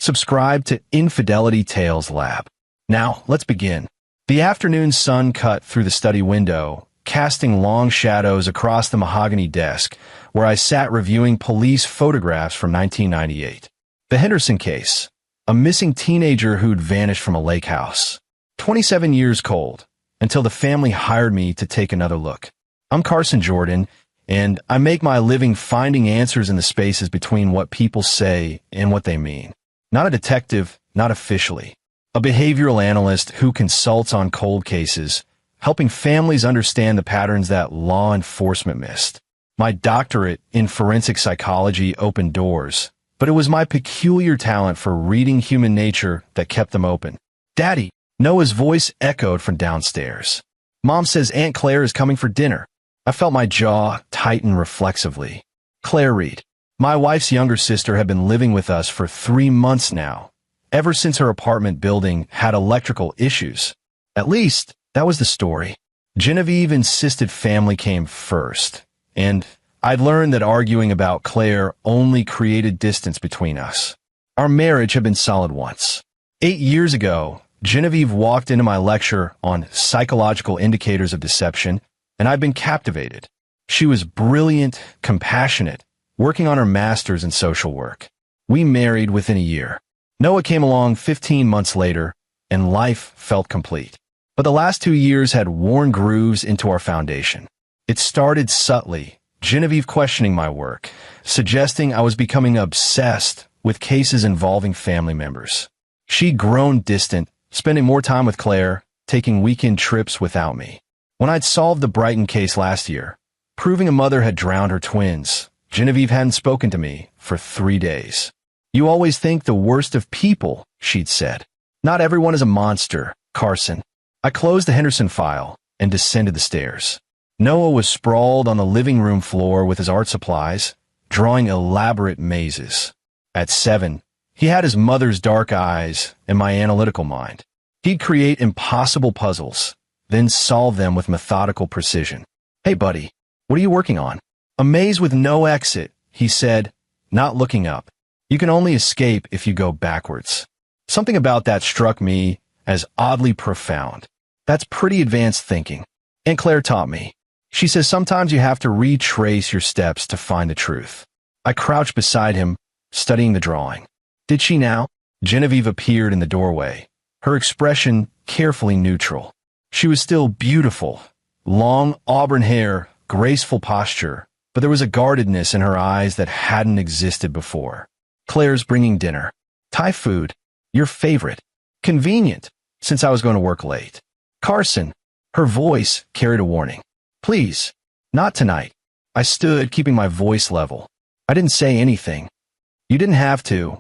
Subscribe to Infidelity Tales Lab. Now, let's begin. The afternoon sun cut through the study window, casting long shadows across the mahogany desk where I sat reviewing police photographs from 1998. The Henderson case, a missing teenager who'd vanished from a lake house. 27 years cold, until the family hired me to take another look. I'm Carson Jordan, and I make my living finding answers in the spaces between what people say and what they mean. Not a detective, not officially. A behavioral analyst who consults on cold cases, helping families understand the patterns that law enforcement missed. My doctorate in forensic psychology opened doors, but it was my peculiar talent for reading human nature that kept them open. "Daddy," Noah's voice echoed from downstairs. "Mom says Aunt Claire is coming for dinner." I felt my jaw tighten reflexively. Claire Reed. My wife's younger sister had been living with us for 3 months now, ever since her apartment building had electrical issues. At least, that was the story. Genevieve insisted family came first, and I'd learned that arguing about Claire only created distance between us. Our marriage had been solid once. 8 years ago, Genevieve walked into my lecture on psychological indicators of deception, and I'd been captivated. She was brilliant, compassionate, working on her master's in social work. We married within a year. Noah came along 15 months later, and life felt complete. But the last 2 years had worn grooves into our foundation. It started subtly, Genevieve questioning my work, suggesting I was becoming obsessed with cases involving family members. She'd grown distant, spending more time with Claire, taking weekend trips without me. When I'd solved the Brighton case last year, proving a mother had drowned her twins, Genevieve hadn't spoken to me for 3 days. "You always think the worst of people," she'd said. "Not everyone is a monster, Carson." I closed the Henderson file and descended the stairs. Noah was sprawled on the living room floor with his art supplies, drawing elaborate mazes. At 7, he had his mother's dark eyes and my analytical mind. He'd create impossible puzzles, then solve them with methodical precision. "Hey, buddy, what are you working on?" "A maze with no exit," he said, not looking up. "You can only escape if you go backwards." Something about that struck me as oddly profound. That's pretty advanced thinking. Aunt Claire taught me. She says sometimes you have to retrace your steps to find the truth. I crouched beside him, studying the drawing. Did she now? Genevieve appeared in the doorway, her expression carefully neutral. She was still beautiful. Long auburn hair, graceful posture, but there was a guardedness in her eyes that hadn't existed before. "Claire's bringing dinner. Thai food. Your favorite. Convenient, since I was going to work late." "Carson." Her voice carried a warning. "Please, not tonight." I stood, keeping my voice level. I didn't say anything. "You didn't have to."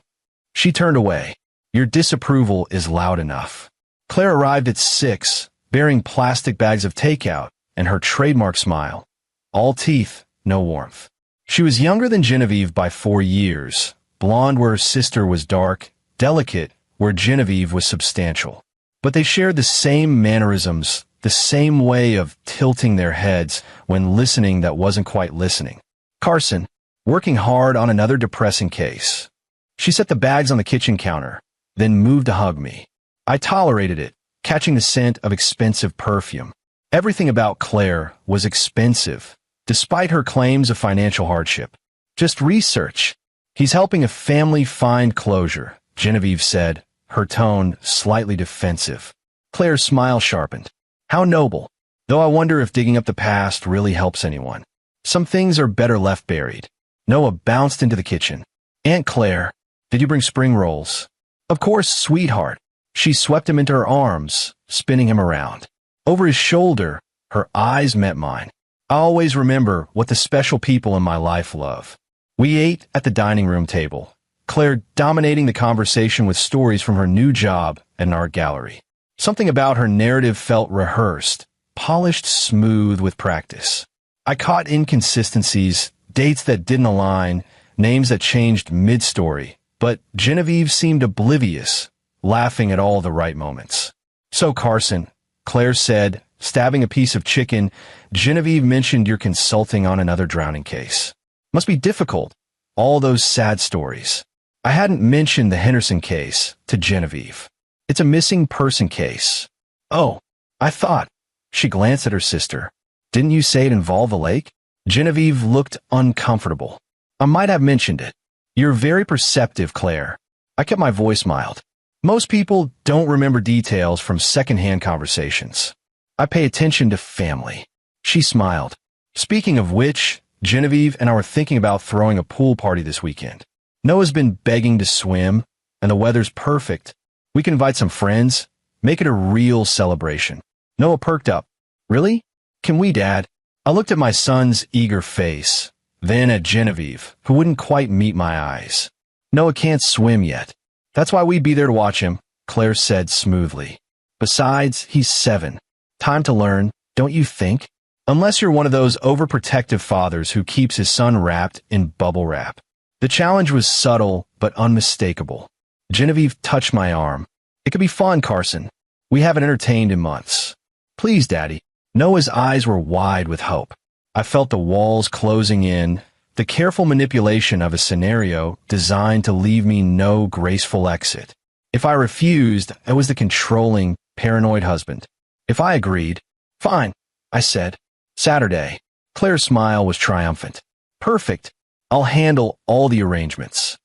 She turned away. "Your disapproval is loud enough." Claire arrived at 6, bearing plastic bags of takeout, and her trademark smile. All teeth, no warmth. She was younger than Genevieve by 4 years, blonde where her sister was dark, delicate where Genevieve was substantial. But they shared the same mannerisms, the same way of tilting their heads when listening that wasn't quite listening. "Carson, working hard on another depressing case." She set the bags on the kitchen counter, then moved to hug me. I tolerated it, catching the scent of expensive perfume. Everything about Claire was expensive, despite her claims of financial hardship. "Just research. He's helping a family find closure," Genevieve said, her tone slightly defensive. Claire's smile sharpened. How noble, though I wonder if digging up the past really helps anyone. Some things are better left buried. Noah bounced into the kitchen. "Aunt Claire, did you bring spring rolls?" "Of course, sweetheart." She swept him into her arms, spinning him around. Over his shoulder, her eyes met mine. I always remember what the special people in my life love. We ate at the dining room table, Claire dominating the conversation with stories from her new job at an art gallery. Something about her narrative felt rehearsed, polished smooth with practice. I caught inconsistencies, dates that didn't align, names that changed mid-story, but Genevieve seemed oblivious, laughing at all the right moments. "So, Carson," Claire said, stabbing a piece of chicken, "Genevieve mentioned you're consulting on another drowning case. Must be difficult, all those sad stories." I hadn't mentioned the Henderson case to Genevieve. It's a missing person case. Oh, I thought. She glanced at her sister. Didn't you say it involved a lake? Genevieve looked uncomfortable. I might have mentioned it. You're very perceptive, Claire. I kept my voice mild. Most people don't remember details from secondhand conversations. I pay attention to family. She smiled. Speaking of which, Genevieve and I were thinking about throwing a pool party this weekend. Noah's been begging to swim, and the weather's perfect. We can invite some friends, make it a real celebration. Noah perked up. Really? Can we, Dad? I looked at my son's eager face, then at Genevieve, who wouldn't quite meet my eyes. Noah can't swim yet. That's why we'd be there to watch him, Claire said smoothly. Besides, he's 7. Time to learn, don't you think? Unless you're one of those overprotective fathers who keeps his son wrapped in bubble wrap. The challenge was subtle but unmistakable. Genevieve touched my arm. It could be fun, Carson. We haven't entertained in months. Please, Daddy. Noah's eyes were wide with hope. I felt the walls closing in, the careful manipulation of a scenario designed to leave me no graceful exit. If I refused, I was the controlling, paranoid husband. If I agreed, fine, I said. Saturday. Claire's smile was triumphant. Perfect. I'll handle all the arrangements.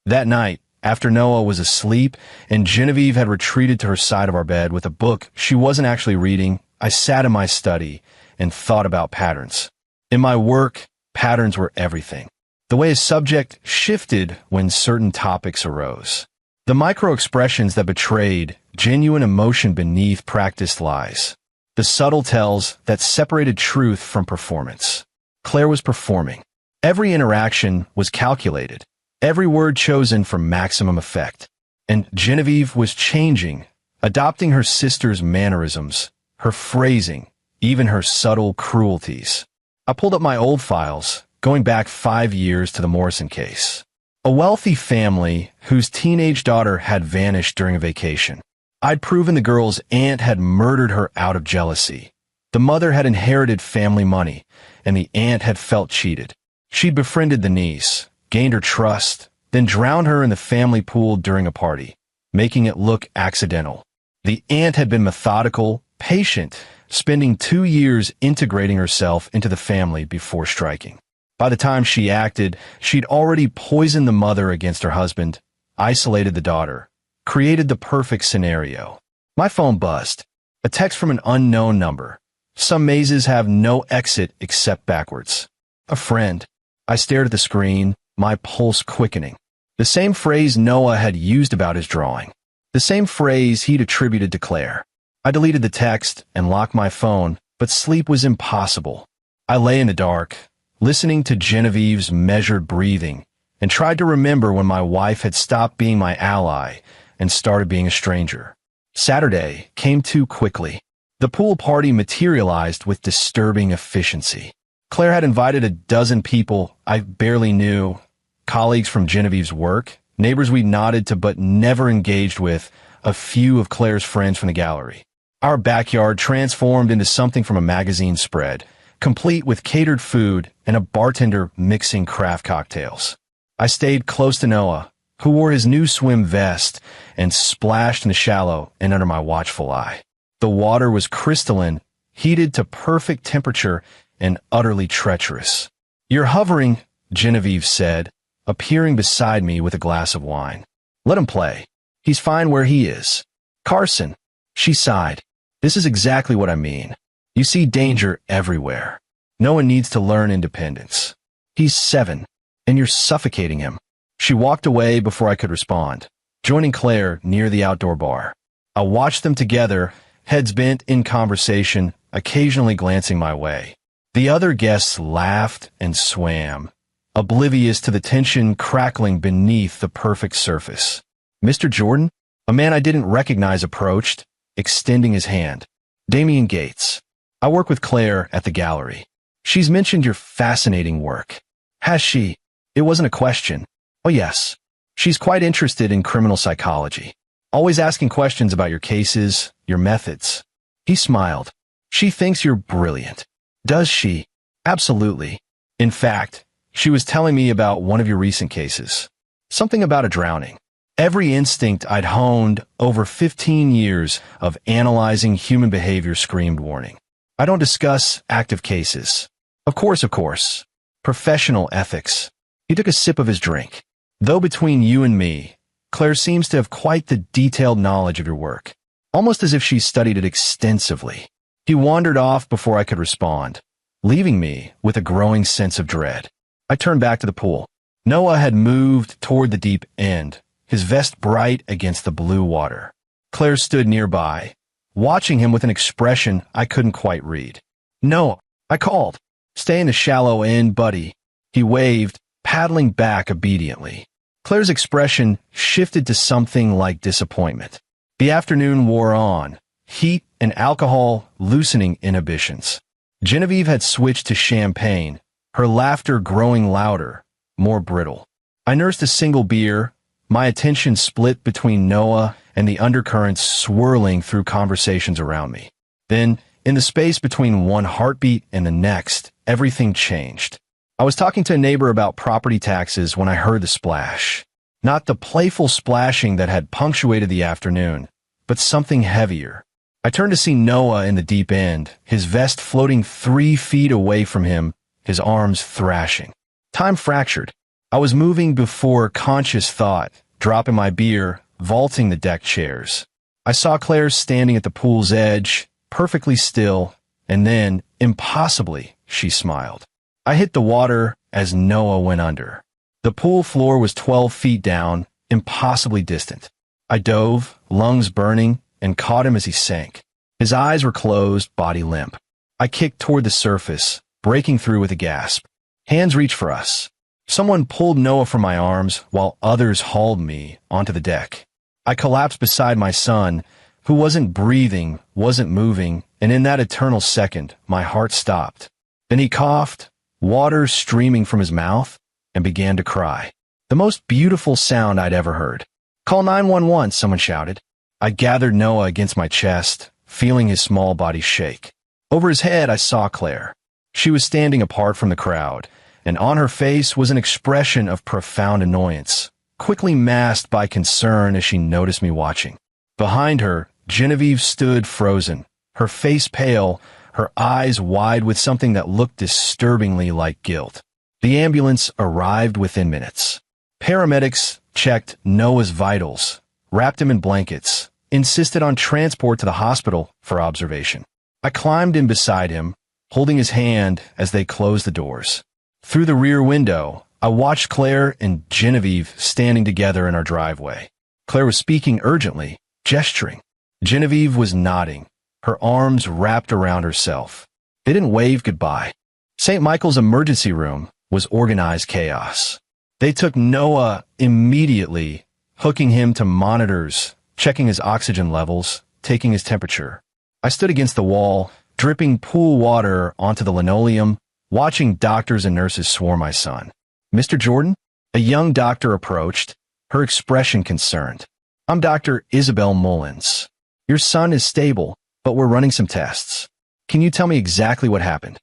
That night, after Noah was asleep and Genevieve had retreated to her side of our bed with a book she wasn't actually reading, I sat in my study and thought about patterns. In my work, patterns were everything. The way a subject shifted when certain topics arose. The micro-expressions that betrayed genuine emotion beneath practiced lies. The subtle tells that separated truth from performance. Claire was performing. Every interaction was calculated. Every word chosen for maximum effect. And Genevieve was changing, adopting her sister's mannerisms, her phrasing, even her subtle cruelties. I pulled up my old files, going back 5 years to the Morrison case. A wealthy family whose teenage daughter had vanished during a vacation. I'd proven the girl's aunt had murdered her out of jealousy. The mother had inherited family money, and the aunt had felt cheated. She'd befriended the niece, gained her trust, then drowned her in the family pool during a party, making it look accidental. The aunt had been methodical, patient, spending 2 years integrating herself into the family before striking. By the time she acted, she'd already poisoned the mother against her husband, isolated the daughter, created the perfect scenario. My phone buzzed. A text from an unknown number. Some mazes have no exit except backwards. A friend. I stared at the screen, my pulse quickening. The same phrase Noah had used about his drawing. The same phrase he'd attributed to Claire. I deleted the text and locked my phone, but sleep was impossible. I lay in the dark, listening to Genevieve's measured breathing, and tried to remember when my wife had stopped being my ally and started being a stranger. Saturday came too quickly. The pool party materialized with disturbing efficiency. Claire had invited a dozen people I barely knew, colleagues from Genevieve's work, neighbors we nodded to but never engaged with, a few of Claire's friends from the gallery. Our backyard transformed into something from a magazine spread, complete with catered food and a bartender mixing craft cocktails. I stayed close to Noah, who wore his new swim vest and splashed in the shallow and under my watchful eye. The water was crystalline, heated to perfect temperature, and utterly treacherous. "You're hovering," Genevieve said, appearing beside me with a glass of wine. "Let him play. He's fine where he is." "Carson," she sighed. "This is exactly what I mean. You see danger everywhere. Noah needs to learn independence. He's 7, and you're suffocating him." She walked away before I could respond, joining Claire near the outdoor bar. I watched them together, heads bent in conversation, occasionally glancing my way. The other guests laughed and swam, oblivious to the tension crackling beneath the perfect surface. "Mr. Jordan?" A man I didn't recognize approached, extending his hand. "Damian Gates. I work with Claire at the gallery. She's mentioned your fascinating work." "Has she?" It wasn't a question. "Oh yes. She's quite interested in criminal psychology. Always asking questions about your cases, your methods." He smiled. "She thinks you're brilliant." "Does she?" "Absolutely. In fact, she was telling me about one of your recent cases. Something about a drowning. Every instinct I'd honed over 15 years of analyzing human behavior screamed warning. I don't discuss active cases. Of course. Professional ethics. He took a sip of his drink. Though between you and me, Claire seems to have quite the detailed knowledge of your work, almost as if she studied it extensively. He wandered off before I could respond, leaving me with a growing sense of dread. I turned back to the pool. Noah had moved toward the deep end, his vest bright against the blue water. Claire stood nearby, watching him with an expression I couldn't quite read. "Noah," I called. "Stay in the shallow end, buddy." He waved, paddling back obediently. Claire's expression shifted to something like disappointment. The afternoon wore on, heat and alcohol loosening inhibitions. Genevieve had switched to champagne, her laughter growing louder, more brittle. I nursed a single beer, my attention split between Noah and the undercurrents swirling through conversations around me. Then, in the space between one heartbeat and the next, everything changed. I was talking to a neighbor about property taxes when I heard the splash. Not the playful splashing that had punctuated the afternoon, but something heavier. I turned to see Noah in the deep end, his vest floating 3 feet away from him, his arms thrashing. Time fractured. I was moving before conscious thought, dropping my beer, vaulting the deck chairs. I saw Claire standing at the pool's edge, perfectly still, and then, impossibly, she smiled. I hit the water as Noah went under. The pool floor was 12 feet down, impossibly distant. I dove, lungs burning, and caught him as he sank. His eyes were closed, body limp. I kicked toward the surface, breaking through with a gasp. Hands reached for us. Someone pulled Noah from my arms while others hauled me onto the deck. I collapsed beside my son, who wasn't breathing, wasn't moving, and in that eternal second, my heart stopped. Then he coughed, water streaming from his mouth, and began to cry. The most beautiful sound I'd ever heard. "Call 911, someone shouted. I gathered Noah against my chest, feeling his small body shake. Over his head, I saw Claire. She was standing apart from the crowd, and on her face was an expression of profound annoyance, quickly masked by concern as she noticed me watching. Behind her, Genevieve stood frozen, her face pale, her eyes wide with something that looked disturbingly like guilt. The ambulance arrived within minutes. Paramedics checked Noah's vitals, wrapped him in blankets, insisted on transport to the hospital for observation. I climbed in beside him, holding his hand as they closed the doors. Through the rear window, I watched Claire and Genevieve standing together in our driveway. Claire was speaking urgently, gesturing. Genevieve was nodding, her arms wrapped around herself. They didn't wave goodbye. St. Michael's emergency room was organized chaos. They took Noah immediately, hooking him to monitors, checking his oxygen levels, taking his temperature. I stood against the wall, dripping pool water onto the linoleum, watching doctors and nurses swarm my son. "Mr. Jordan?" A young doctor approached, her expression concerned. "I'm Dr. Isabel Mullins. Your son is stable, but we're running some tests. Can you tell me exactly what happened?"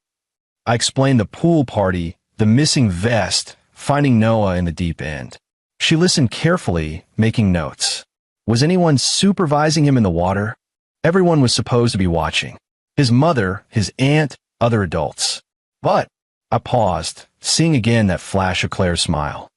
I explained the pool party, the missing vest, finding Noah in the deep end. She listened carefully, making notes. Was anyone supervising him in the water? Everyone was supposed to be watching. His mother, his aunt, other adults. But I paused, seeing again that flash of Claire's smile.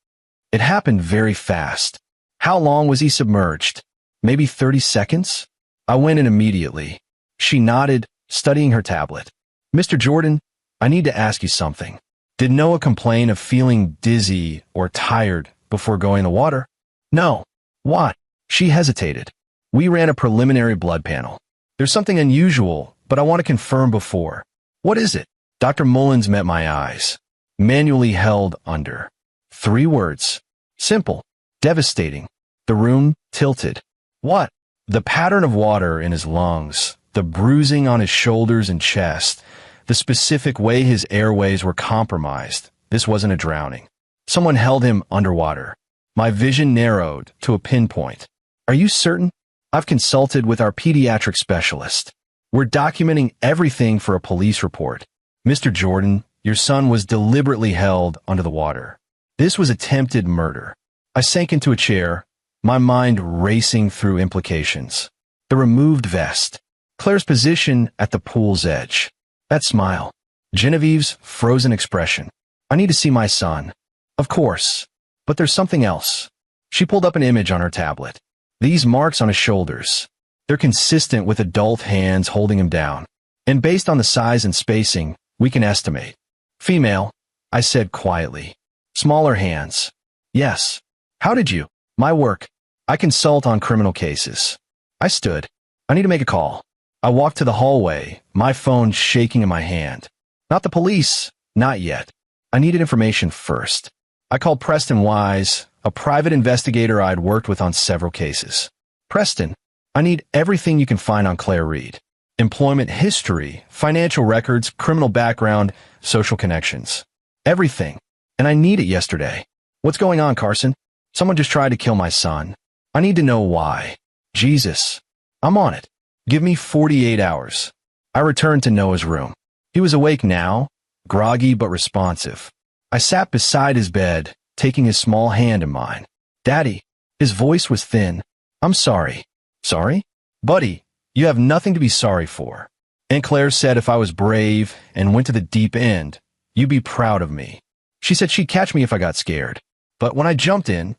It happened very fast. How long was he submerged? Maybe 30 seconds? I went in immediately. She nodded, studying her tablet. "Mr. Jordan, I need to ask you something. Did Noah complain of feeling dizzy or tired before going in the water?" "No." "Why?" She hesitated. "We ran a preliminary blood panel. There's something unusual, but I want to confirm before." "What is it?" Dr. Mullins met my eyes, manually held under. 3 words. Simple. Devastating. The room tilted. "What?" The pattern of water in his lungs, the bruising on his shoulders and chest, the specific way his airways were compromised. This wasn't a drowning. Someone held him underwater. My vision narrowed to a pinpoint. "Are you certain?" "I've consulted with our pediatric specialist. We're documenting everything for a police report. Mr. Jordan, your son was deliberately held under the water. This was attempted murder." I sank into a chair, my mind racing through implications. The removed vest, Claire's position at the pool's edge, that smile, Genevieve's frozen expression. I need to see my son. Of course. But there's something else. She pulled up an image on her tablet. These marks on his shoulders. They're consistent with adult hands holding him down. And based on the size and spacing, we can estimate. Female, I said quietly. Smaller hands. Yes. How did you? My work. I consult on criminal cases. I stood. I need to make a call. I walked to the hallway, my phone shaking in my hand. Not the police. Not yet. I needed information first. I called Preston Wise, a private investigator I'd worked with on several cases. Preston, I need everything you can find on Claire Reed. Employment history, financial records, criminal background, social connections. Everything. And I need it yesterday. What's going on, Carson? Someone just tried to kill my son. I need to know why. Jesus. I'm on it. Give me 48 hours. I returned to Noah's room. He was awake now, groggy but responsive. I sat beside his bed, taking his small hand in mine. Daddy. His voice was thin. I'm sorry. Sorry? Buddy, you have nothing to be sorry for. Aunt Claire said if I was brave and went to the deep end, you'd be proud of me. She said she'd catch me if I got scared. But when I jumped in,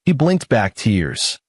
he blinked back tears.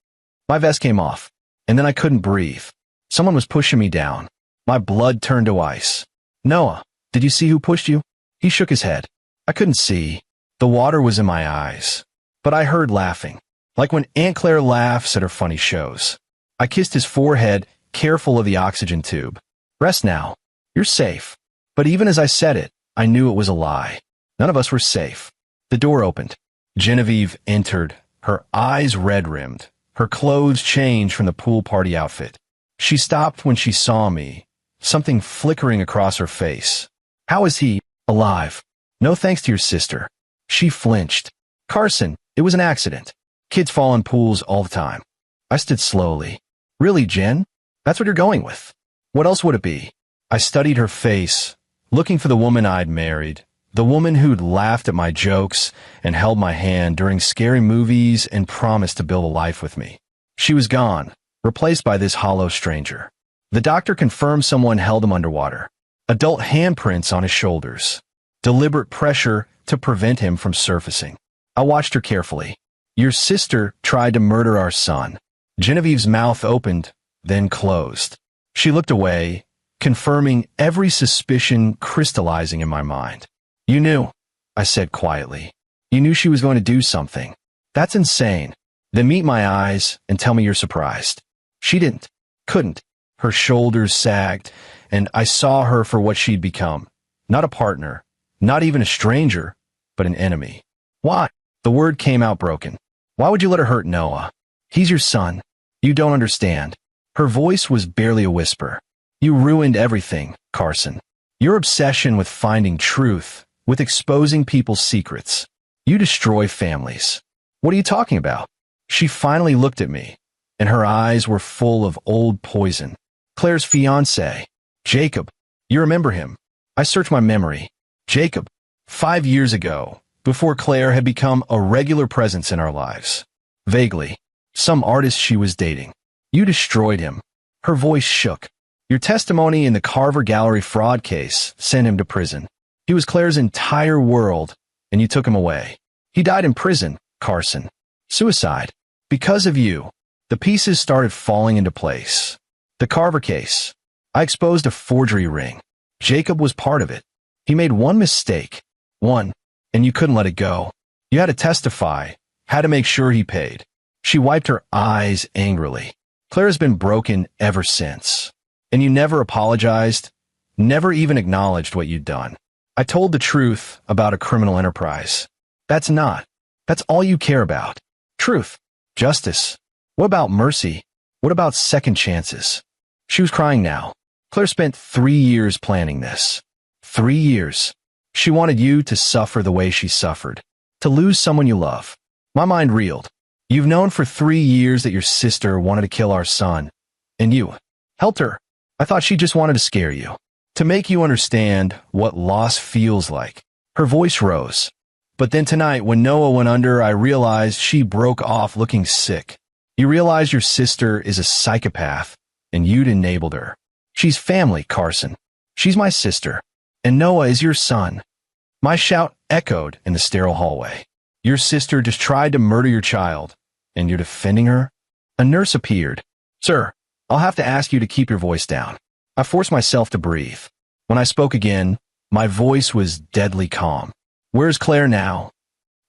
My vest came off, and then I couldn't breathe. Someone was pushing me down. My blood turned to ice. Noah, did you see who pushed you? He shook his head. I couldn't see. The water was in my eyes. But I heard laughing, like when Aunt Claire laughs at her funny shows. I kissed his forehead, careful of the oxygen tube. Rest now. You're safe. But even as I said it, I knew it was a lie. None of us were safe. The door opened. Genevieve entered, her eyes red-rimmed, her clothes changed from the pool party outfit. She stopped when she saw me, something flickering across her face. How is he alive? No thanks to your sister. She flinched. Carson, it was an accident. Kids fall in pools all the time. I stood slowly. Really, Jen? That's what you're going with? What else would it be? I studied her face, looking for the woman I'd married, the woman who'd laughed at my jokes and held my hand during scary movies and promised to build a life with me. She was gone, replaced by this hollow stranger. The doctor confirmed someone held him underwater. Adult handprints on his shoulders. Deliberate pressure to prevent him from surfacing. I watched her carefully. Your sister tried to murder our son. Genevieve's mouth opened, then closed. She looked away, confirming every suspicion crystallizing in my mind. You knew, I said quietly. You knew she was going to do something. That's insane. Then meet my eyes and tell me you're surprised. She didn't. Couldn't. Her shoulders sagged, and I saw her for what she'd become. Not a partner, not even a stranger, but an enemy. Why? The word came out broken. Why would you let her hurt Noah? He's your son. You don't understand. Her voice was barely a whisper. You ruined everything, Carson. Your obsession with finding truth, with exposing people's secrets. You destroy families. What are you talking about? She finally looked at me, and her eyes were full of old poison. Claire's fiancé, Jacob. You remember him? I searched my memory. Jacob, 5 years ago, before Claire had become a regular presence in our lives. Vaguely, some artist she was dating. You destroyed him. Her voice shook. Your testimony in the Carver Gallery fraud case sent him to prison. He was Claire's entire world, and you took him away. He died in prison, Carson. Suicide. Because of you, the pieces started falling into place. The Carver case. I exposed a forgery ring. Jacob was part of it. He made one mistake. One. And you couldn't let it go. You had to testify. Had to make sure he paid. She wiped her eyes angrily. Claire has been broken ever since. And you never apologized, never even acknowledged what you'd done. I told the truth about a criminal enterprise. That's all you care about. Truth. Justice. What about mercy? What about second chances? She was crying now. Claire spent 3 years planning this. 3 years. She wanted you to suffer the way she suffered. To lose someone you love. My mind reeled. You've known for 3 years that your sister wanted to kill our son. And you helped her. I thought she just wanted to scare you. To make you understand what loss feels like. Her voice rose. But then tonight, when Noah went under, I realized she broke off looking sick. You realize your sister is a psychopath, and you'd enabled her. She's family, Carson. She's my sister, and Noah is your son. My shout echoed in the sterile hallway. Your sister just tried to murder your child, and you're defending her? A nurse appeared. Sir, I'll have to ask you to keep your voice down. I forced myself to breathe. When I spoke again, my voice was deadly calm. Where's Claire now?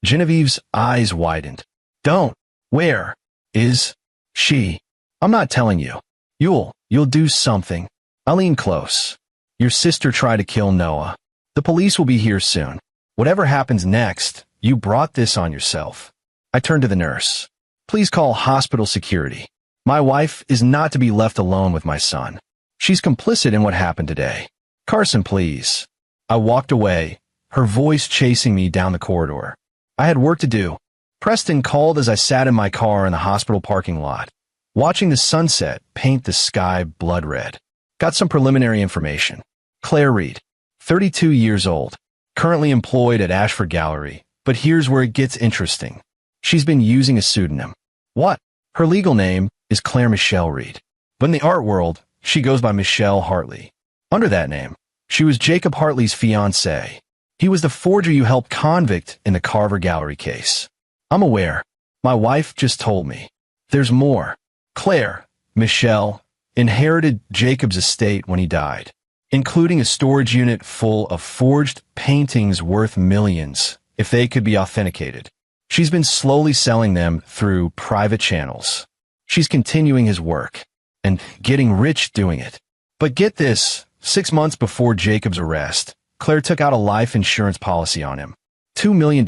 Genevieve's eyes widened. Don't. Where is she? I'm not telling you. You'll do something. I leaned close. Your sister tried to kill Noah. The police will be here soon. Whatever happens next, you brought this on yourself. I turned to the nurse. Please call hospital security. My wife is not to be left alone with my son. She's complicit in what happened today. Carson, please. I walked away, her voice chasing me down the corridor. I had work to do. Preston called as I sat in my car in the hospital parking lot, watching the sunset paint the sky blood red. Got some preliminary information. Claire Reed, 32 years old, currently employed at Ashford Gallery, but here's where it gets interesting. She's been using a pseudonym. What? Her legal name is Claire Michelle Reed, but in the art world, she goes by Michelle Hartley. Under that name, she was Jacob Hartley's fiancée. He was the forger you helped convict in the Carver Gallery case. I'm aware. My wife just told me. There's more. Claire, Michelle, inherited Jacob's estate when he died, including a storage unit full of forged paintings worth millions, if they could be authenticated. She's been slowly selling them through private channels. She's continuing his work and getting rich doing it. But get this, 6 months before Jacob's arrest, Claire took out a life insurance policy on him. $2 million.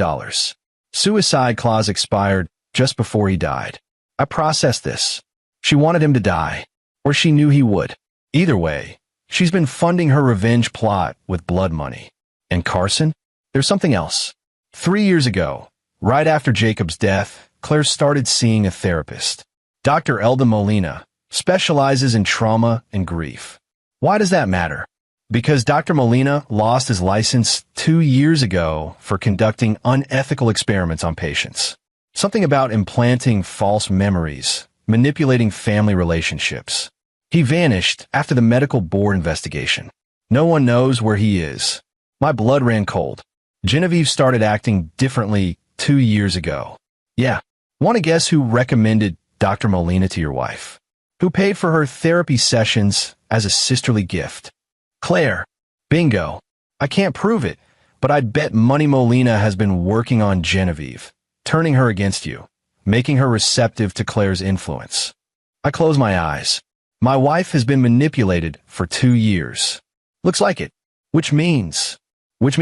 Suicide clause expired just before he died. I processed this. She wanted him to die, or she knew he would. Either way, she's been funding her revenge plot with blood money. And Carson? There's something else. 3 years ago, right after Jacob's death, Claire started seeing a therapist. Dr. Elda Molina specializes in trauma and grief. Why does that matter? Because Dr. Molina lost his license 2 years ago for conducting unethical experiments on patients. Something about implanting false memories, manipulating family relationships. He vanished after the medical board investigation. No one knows where he is. My blood ran cold. Genevieve started acting differently 2 years ago. Yeah. Want to guess who recommended Dr. Molina to your wife? Who paid for her therapy sessions as a sisterly gift? Claire. Bingo. I can't prove it, but I'd bet money Molina has been working on Genevieve, turning her against you, making her receptive to Claire's influence. I close my eyes. My wife has been manipulated for 2 years. Looks like it. Which means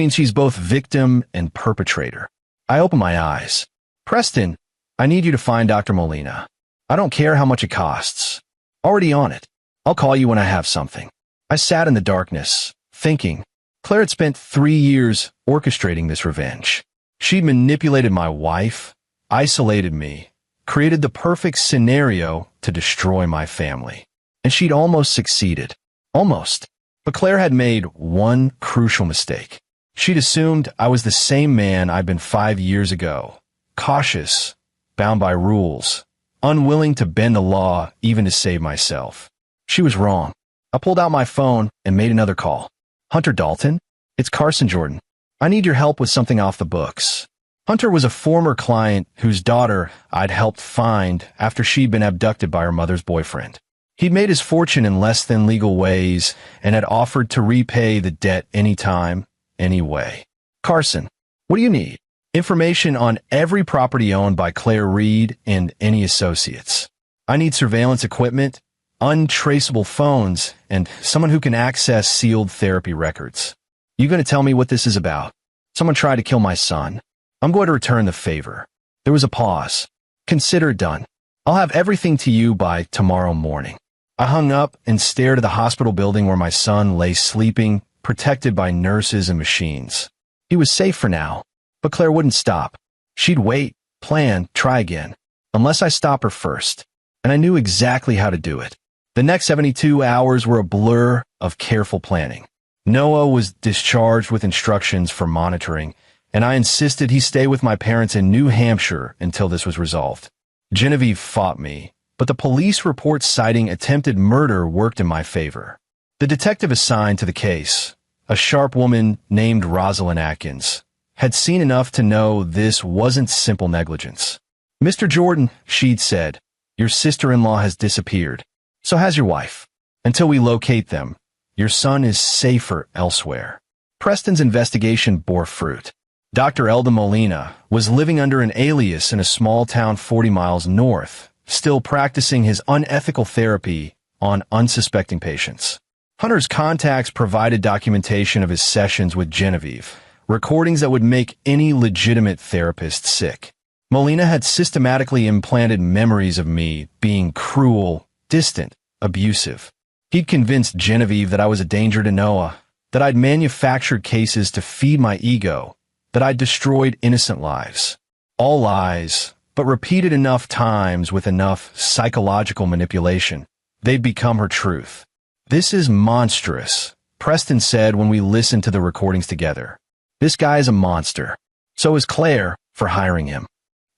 she's both victim and perpetrator. I open my eyes. Preston, I need you to find Dr. Molina. I don't care how much it costs. Already on it. I'll call you when I have something. I sat in the darkness, thinking. Claire had spent 3 years orchestrating this revenge. She'd manipulated my wife, isolated me, created the perfect scenario to destroy my family. And she'd almost succeeded. Almost. But Claire had made one crucial mistake. She'd assumed I was the same man I'd been 5 years ago. Cautious, bound by rules, unwilling to bend the law even to save myself. She was wrong. I pulled out my phone and made another call. Hunter Dalton? It's Carson Jordan. I need your help with something off the books. Hunter was a former client whose daughter I'd helped find after she'd been abducted by her mother's boyfriend. He'd made his fortune in less than legal ways and had offered to repay the debt anytime, anyway. Carson, what do you need? Information on every property owned by Claire Reed and any associates. I need surveillance equipment, untraceable phones, and someone who can access sealed therapy records. You going to tell me what this is about? Someone tried to kill my son. I'm going to return the favor. There was a pause. Consider it done. I'll have everything to you by tomorrow morning. I hung up and stared at the hospital building where my son lay sleeping, protected by nurses and machines. He was safe for now, but Claire wouldn't stop. She'd wait, plan, try again, unless I stop her first. And I knew exactly how to do it. The next 72 hours were a blur of careful planning. Noah was discharged with instructions for monitoring, and I insisted he stay with my parents in New Hampshire until this was resolved. Genevieve fought me, but the police report citing attempted murder worked in my favor. The detective assigned to the case, a sharp woman named Rosalind Atkins, had seen enough to know this wasn't simple negligence. "Mr. Jordan," she'd said, "your sister-in-law has disappeared. So has your wife. Until we locate them, your son is safer elsewhere." Preston's investigation bore fruit. Dr. Elda Molina was living under an alias in a small town 40 miles north, still practicing his unethical therapy on unsuspecting patients. Hunter's contacts provided documentation of his sessions with Genevieve, recordings that would make any legitimate therapist sick. Molina had systematically implanted memories of me being cruel, distant, abusive. He'd convinced Genevieve that I was a danger to Noah, that I'd manufactured cases to feed my ego, that I'd destroyed innocent lives. All lies, but repeated enough times with enough psychological manipulation, they'd become her truth. "This is monstrous," Preston said when we listened to the recordings together. "This guy is a monster. So is Claire for hiring him.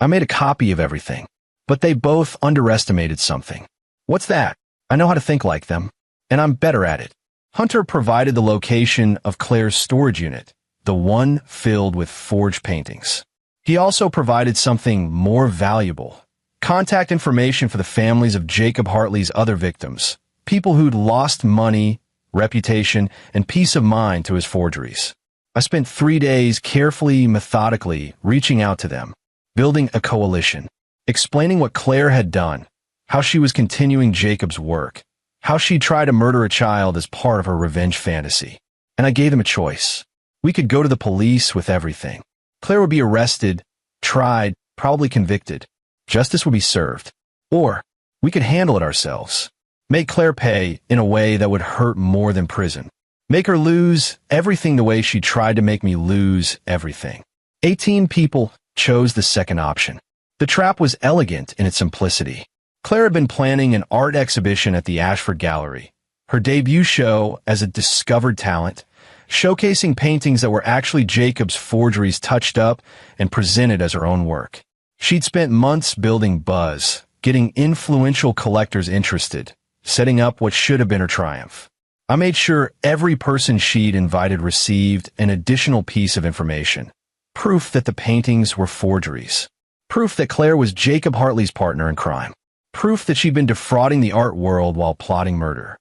I made a copy of everything, but they both underestimated something." "What's that?" "I know how to think like them, and I'm better at it." Hunter provided the location of Claire's storage unit, the one filled with forged paintings. He also provided something more valuable: contact information for the families of Jacob Hartley's other victims, people who'd lost money, reputation, and peace of mind to his forgeries. I spent 3 days carefully, methodically reaching out to them, building a coalition, explaining what Claire had done, how she was continuing Jacob's work, how she'd tried to murder a child as part of her revenge fantasy. And I gave them a choice. We could go to the police with everything. Claire would be arrested, tried, probably convicted. Justice would be served. Or we could handle it ourselves. Make Claire pay in a way that would hurt more than prison. Make her lose everything the way she tried to make me lose everything. 18 people chose the second option. The trap was elegant in its simplicity. Claire had been planning an art exhibition at the Ashford Gallery, her debut show as a discovered talent, showcasing paintings that were actually Jacob's forgeries touched up and presented as her own work. She'd spent months building buzz, getting influential collectors interested, setting up what should have been her triumph. I made sure every person she'd invited received an additional piece of information. Proof that the paintings were forgeries. Proof that Claire was Jacob Hartley's partner in crime. Proof that she'd been defrauding the art world while plotting murder.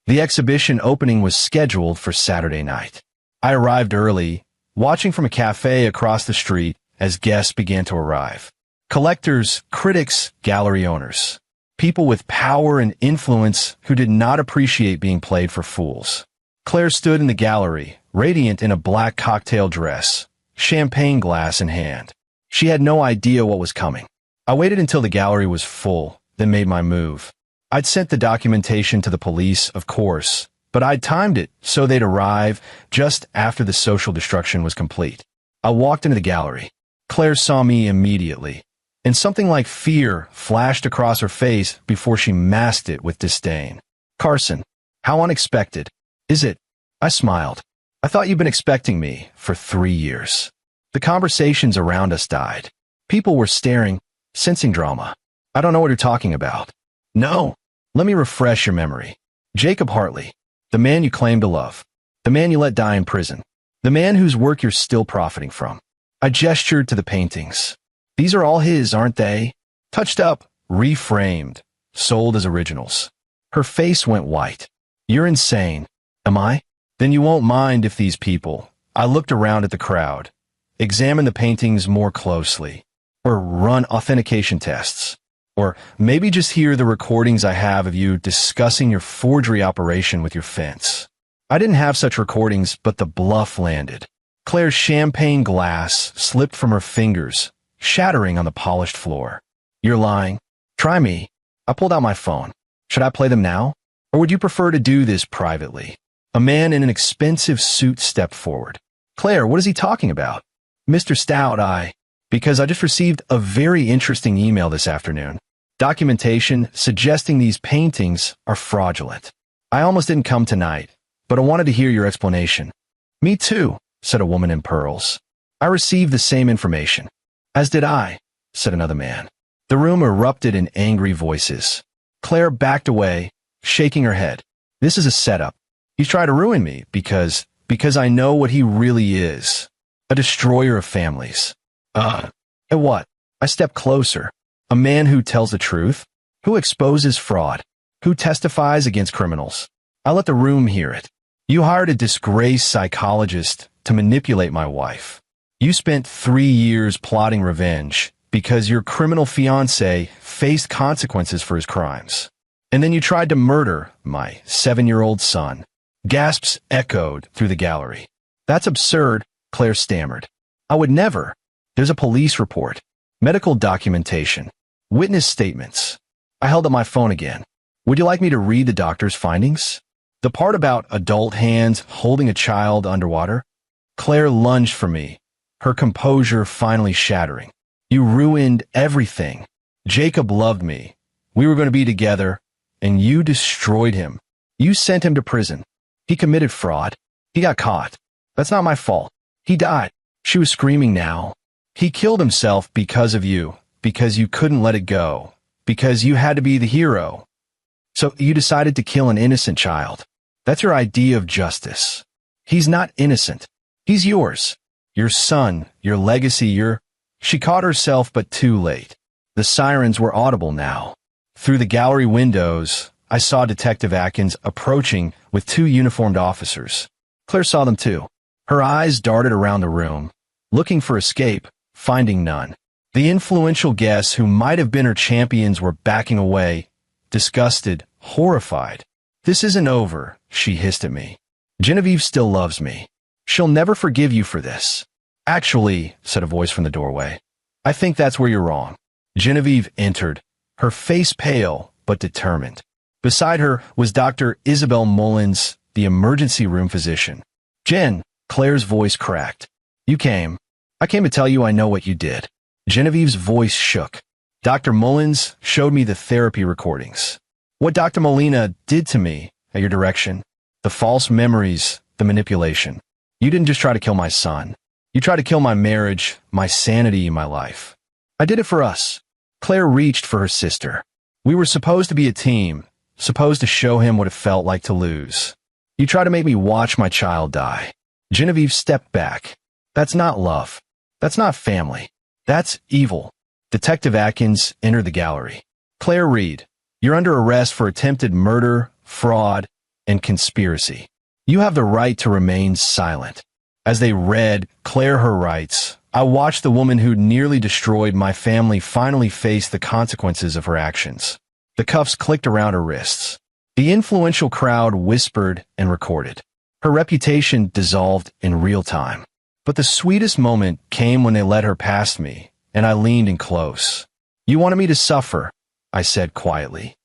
The exhibition opening was scheduled for Saturday night. I arrived early, watching from a cafe across the street as guests began to arrive. Collectors, critics, gallery owners. People with power and influence who did not appreciate being played for fools. Claire stood in the gallery, radiant in a black cocktail dress, champagne glass in hand. She had no idea what was coming. I waited until the gallery was full, then made my move. I'd sent the documentation to the police, of course, but I'd timed it so they'd arrive just after the social destruction was complete. I walked into the gallery. Claire saw me immediately, and something like fear flashed across her face before she masked it with disdain. "Carson, how unexpected. Is it?" I smiled. "I thought you'd been expecting me for 3 years." The conversations around us died. People were staring, sensing drama. "I don't know what you're talking about." "No. Let me refresh your memory. Jacob Hartley, the man you claim to love, the man you let die in prison, the man whose work you're still profiting from." I gestured to the paintings. "These are all his, aren't they? Touched up, reframed, sold as originals." Her face went white. "You're insane." "Am I? Then you won't mind if these people—" I looked around at the crowd, examined the paintings more closely, or run authentication tests, or maybe just hear the recordings I have of you discussing your forgery operation with your fence. I didn't have such recordings, but the bluff landed. Claire's champagne glass slipped from her fingers, shattering on the polished floor. "You're lying. Try me." I pulled out my phone. "Should I play them now? Or would you prefer to do this privately?" A man in an expensive suit stepped forward. "Claire, what is he talking about?" "Mr. Stout, because I just received a very interesting email this afternoon. Documentation suggesting these paintings are fraudulent. I almost didn't come tonight, but I wanted to hear your explanation." "Me too," said a woman in pearls. I received the same information. As did I, said another man. The room erupted in angry voices. Claire backed away, shaking her head. This is a setup. He's trying to ruin me because I know what he really is. A destroyer of families. And what? I stepped closer. A man who tells the truth? Who exposes fraud? Who testifies against criminals? I let the room hear it. You hired a disgraced psychologist to manipulate my wife. You spent 3 years plotting revenge because your criminal fiancé faced consequences for his crimes. And then you tried to murder my 7-year-old son. Gasps echoed through the gallery. That's absurd, Claire stammered. I would never. There's a police report, medical documentation, witness statements. I held up my phone again. Would you like me to read the doctor's findings? The part about adult hands holding a child underwater? Claire lunged for me, her composure finally shattering. You ruined everything. Jacob loved me. We were going to be together, and you destroyed him. You sent him to prison. He committed fraud. He got caught. That's not my fault. He died. She was screaming now. He killed himself because of you, because you couldn't let it go, because you had to be the hero. So you decided to kill an innocent child. That's your idea of justice. He's not innocent. He's yours. Your son, your legacy, She caught herself, but too late. The sirens were audible now. Through the gallery windows, I saw Detective Atkins approaching with 2 uniformed officers. Claire saw them too. Her eyes darted around the room, looking for escape, finding none. The influential guests who might have been her champions were backing away, disgusted, horrified. This isn't over, she hissed at me. Genevieve still loves me. She'll never forgive you for this. Actually, said a voice from the doorway, I think that's where you're wrong. Genevieve entered, her face pale but determined. Beside her was Dr. Isabel Mullins, the emergency room physician. Jen, Claire's voice cracked. You came. I came to tell you I know what you did. Genevieve's voice shook. Dr. Mullins showed me the therapy recordings. What Dr. Molina did to me at your direction. The false memories, the manipulation. You didn't just try to kill my son. You tried to kill my marriage, my sanity, my life. I did it for us. Claire reached for her sister. We were supposed to be a team, supposed to show him what it felt like to lose. You tried to make me watch my child die. Genevieve stepped back. That's not love. That's not family. That's evil. Detective Atkins entered the gallery. Claire Reed, you're under arrest for attempted murder, fraud, and conspiracy. You have the right to remain silent. As they read Claire her rights, I watched the woman who nearly destroyed my family finally face the consequences of her actions. The cuffs clicked around her wrists. The influential crowd whispered and recorded. Her reputation dissolved in real time. But the sweetest moment came when they led her past me, and I leaned in close. You wanted me to suffer, I said quietly.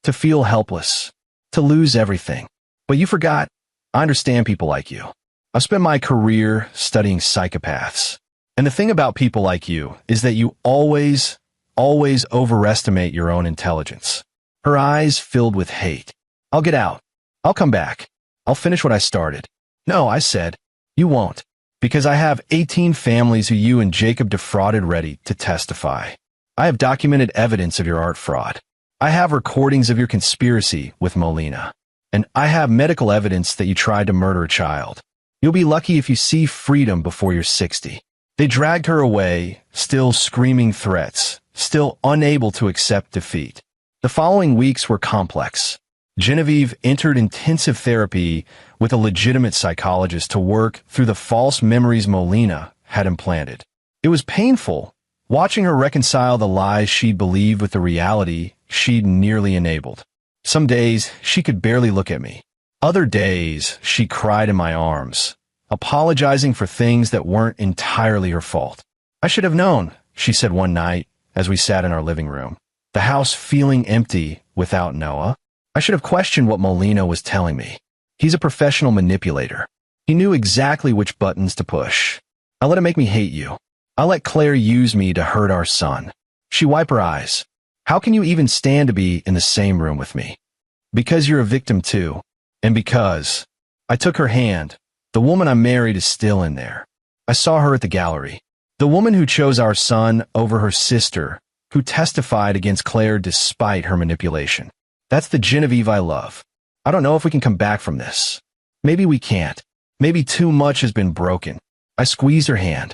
To feel helpless. To lose everything. But you forgot. I understand people like you. I've spent my career studying psychopaths. And the thing about people like you is that you always overestimate your own intelligence. Her eyes filled with hate. I'll get out. I'll come back. I'll finish what I started. No, I said. You won't. Because I have 18 families who you and Jacob defrauded ready to testify. I have documented evidence of your art fraud. I have recordings of your conspiracy with Molina. And I have medical evidence that you tried to murder a child. You'll be lucky if you see freedom before you're 60. They dragged her away, still screaming threats, still unable to accept defeat. The following weeks were complex. Genevieve entered intensive therapy with a legitimate psychologist to work through the false memories Molina had implanted. It was painful, watching her reconcile the lies she'd believed with the reality she'd nearly enabled. Some days, she could barely look at me. Other days, she cried in my arms, apologizing for things that weren't entirely her fault. I should have known, she said one night as we sat in our living room, the house feeling empty without Noah. I should have questioned what Molina was telling me. He's a professional manipulator. He knew exactly which buttons to push. I let him make me hate you. I let Claire use me to hurt our son. She wiped her eyes. How can you even stand to be in the same room with me? Because you're a victim too. And because I took her hand. The woman I married is still in there. I saw her at the gallery. The woman who chose our son over her sister, who testified against Claire despite her manipulation. That's the Genevieve I love. I don't know if we can come back from this. Maybe we can't. Maybe too much has been broken. I squeezed her hand.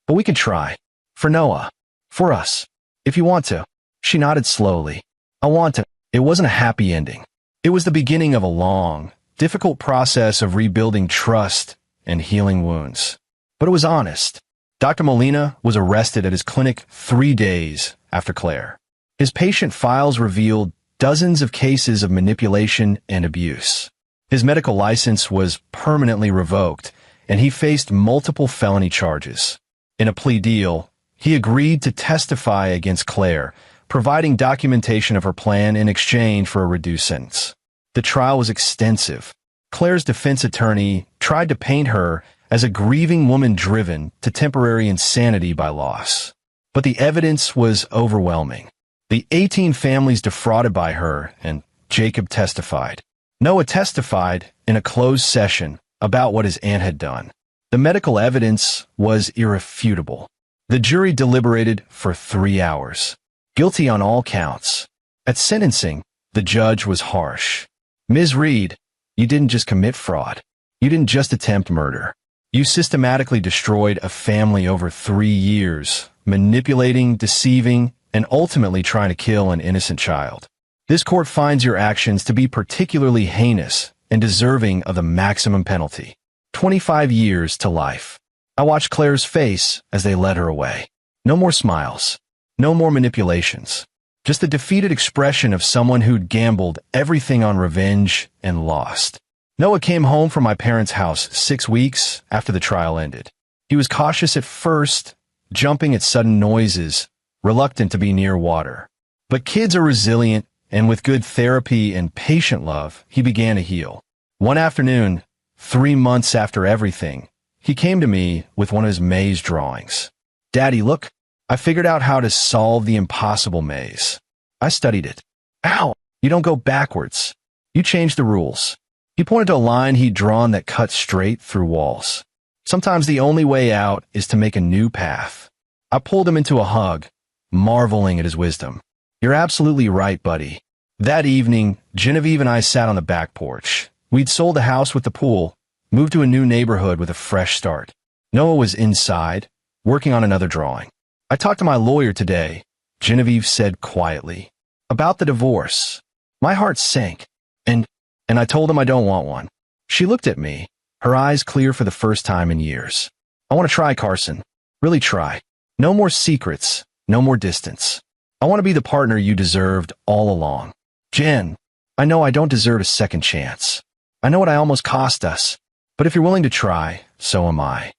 But we can try. For Noah. For us. If you want to. She nodded slowly. I want to. It wasn't a happy ending. It was the beginning of a long, difficult process of rebuilding trust and healing wounds. But it was honest. Dr. Molina was arrested at his clinic 3 days after Claire. His patient files revealed dozens of cases of manipulation and abuse. His medical license was permanently revoked, and he faced multiple felony charges. In a plea deal, he agreed to testify against Claire, providing documentation of her plan in exchange for a reduced sentence. The trial was extensive. Claire's defense attorney tried to paint her as a grieving woman driven to temporary insanity by loss. But the evidence was overwhelming. The 18 families defrauded by her, and Jacob testified. Noah testified in a closed session about what his aunt had done. The medical evidence was irrefutable. The jury deliberated for 3 hours. Guilty on all counts. At sentencing, the judge was harsh. Ms. Reed, you didn't just commit fraud. You didn't just attempt murder. You systematically destroyed a family over 3 years, manipulating, deceiving, and ultimately trying to kill an innocent child. This court finds your actions to be particularly heinous and deserving of the maximum penalty. 25 years to life. I watched Claire's face as they led her away. No more smiles. No more manipulations. Just the defeated expression of someone who'd gambled everything on revenge and lost. Noah came home from my parents' house 6 weeks after the trial ended. He was cautious at first, jumping at sudden noises, reluctant to be near water. But kids are resilient, and with good therapy and patient love, he began to heal. One afternoon, 3 months after everything, he came to me with one of his maze drawings. Daddy, look, I figured out how to solve the impossible maze. I studied it. Ow! You don't go backwards. You change the rules. He pointed to a line he'd drawn that cut straight through walls. Sometimes the only way out is to make a new path. I pulled him into a hug, marveling at his wisdom. You're absolutely right, buddy. That evening, Genevieve and I sat on the back porch. We'd sold the house with the pool, moved to a new neighborhood with a fresh start. Noah was inside, working on another drawing. I talked to my lawyer today, Genevieve said quietly, about the divorce. My heart sank, and I told him I don't want one. She looked at me, her eyes clear for the first time in years. I want to try, Carson. Really try. No more secrets, no more distance. I want to be the partner you deserved all along. Jen, I know I don't deserve a second chance. I know what I almost cost us, but if you're willing to try, so am I.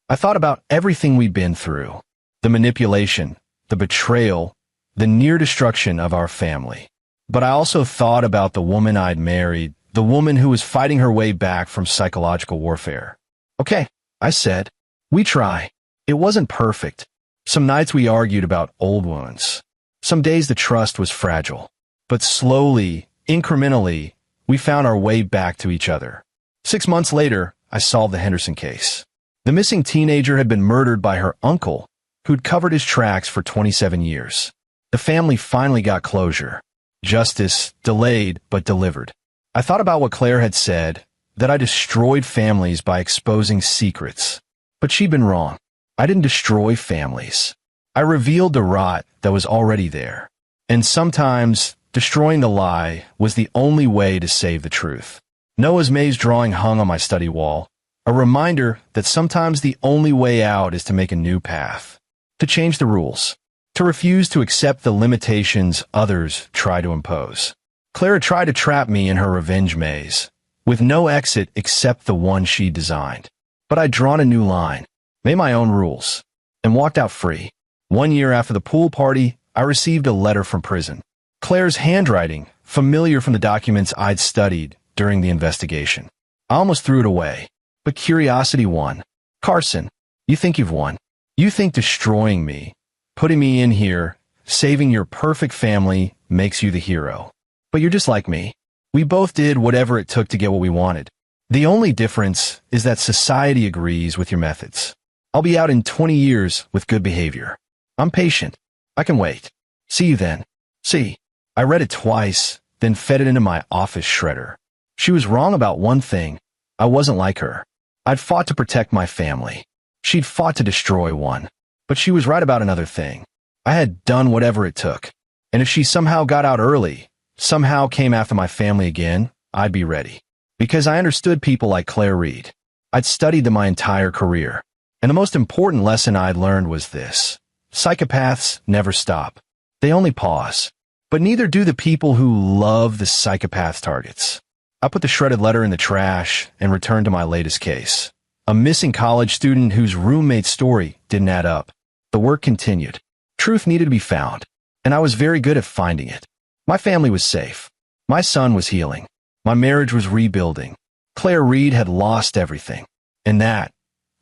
I thought about everything we'd been through. The manipulation, the betrayal, the near destruction of our family. But I also thought about the woman I'd married, the woman who was fighting her way back from psychological warfare. Okay, I said, we try. It wasn't perfect. Some nights we argued about old wounds. Some days the trust was fragile. But slowly, incrementally, we found our way back to each other. 6 months later, I solved the Henderson case. The missing teenager had been murdered by her uncle, who'd covered his tracks for 27 years. The family finally got closure. Justice delayed but delivered. I thought about what Claire had said, that I destroyed families by exposing secrets. But she'd been wrong. I didn't destroy families. I revealed the rot that was already there. And sometimes, destroying the lie was the only way to save the truth. Noah's maze drawing hung on my study wall, a reminder that sometimes the only way out is to make a new path, to change the rules, to refuse to accept the limitations others try to impose. Clara tried to trap me in her revenge maze, with no exit except the one she designed. But I'd drawn a new line, made my own rules, and walked out free. 1 year after the pool party, I received a letter from prison. Claire's handwriting, familiar from the documents I'd studied during the investigation. I almost threw it away, but curiosity won. Carson, you think you've won. You think destroying me, putting me in here, saving your perfect family makes you the hero. But you're just like me. We both did whatever it took to get what we wanted. The only difference is that society agrees with your methods. I'll be out in 20 years with good behavior. I'm patient. I can wait. See you then. See. I read it twice, then fed it into my office shredder. She was wrong about one thing. I wasn't like her. I'd fought to protect my family. She'd fought to destroy one. But she was right about another thing. I had done whatever it took. And if she somehow got out early, somehow came after my family again, I'd be ready. Because I understood people like Claire Reed. I'd studied them my entire career. And the most important lesson I'd learned was this. Psychopaths never stop. They only pause. But neither do the people who love the psychopath targets. I put the shredded letter in the trash and returned to my latest case. A missing college student whose roommate's story didn't add up. The work continued. Truth needed to be found. And I was very good at finding it. My family was safe. My son was healing. My marriage was rebuilding. Claire Reed had lost everything. And that,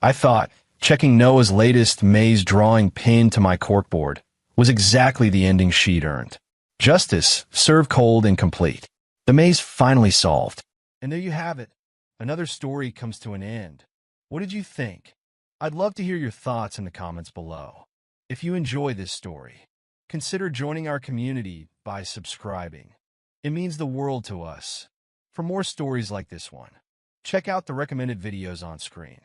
I thought, checking Noah's latest maze drawing pinned to my corkboard, was exactly the ending she'd earned. Justice served cold and complete. The maze finally solved. And there you have it. Another story comes to an end. What did you think? I'd love to hear your thoughts in the comments below. If you enjoy this story, consider joining our community by subscribing. It means the world to us. For more stories like this one, check out the recommended videos on screen.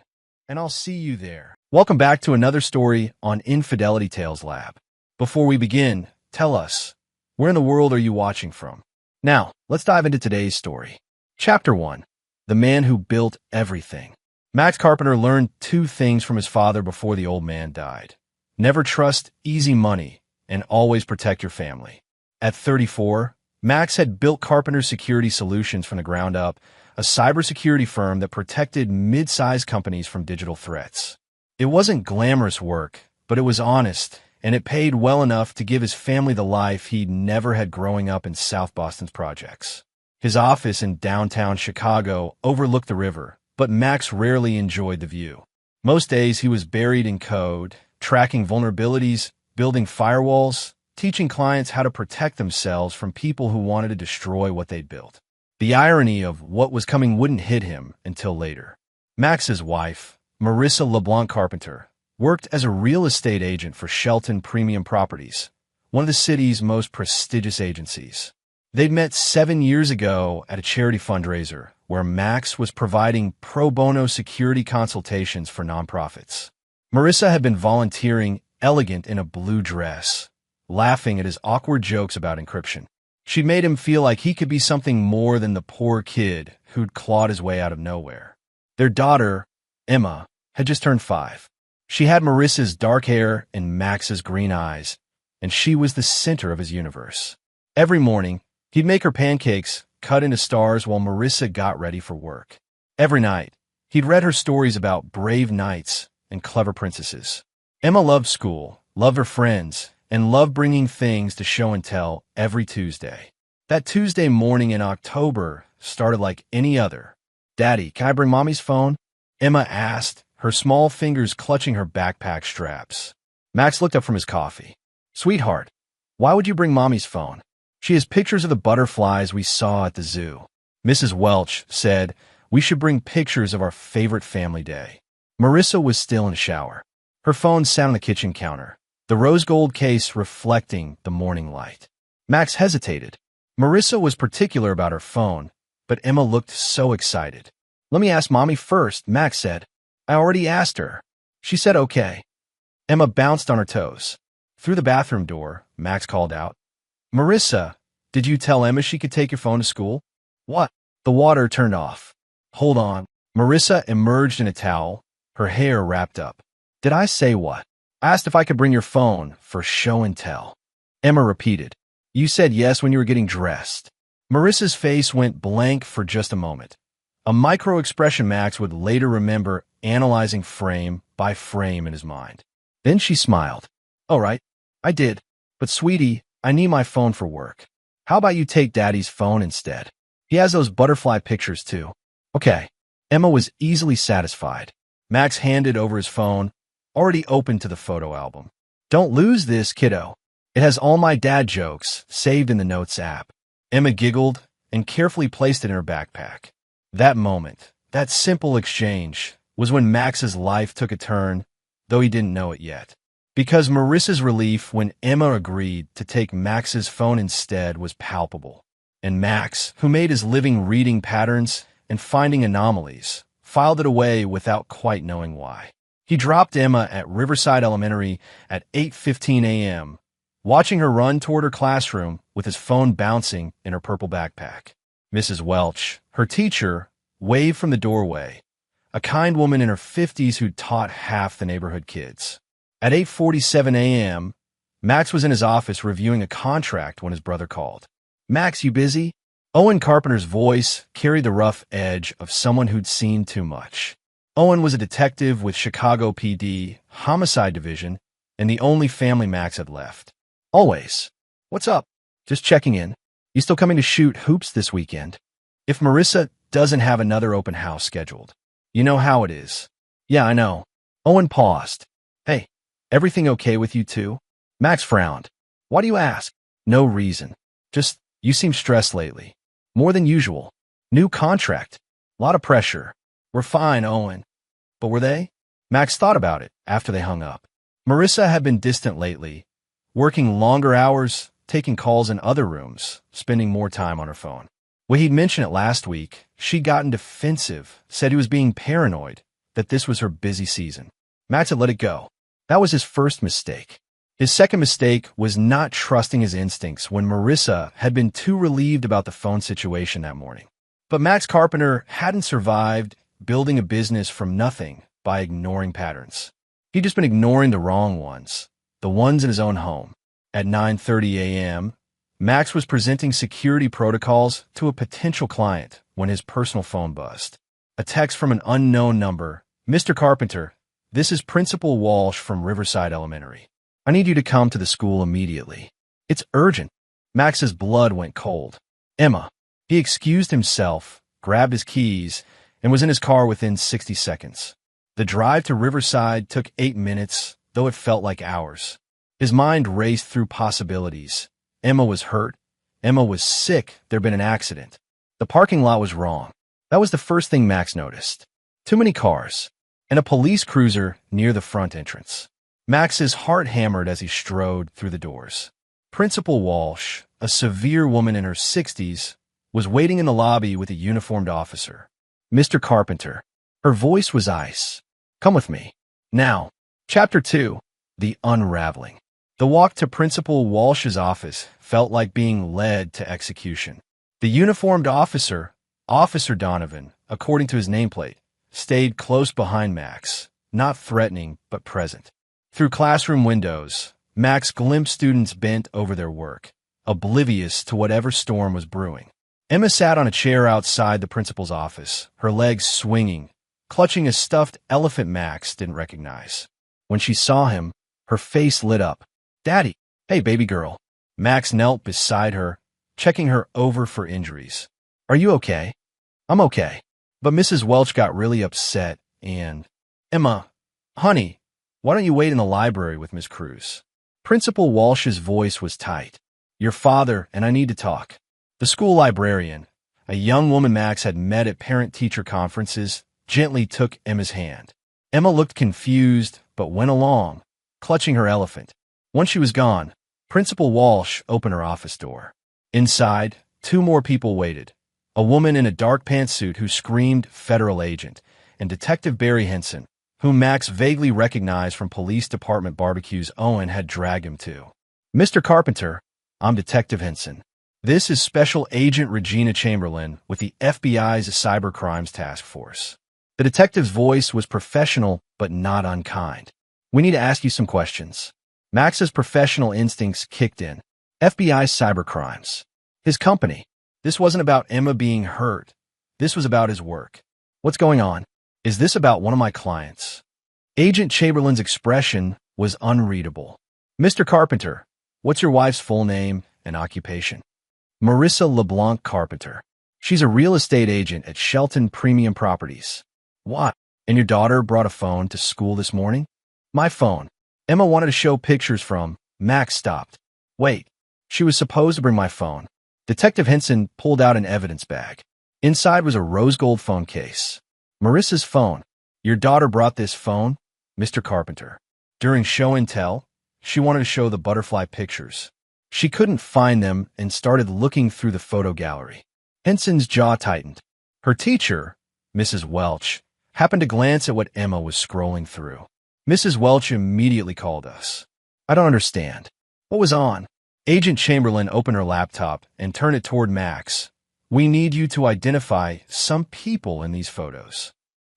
And I'll see you there. Welcome back to another story on Infidelity Tales Lab. Before we begin, tell us, where in the world are you watching from? Now, let's dive into today's story. Chapter 1. The Man Who Built Everything. Max Carpenter learned two things from his father before the old man died. Never trust easy money and always protect your family. At 34, Max had built Carpenter Security Solutions from the ground up, a cybersecurity firm that protected mid-sized companies from digital threats. It wasn't glamorous work, but it was honest, and it paid well enough to give his family the life he'd never had growing up in South Boston's projects. His office in downtown Chicago overlooked the river, but Max rarely enjoyed the view. Most days he was buried in code, tracking vulnerabilities, building firewalls, teaching clients how to protect themselves from people who wanted to destroy what they'd built. The irony of what was coming wouldn't hit him until later. Max's wife, Marissa LeBlanc Carpenter, worked as a real estate agent for Shelton Premium Properties, one of the city's most prestigious agencies. They'd met 7 years ago at a charity fundraiser where Max was providing pro bono security consultations for nonprofits. Marissa had been volunteering elegant in a blue dress, laughing at his awkward jokes about encryption. She'd made him feel like he could be something more than the poor kid who'd clawed his way out of nowhere. Their daughter, Emma, had just turned 5. She had Marissa's dark hair and Max's green eyes, and she was the center of his universe. Every morning, he'd make her pancakes cut into stars while Marissa got ready for work. Every night, he'd read her stories about brave knights and clever princesses. Emma loved school, loved her friends, and loved bringing things to show and tell every Tuesday. That Tuesday morning in October started like any other. "Daddy, can I bring Mommy's phone?" Emma asked, her small fingers clutching her backpack straps. Max looked up from his coffee. "Sweetheart, why would you bring Mommy's phone? She has pictures of the butterflies we saw at the zoo." Mrs. Welch said, "We should bring pictures of our favorite family day." Marissa was still in the shower. Her phone sat on the kitchen counter, the rose gold case reflecting the morning light. Max hesitated. Marissa was particular about her phone, but Emma looked so excited. "Let me ask Mommy first," Max said. "I already asked her. She said okay." Emma bounced on her toes. Through the bathroom door, Max called out, "Marissa, did you tell Emma she could take your phone to school?" "What?" The water turned off. "Hold on." Marissa emerged in a towel, her hair wrapped up. "Did I say what?" "I asked if I could bring your phone for show and tell." Emma repeated, "You said yes when you were getting dressed." Marissa's face went blank for just a moment. A micro-expression Max would later remember analyzing frame by frame in his mind. Then she smiled. "All right, I did. But sweetie, I need my phone for work. How about you take Daddy's phone instead? He has those butterfly pictures too." "Okay." Emma was easily satisfied. Max handed over his phone, already open to the photo album. "Don't lose this, kiddo. It has all my dad jokes saved in the Notes app." Emma giggled and carefully placed it in her backpack. That moment, that simple exchange, was when Max's life took a turn though he didn't know it yet. Because Marissa's relief when Emma agreed to take Max's phone instead was palpable. And Max, who made his living reading patterns and finding anomalies, filed it away without quite knowing why. He dropped Emma at Riverside Elementary at 8:15 a.m., watching her run toward her classroom with his phone bouncing in her purple backpack. Mrs. Welch, her teacher, waved from the doorway, a kind woman in her 50s who'd taught half the neighborhood kids. At 8:47 a.m., Max was in his office reviewing a contract when his brother called. "Max, you busy?" Owen Carpenter's voice carried the rough edge of someone who'd seen too much. Owen was a detective with Chicago PD, Homicide Division, and the only family Max had left. "Always. What's up?" "Just checking in. You still coming to shoot hoops this weekend?" "If Marissa doesn't have another open house scheduled. You know how it is." "Yeah, I know." Owen paused. "Hey, everything okay with you too?" Max frowned. "Why do you ask?" "No reason. Just, you seem stressed lately. More than usual. New contract. Lot of pressure." "We're fine, Owen." "But were they?" Max thought about it after they hung up. Marissa had been distant lately, working longer hours, taking calls in other rooms, spending more time on her phone. When he'd mentioned it last week, she'd gotten defensive, said he was being paranoid, that this was her busy season. Max had let it go. That was his first mistake. His second mistake was not trusting his instincts when Marissa had been too relieved about the phone situation that morning. But Max Carpenter hadn't survived building a business from nothing by ignoring patterns. He'd just been ignoring the wrong ones, the ones in his own home. At 9:30 a.m., Max was presenting security protocols to a potential client when his personal phone buzzed. A text from an unknown number. "Mr. Carpenter, this is Principal Walsh from Riverside Elementary. I need you to come to the school immediately. It's urgent." Max's blood went cold. "Emma." He excused himself, grabbed his keys, and was in his car within 60 seconds. The drive to Riverside took 8 minutes, though it felt like hours. His mind raced through possibilities. Emma was hurt. Emma was sick. There'd been an accident. The parking lot was wrong. That was the first thing Max noticed. Too many cars, and a police cruiser near the front entrance. Max's heart hammered as he strode through the doors. Principal Walsh, a severe woman in her 60s, was waiting in the lobby with a uniformed officer. "Mr. Carpenter." Her voice was ice. "Come with me." Now, Chapter 2, The Unraveling. The walk to Principal Walsh's office felt like being led to execution. The uniformed officer, Officer Donovan, according to his nameplate, stayed close behind Max, not threatening but present. Through classroom windows, Max glimpsed students bent over their work, oblivious to whatever storm was brewing. Emma sat on a chair outside the principal's office, her legs swinging, clutching a stuffed elephant Max didn't recognize. When she saw him, her face lit up. "Daddy." "Hey, baby girl." Max knelt beside her, checking her over for injuries. "Are you okay?" "I'm okay." But Mrs. Welch got really upset and, "Emma, honey, why don't you wait in the library with Miss Cruz?" Principal Walsh's voice was tight. "Your father and I need to talk." The school librarian, a young woman Max had met at parent-teacher conferences, gently took Emma's hand. Emma looked confused, but went along, clutching her elephant. Once she was gone, Principal Walsh opened her office door. Inside, 2 more people waited. A woman in a dark pantsuit who screamed federal agent, and Detective Barry Henson, whom Max vaguely recognized from police department barbecues Owen had dragged him to. "Mr. Carpenter, I'm Detective Henson. This is Special Agent Regina Chamberlain with the FBI's Cybercrimes Task Force." The detective's voice was professional but not unkind. "We need to ask you some questions." Max's professional instincts kicked in. FBI Cybercrimes. His company. This wasn't about Emma being hurt. This was about his work. "What's going on?" "Is this about one of my clients?" Agent Chamberlain's expression was unreadable. "Mr. Carpenter, what's your wife's full name and occupation?" "Marissa LeBlanc Carpenter. She's a real estate agent at Shelton Premium Properties." "What? And your daughter brought a phone to school this morning?" "My phone. Emma wanted to show pictures from." Max stopped. "Wait. She was supposed to bring my phone." Detective Henson pulled out an evidence bag. Inside was a rose gold phone case. "Marissa's phone. Your daughter brought this phone?" Mr. Carpenter. During show and tell, she wanted to show the butterfly pictures. She couldn't find them and started looking through the photo gallery. Henson's jaw tightened. Her teacher, Mrs. Welch, happened to glance at what Emma was scrolling through. Mrs. Welch immediately called us. I don't understand. What was on? Agent Chamberlain opened her laptop and turned it toward Max. We need you to identify some people in these photos.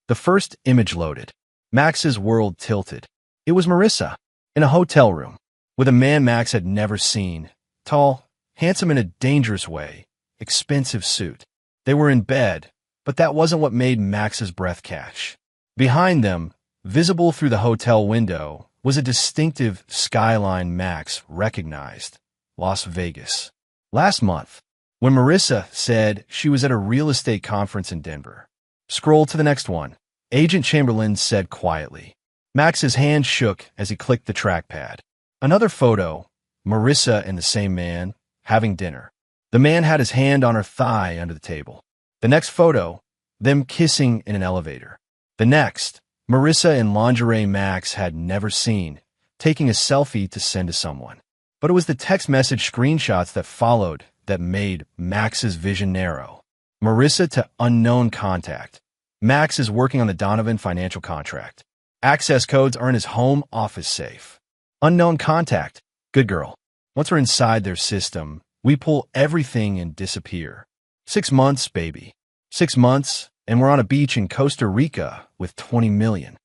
The first image loaded. Max's world tilted. It was Marissa, in a hotel room, with a man Max had never seen. Tall, handsome in a dangerous way, expensive suit. They were in bed, but that wasn't what made Max's breath catch. Behind them, visible through the hotel window, was a distinctive skyline Max recognized. Las Vegas. Last month, when Marissa said she was at a real estate conference in Denver. Scroll to the next one. Agent Chamberlain said quietly. Max's hand shook as he clicked the trackpad. Another photo, Marissa and the same man, having dinner. The man had his hand on her thigh under the table. The next photo, them kissing in an elevator. The next, Marissa in lingerie Max had never seen, taking a selfie to send to someone. But it was the text message screenshots that followed that made Max's vision narrow. Marissa to unknown contact. Max is working on the Donovan financial contract. Access codes are in his home office safe. Unknown contact. Good girl. Once we're inside their system, we pull everything and disappear. 6 months, baby. 6 months, and we're on a beach in Costa Rica with 20 million.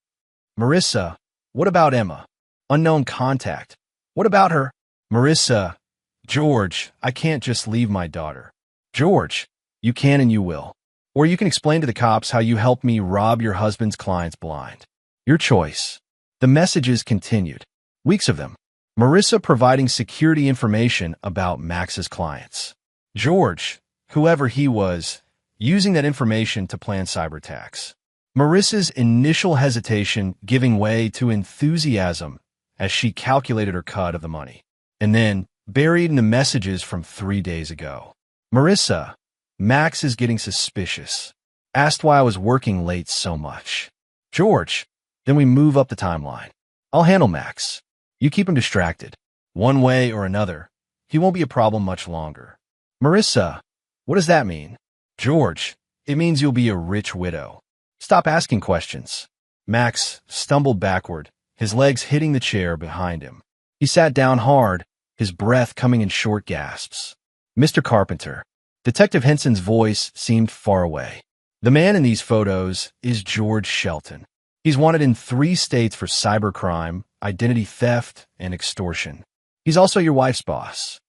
Marissa, what about Emma? Unknown contact. What about her? Marissa, George, I can't just leave my daughter. George, you can and you will. Or you can explain to the cops how you helped me rob your husband's clients blind. Your choice. The messages continued. Weeks of them. Marissa providing security information about Max's clients. George, whoever he was, using that information to plan cyber attacks. Marissa's initial hesitation giving way to enthusiasm as she calculated her cut of the money. And then, buried in the messages from 3 days ago. Marissa, Max is getting suspicious. Asked why I was working late so much. George, then we move up the timeline. I'll handle Max. You keep him distracted. One way or another, he won't be a problem much longer. Marissa, what does that mean? George, it means you'll be a rich widow. Stop asking questions. Max stumbled backward, his legs hitting the chair behind him. He sat down hard, his breath coming in short gasps. Mr. Carpenter. Detective Henson's voice seemed far away. The man in these photos is George Shelton. He's wanted in 3 states for cybercrime, identity theft, and extortion. He's also your wife's boss.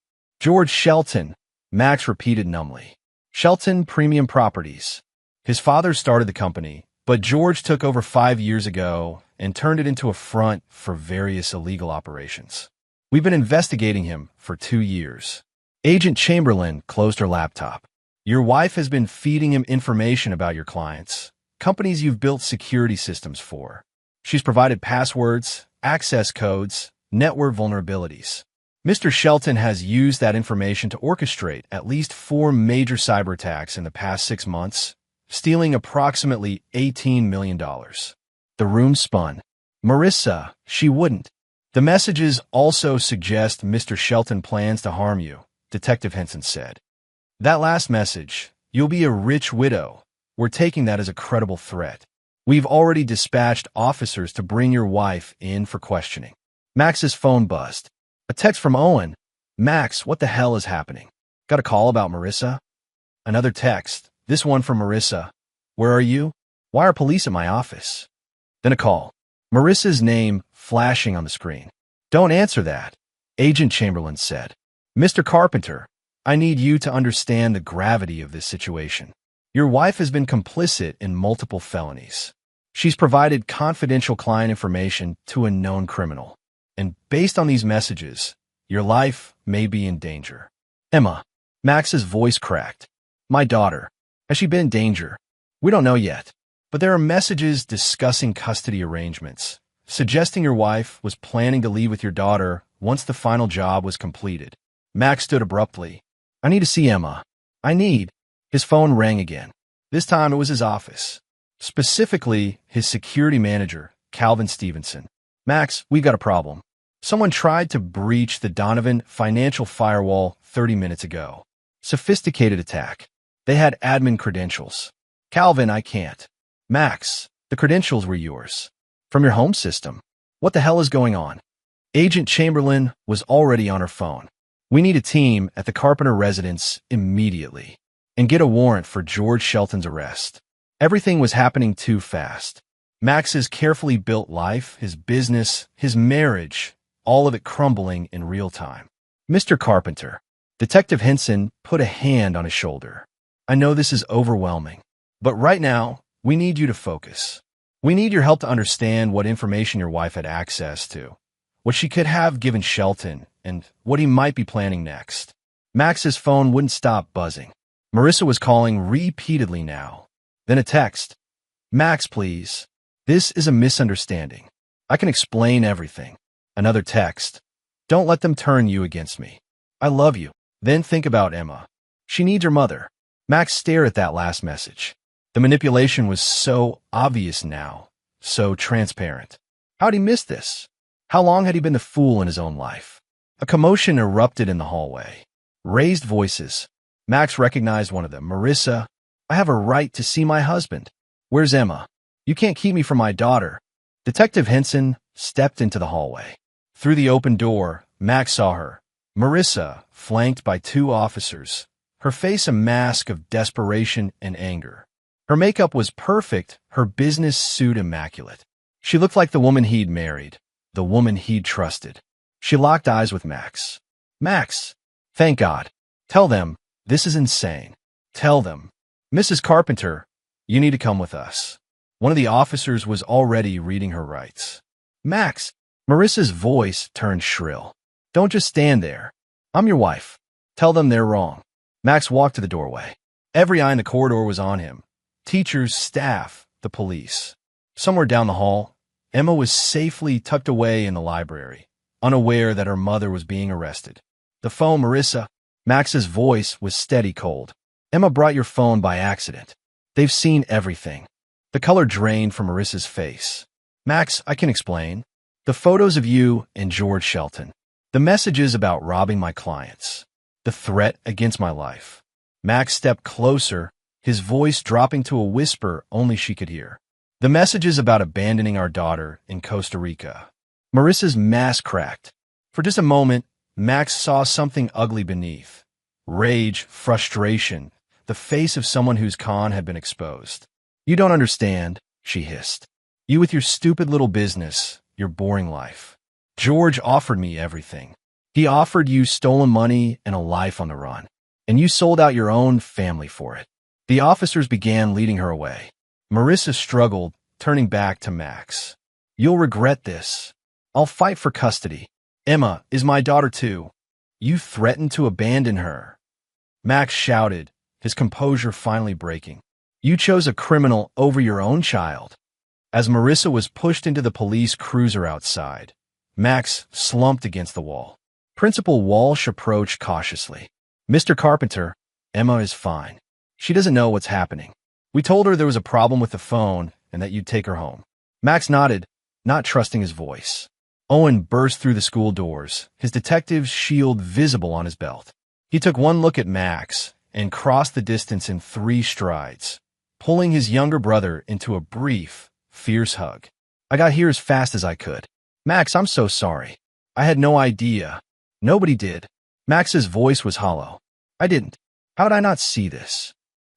George Shelton, Max repeated numbly. Shelton Premium Properties. His father started the company, but George took over 5 years ago and turned it into a front for various illegal operations. We've been investigating him for 2 years. Agent Chamberlain closed her laptop. Your wife has been feeding him information about your clients, companies you've built security systems for. She's provided passwords, access codes, network vulnerabilities. Mr. Shelton has used that information to orchestrate at least 4 major cyber attacks in the past 6 months, stealing approximately $18 million. The room spun. Marissa, she wouldn't. The messages also suggest Mr. Shelton plans to harm you, Detective Henson said. That last message, you'll be a rich widow, we're taking that as a credible threat. We've already dispatched officers to bring your wife in for questioning. Max's phone buzzed. A text from Owen. Max, what the hell is happening? Got a call about Marissa? Another text, this one from Marissa. Where are you? Why are police at my office? Then a call. Marissa's name flashing on the screen. Don't answer that, Agent Chamberlain said. Mr. Carpenter, I need you to understand the gravity of this situation. Your wife has been complicit in multiple felonies. She's provided confidential client information to a known criminal. And based on these messages, your life may be in danger. Emma, Max's voice cracked. My daughter, has she been in danger? We don't know yet, but there are messages discussing custody arrangements, suggesting your wife was planning to leave with your daughter once the final job was completed. Max stood abruptly. I need to see Emma. I need. His phone rang again. This time it was his office. Specifically, his security manager, Calvin Stevenson. Max, we've got a problem. Someone tried to breach the Donovan financial firewall 30 minutes ago. Sophisticated attack. They had admin credentials. Calvin, I can't. Max, the credentials were yours. From your home system. What the hell is going on? Agent Chamberlain was already on her phone. We need a team at the Carpenter residence immediately. And get a warrant for George Shelton's arrest. Everything was happening too fast. Max's carefully built life, his business, his marriage, all of it crumbling in real time. Mr. Carpenter. Detective Henson put a hand on his shoulder. I know this is overwhelming, but right now, we need you to focus. We need your help to understand what information your wife had access to, what she could have given Shelton, and what he might be planning next. Max's phone wouldn't stop buzzing. Marissa was calling repeatedly now. Then a text. Max, please. This is a misunderstanding. I can explain everything. Another text. Don't let them turn you against me. I love you. Then think about Emma. She needs her mother. Max stared at that last message. The manipulation was so obvious now, so transparent. How'd he miss this? How long had he been the fool in his own life? A commotion erupted in the hallway. Raised voices. Max recognized one of them. Marissa, I have a right to see my husband. Where's Emma? You can't keep me from my daughter. Detective Henson stepped into the hallway. Through the open door, Max saw her. Marissa, flanked by two officers, her face a mask of desperation and anger. Her makeup was perfect, her business suit immaculate. She looked like the woman he'd married, the woman he'd trusted. She locked eyes with Max. Max, thank God. Tell them, this is insane. Tell them. Mrs. Carpenter, you need to come with us. One of the officers was already reading her rights. Max, Marissa's voice turned shrill. Don't just stand there. I'm your wife. Tell them they're wrong. Max walked to the doorway. Every eye in the corridor was on him. Teachers, staff, the police. Somewhere down the hall, Emma was safely tucked away in the library, unaware that her mother was being arrested. The phone, Marissa. Max's voice was steady cold. Emma brought your phone by accident. They've seen everything. The color drained from Marissa's face. Max, I can explain. The photos of you and George Shelton. The messages about robbing my clients. The threat against my life. Max stepped closer, his voice dropping to a whisper only she could hear. The messages about abandoning our daughter in Costa Rica. Marissa's mask cracked. For just a moment, Max saw something ugly beneath. Rage, frustration, the face of someone whose con had been exposed. You don't understand, she hissed. You with your stupid little business, your boring life. George offered me everything. He offered you stolen money and a life on the run. And you sold out your own family for it. The officers began leading her away. Marissa struggled, turning back to Max. You'll regret this. I'll fight for custody. Emma is my daughter too. You threatened to abandon her. Max shouted, his composure finally breaking. You chose a criminal over your own child. As Marissa was pushed into the police cruiser outside, Max slumped against the wall. Principal Walsh approached cautiously. Mr. Carpenter, Emma is fine. She doesn't know what's happening. We told her there was a problem with the phone and that you'd take her home. Max nodded, not trusting his voice. Owen burst through the school doors, his detective's shield visible on his belt. He took one look at Max and crossed the distance in 3 strides, pulling his younger brother into a brief, fierce hug. I got here as fast as I could. Max, I'm so sorry. I had no idea. Nobody did. Max's voice was hollow. I didn't. How'd I not see this?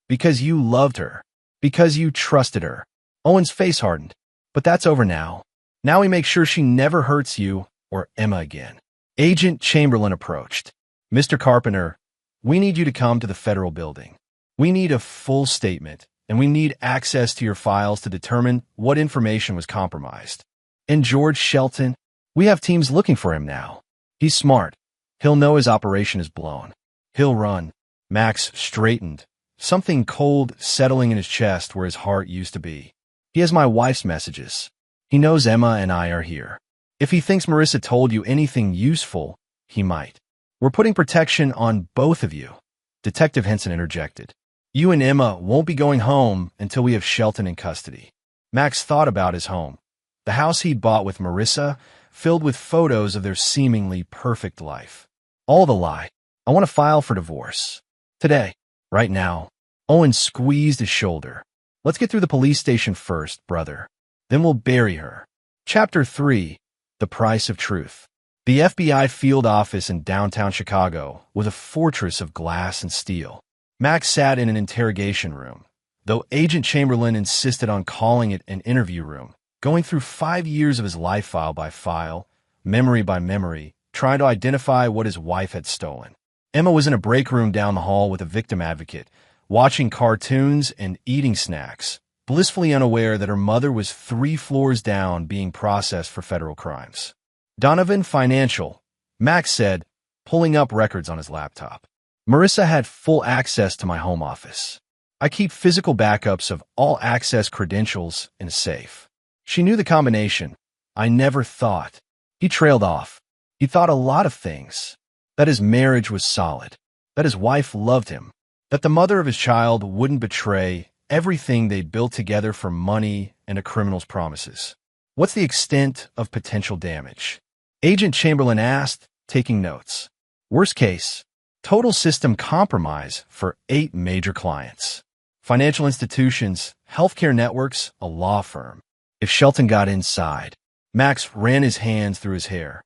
Because you loved her. Because you trusted her. Owen's face hardened. But that's over now. Now we make sure she never hurts you or Emma again. Agent Chamberlain approached. Mr. Carpenter, we need you to come to the federal building. We need a full statement, and we need access to your files to determine what information was compromised. And George Shelton, we have teams looking for him now. He's smart. He'll know his operation is blown. He'll run. Max straightened, something cold settling in his chest where his heart used to be. He has my wife's messages. He knows Emma and I are here. If he thinks Marissa told you anything useful, he might. We're putting protection on both of you. Detective Henson interjected. You and Emma won't be going home until we have Shelton in custody. Max thought about his home. The house he'd bought with Marissa, filled with photos of their seemingly perfect life. All the lie. I want to file for divorce. Today. Right now. Owen squeezed his shoulder. Let's get through the police station first, brother. Then we'll bury her. Chapter 3. The Price of Truth. The FBI field office in downtown Chicago was a fortress of glass and steel. Max sat in an interrogation room, though Agent Chamberlain insisted on calling it an interview room, going through 5 years of his life file by file, memory by memory, trying to identify what his wife had stolen. Emma was in a break room down the hall with a victim advocate, watching cartoons and eating snacks, blissfully unaware that her mother was 3 floors down being processed for federal crimes. Donovan Financial, Max said, pulling up records on his laptop. Marissa had full access to my home office. I keep physical backups of all access credentials in a safe. She knew the combination. I never thought. He trailed off. He thought a lot of things. That his marriage was solid. That his wife loved him. That the mother of his child wouldn't betray everything they built together for money and a criminal's promises. What's the extent of potential damage? Agent Chamberlain asked, taking notes. Worst case, total system compromise for 8 major clients. Financial institutions, healthcare networks, a law firm. If Shelton got inside, Max ran his hands through his hair.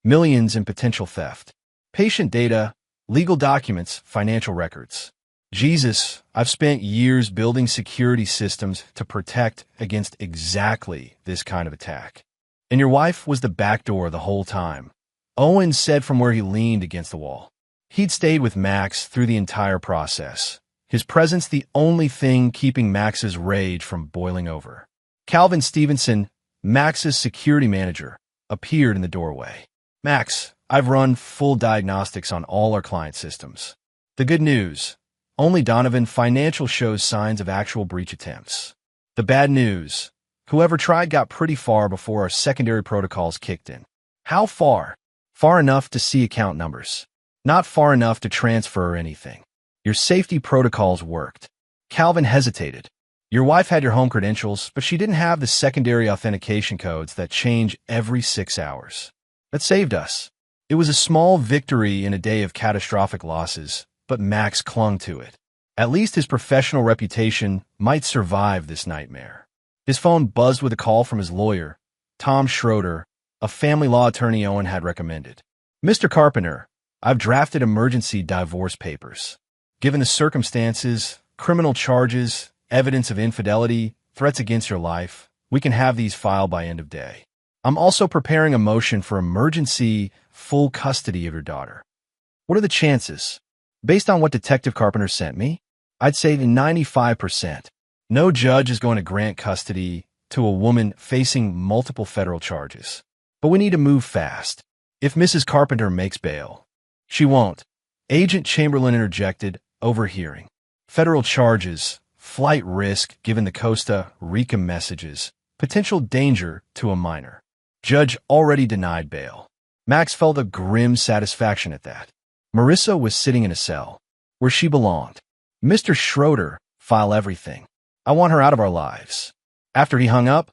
Millions in potential theft. Patient data, legal documents, financial records. Jesus, I've spent years building security systems to protect against exactly this kind of attack. And your wife was the back door the whole time. Owen said from where he leaned against the wall. He'd stayed with Max through the entire process. His presence the only thing keeping Max's rage from boiling over. Calvin Stevenson, Max's security manager, appeared in the doorway. Max, I've run full diagnostics on all our client systems. The good news, only Donovan Financial shows signs of actual breach attempts. The bad news, whoever tried got pretty far before our secondary protocols kicked in. How far? Far enough to see account numbers. Not far enough to transfer anything. Your safety protocols worked. Calvin hesitated. Your wife had your home credentials, but she didn't have the secondary authentication codes that change every 6 hours. That saved us. It was a small victory in a day of catastrophic losses, but Max clung to it. At least his professional reputation might survive this nightmare. His phone buzzed with a call from his lawyer, Tom Schroeder, a family law attorney Owen had recommended. Mr. Carpenter, I've drafted emergency divorce papers. Given the circumstances, criminal charges, evidence of infidelity, threats against your life, we can have these filed by end of day. I'm also preparing a motion for emergency full custody of your daughter. What are the chances? Based on what Detective Carpenter sent me, I'd say 95%. No judge is going to grant custody to a woman facing multiple federal charges. But we need to move fast. If Mrs. Carpenter makes bail, she won't. Agent Chamberlain interjected, overhearing. Federal charges, flight risk given the Costa Rica messages, potential danger to a minor. Judge already denied bail. Max felt a grim satisfaction at that. Marissa was sitting in a cell, where she belonged. Mr. Schroeder, file everything. I want her out of our lives. After he hung up,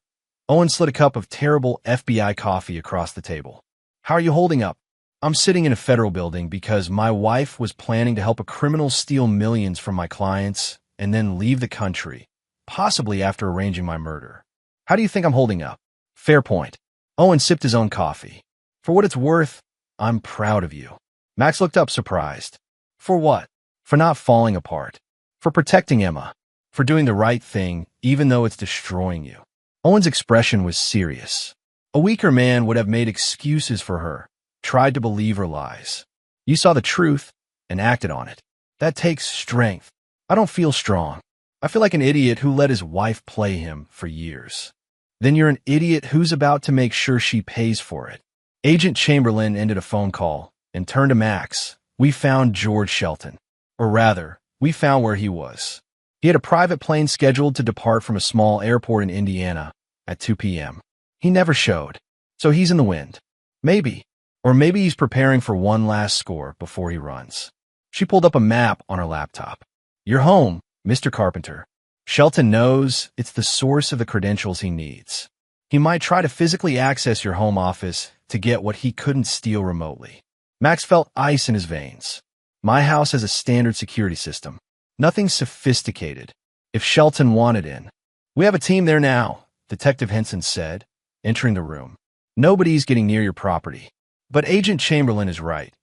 Owen slid a cup of terrible FBI coffee across the table. How are you holding up? I'm sitting in a federal building because my wife was planning to help a criminal steal millions from my clients and then leave the country, possibly after arranging my murder. How do you think I'm holding up? Fair point. Owen sipped his own coffee. For what it's worth, I'm proud of you. Max looked up surprised. For what? For not falling apart. For protecting Emma. For doing the right thing, even though it's destroying you. Owen's expression was serious. A weaker man would have made excuses for her, tried to believe her lies. You saw the truth and acted on it. That takes strength. I don't feel strong. I feel like an idiot who let his wife play him for years. Then you're an idiot who's about to make sure she pays for it. Agent Chamberlain ended a phone call and turned to Max. We found George Shelton. Or rather, we found where he was. He had a private plane scheduled to depart from a small airport in Indiana at 2 p.m. He never showed, so he's in the wind. Maybe. Or maybe he's preparing for one last score before he runs. She pulled up a map on her laptop. You're home, Mr. Carpenter. Shelton knows it's the source of the credentials he needs. He might try to physically access your home office to get what he couldn't steal remotely. Max felt ice in his veins. My house has a standard security system. Nothing sophisticated. If Shelton wanted in. We have a team there now, Detective Henson said, entering the room. Nobody's getting near your property. But Agent Chamberlain is right.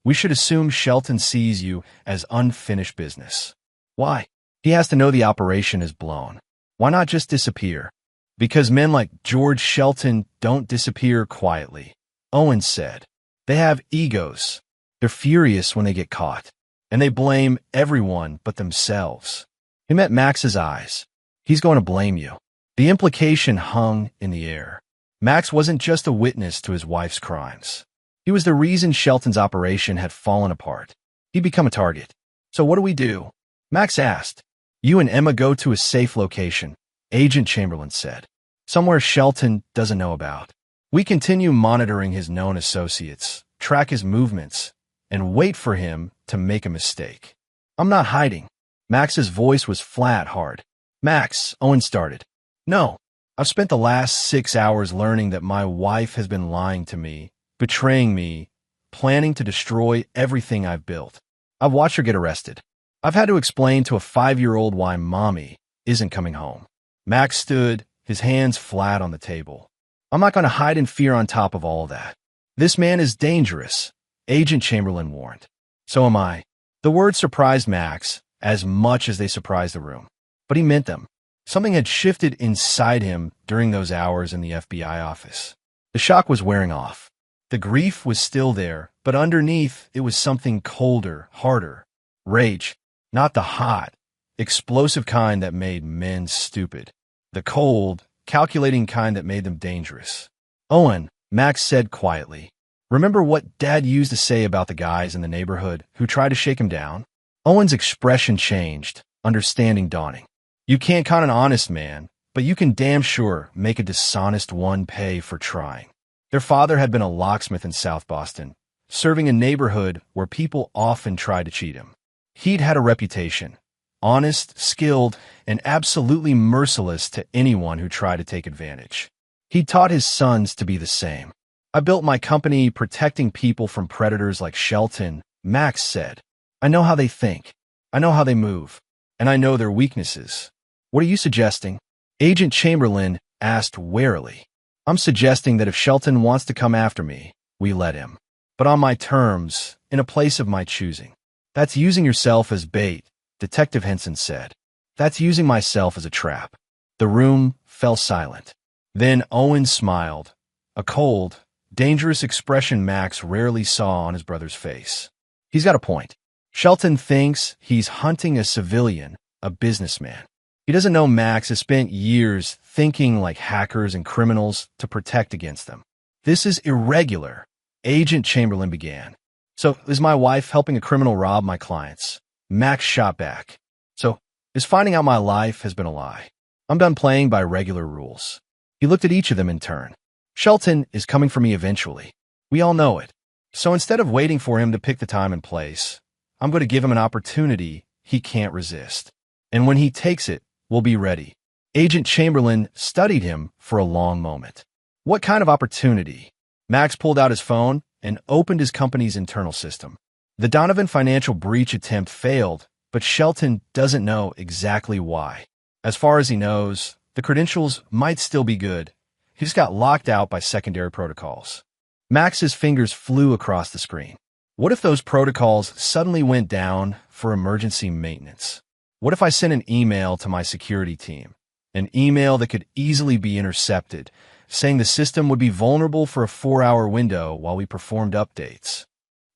We should assume Shelton sees you as unfinished business. Why? He has to know the operation is blown. Why not just disappear? Because men like George Shelton don't disappear quietly, Owen said. They have egos. They're furious when they get caught. And they blame everyone but themselves. He met Max's eyes. He's going to blame you. The implication hung in the air. Max wasn't just a witness to his wife's crimes. He was the reason Shelton's operation had fallen apart. He'd become a target. So what do we do? Max asked. You and Emma go to a safe location, Agent Chamberlain said. Somewhere Shelton doesn't know about. We continue monitoring his known associates, track his movements, and wait for him to make a mistake. I'm not hiding. Max's voice was flat, hard. Max, Owen started. No, I've spent the last 6 hours learning that my wife has been lying to me, betraying me, planning to destroy everything I've built. I've watched her get arrested. I've had to explain to a 5-year-old why Mommy isn't coming home. Max stood, his hands flat on the table. I'm not going to hide in fear on top of all that. This man is dangerous, Agent Chamberlain warned. So am I. The words surprised Max as much as they surprised the room. But he meant them. Something had shifted inside him during those hours in the FBI office. The shock was wearing off. The grief was still there, but underneath it was something colder, harder. Rage. Not the hot, explosive kind that made men stupid. The cold, calculating kind that made them dangerous. Owen, Max said quietly. Remember what Dad used to say about the guys in the neighborhood who tried to shake him down? Owen's expression changed, understanding dawning. You can't con an honest man, but you can damn sure make a dishonest one pay for trying. Their father had been a locksmith in South Boston, serving a neighborhood where people often tried to cheat him. He'd had a reputation, honest, skilled, and absolutely merciless to anyone who tried to take advantage. He taught his sons to be the same. I built my company protecting people from predators like Shelton, Max said. I know how they think. I know how they move. And I know their weaknesses. What are you suggesting? Agent Chamberlain asked warily. I'm suggesting that if Shelton wants to come after me, we let him. But on my terms, in a place of my choosing. That's using yourself as bait, Detective Henson said. That's using myself as a trap. The room fell silent. Then Owen smiled, a cold, dangerous expression Max rarely saw on his brother's face. He's got a point. Shelton thinks he's hunting a civilian, a businessman. He doesn't know Max has spent years thinking like hackers and criminals to protect against them. This is irregular, Agent Chamberlain began. So, is my wife helping a criminal rob my clients? Max shot back. So, is finding out my life has been a lie? I'm done playing by regular rules. He looked at each of them in turn. Shelton is coming for me eventually. We all know it. So instead of waiting for him to pick the time and place, I'm going to give him an opportunity he can't resist. And when he takes it, we'll be ready. Agent Chamberlain studied him for a long moment. What kind of opportunity? Max pulled out his phone and opened his company's internal system. The Donovan financial breach attempt failed, but Shelton doesn't know exactly why. As far as he knows, the credentials might still be good. He just got locked out by secondary protocols. Max's fingers flew across the screen. What if those protocols suddenly went down for emergency maintenance? What if I sent an email to my security team? An email that could easily be intercepted, saying the system would be vulnerable for a 4-hour window while we performed updates.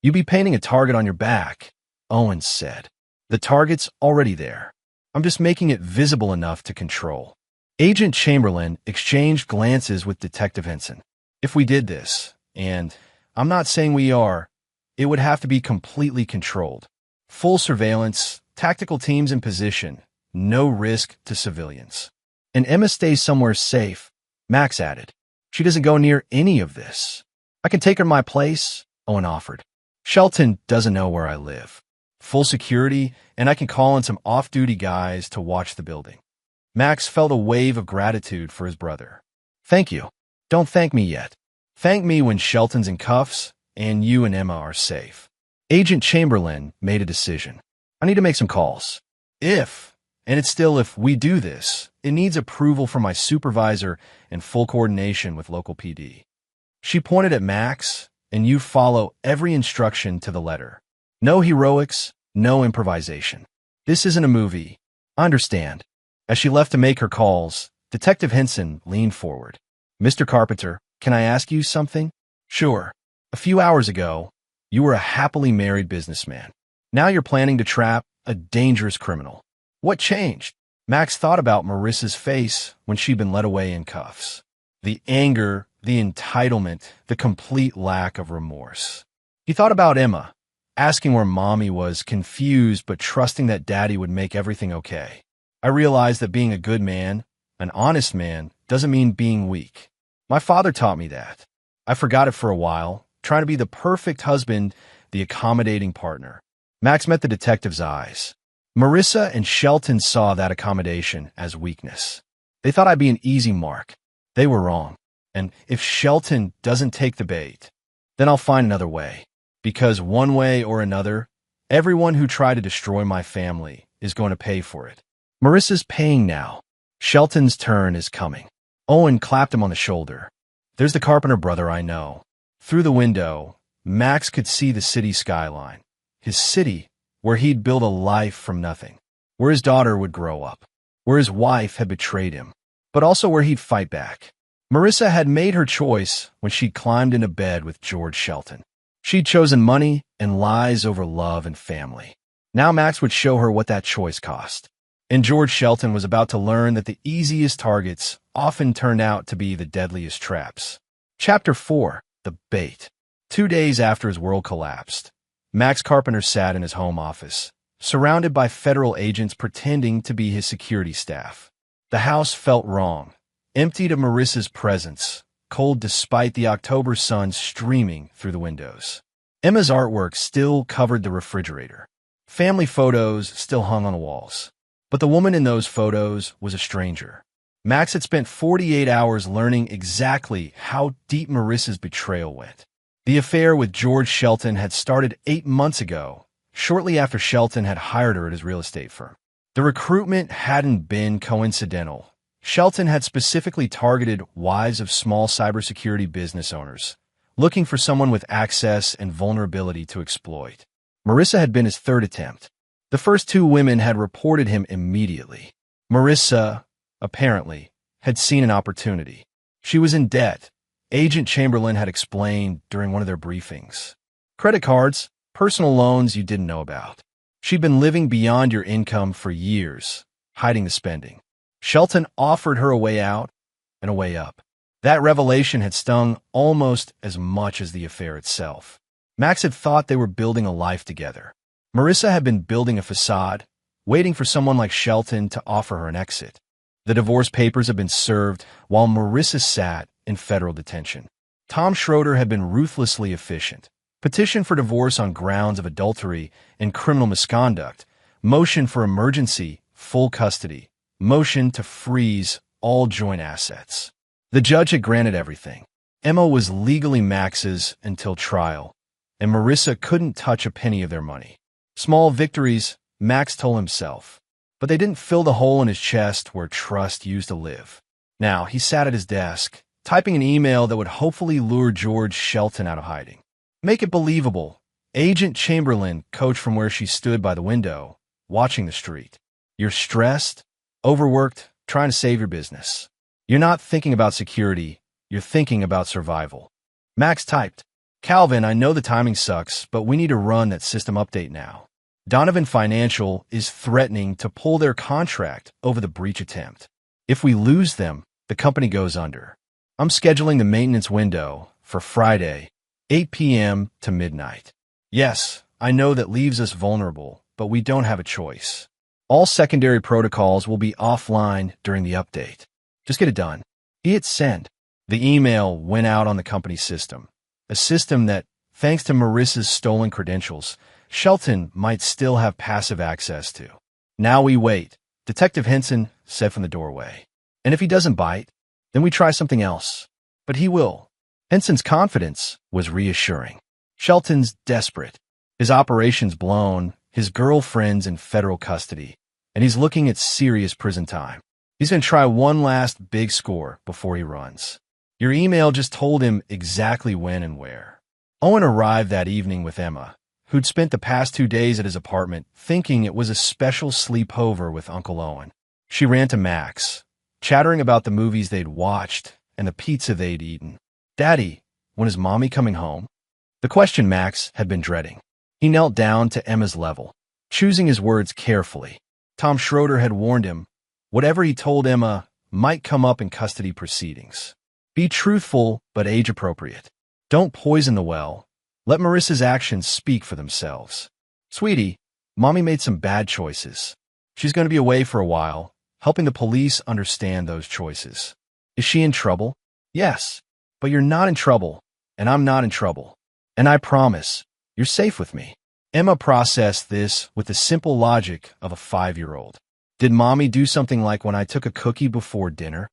You'd be painting a target on your back, Owens said. The target's already there. I'm just making it visible enough to control. Agent Chamberlain exchanged glances with Detective Henson. If we did this, and I'm not saying we are, it would have to be completely controlled. Full surveillance, tactical teams in position, no risk to civilians. And Emma stays somewhere safe, Max added. She doesn't go near any of this. I can take her to my place, Owen offered. Shelton doesn't know where I live. Full security, and I can call in some off-duty guys to watch the building. Max felt a wave of gratitude for his brother. Thank you. Don't thank me yet. Thank me when Shelton's in cuffs and you and Emma are safe. Agent Chamberlain made a decision. I need to make some calls. And it's still if we do this, it needs approval from my supervisor and full coordination with local PD. She pointed at Max, and you follow every instruction to the letter. No heroics, no improvisation. This isn't a movie. I understand. As she left to make her calls, Detective Henson leaned forward. Mr. Carpenter, can I ask you something? Sure. A few hours ago, you were a happily married businessman. Now you're planning to trap a dangerous criminal. What changed? Max thought about Marissa's face when she'd been led away in cuffs. The anger, the entitlement, the complete lack of remorse. He thought about Emma, asking where Mommy was, confused but trusting that Daddy would make everything okay. I realized that being a good man, an honest man, doesn't mean being weak. My father taught me that. I forgot it for a while, trying to be the perfect husband, the accommodating partner. Max met the detective's eyes. Marissa and Shelton saw that accommodation as weakness. They thought I'd be an easy mark. They were wrong. And if Shelton doesn't take the bait, then I'll find another way. Because one way or another, everyone who tried to destroy my family is going to pay for it. Marissa's paying now. Shelton's turn is coming. Owen clapped him on the shoulder. There's the Carpenter brother I know. Through the window, Max could see the city skyline. His city, where he'd build a life from nothing. Where his daughter would grow up. Where his wife had betrayed him. But also where he'd fight back. Marissa had made her choice when she climbed into bed with George Shelton. She'd chosen money and lies over love and family. Now Max would show her what that choice cost. And George Shelton was about to learn that the easiest targets often turned out to be the deadliest traps. Chapter 4. The Bait. 2 days after his world collapsed, Max Carpenter sat in his home office, surrounded by federal agents pretending to be his security staff. The house felt wrong, emptied of Marissa's presence, cold despite the October sun streaming through the windows. Emma's artwork still covered the refrigerator. Family photos still hung on the walls. But the woman in those photos was a stranger. Max had spent 48 hours learning exactly how deep Marissa's betrayal went. The affair with George Shelton had started 8 months ago, shortly after Shelton had hired her at his real estate firm. The recruitment hadn't been coincidental. Shelton had specifically targeted wives of small cybersecurity business owners, looking for someone with access and vulnerability to exploit. Marissa had been his third attempt. The first 2 women had reported him immediately. Marissa, apparently, had seen an opportunity. She was in debt. Agent Chamberlain had explained during one of their briefings. Credit cards, personal loans you didn't know about. She'd been living beyond your income for years, hiding the spending. Shelton offered her a way out and a way up. That revelation had stung almost as much as the affair itself. Max had thought they were building a life together. Marissa had been building a facade, waiting for someone like Shelton to offer her an exit. The divorce papers had been served while Marissa sat in federal detention. Tom Schroeder had been ruthlessly efficient. Petition for divorce on grounds of adultery and criminal misconduct. Motion for emergency, full custody. Motion to freeze all joint assets. The judge had granted everything. Emma was legally Max's until trial, and Marissa couldn't touch a penny of their money. Small victories, Max told himself, but they didn't fill the hole in his chest where trust used to live. Now, he sat at his desk, typing an email that would hopefully lure George Shelton out of hiding. Make it believable. Agent Chamberlain coached from where she stood by the window, watching the street. You're stressed, overworked, trying to save your business. You're not thinking about security, you're thinking about survival. Max typed, Calvin, I know the timing sucks, but we need to run that system update now. Donovan Financial is threatening to pull their contract over the breach attempt. If we lose them, the company goes under. I'm scheduling the maintenance window for Friday, 8 p.m. to midnight. Yes, I know that leaves us vulnerable, but we don't have a choice. All secondary protocols will be offline during the update. Just get it done. He hit send. The email went out on the company system, a system that, thanks to Marissa's stolen credentials, Shelton might still have passive access to. Now we wait, Detective Henson said from the doorway. And if he doesn't bite, Then we try something else. But he will. Henson's confidence was reassuring. Shelton's desperate. His operation's blown, his girlfriend's in federal custody, and he's looking at serious prison time. He's going to try one last big score before he runs. Your email just told him exactly when and where. Owen arrived that evening with Emma, who'd spent the past 2 days at his apartment thinking it was a special sleepover with Uncle Owen. She ran to Max, chattering about the movies they'd watched and the pizza they'd eaten. "Daddy, when is Mommy coming home?" The question Max had been dreading. He knelt down to Emma's level, choosing his words carefully. Tom Schroeder had warned him, whatever he told Emma might come up in custody proceedings. Be truthful, but age-appropriate. Don't poison the well. Let Marissa's actions speak for themselves. "Sweetie, Mommy made some bad choices. She's going to be away for a while, helping the police understand those choices. Is she in trouble? Yes, but you're not in trouble, and I'm not in trouble. And I promise, you're safe with me." Emma processed this with the simple logic of a 5-year-old. Did Mommy do something like when I took a cookie before dinner?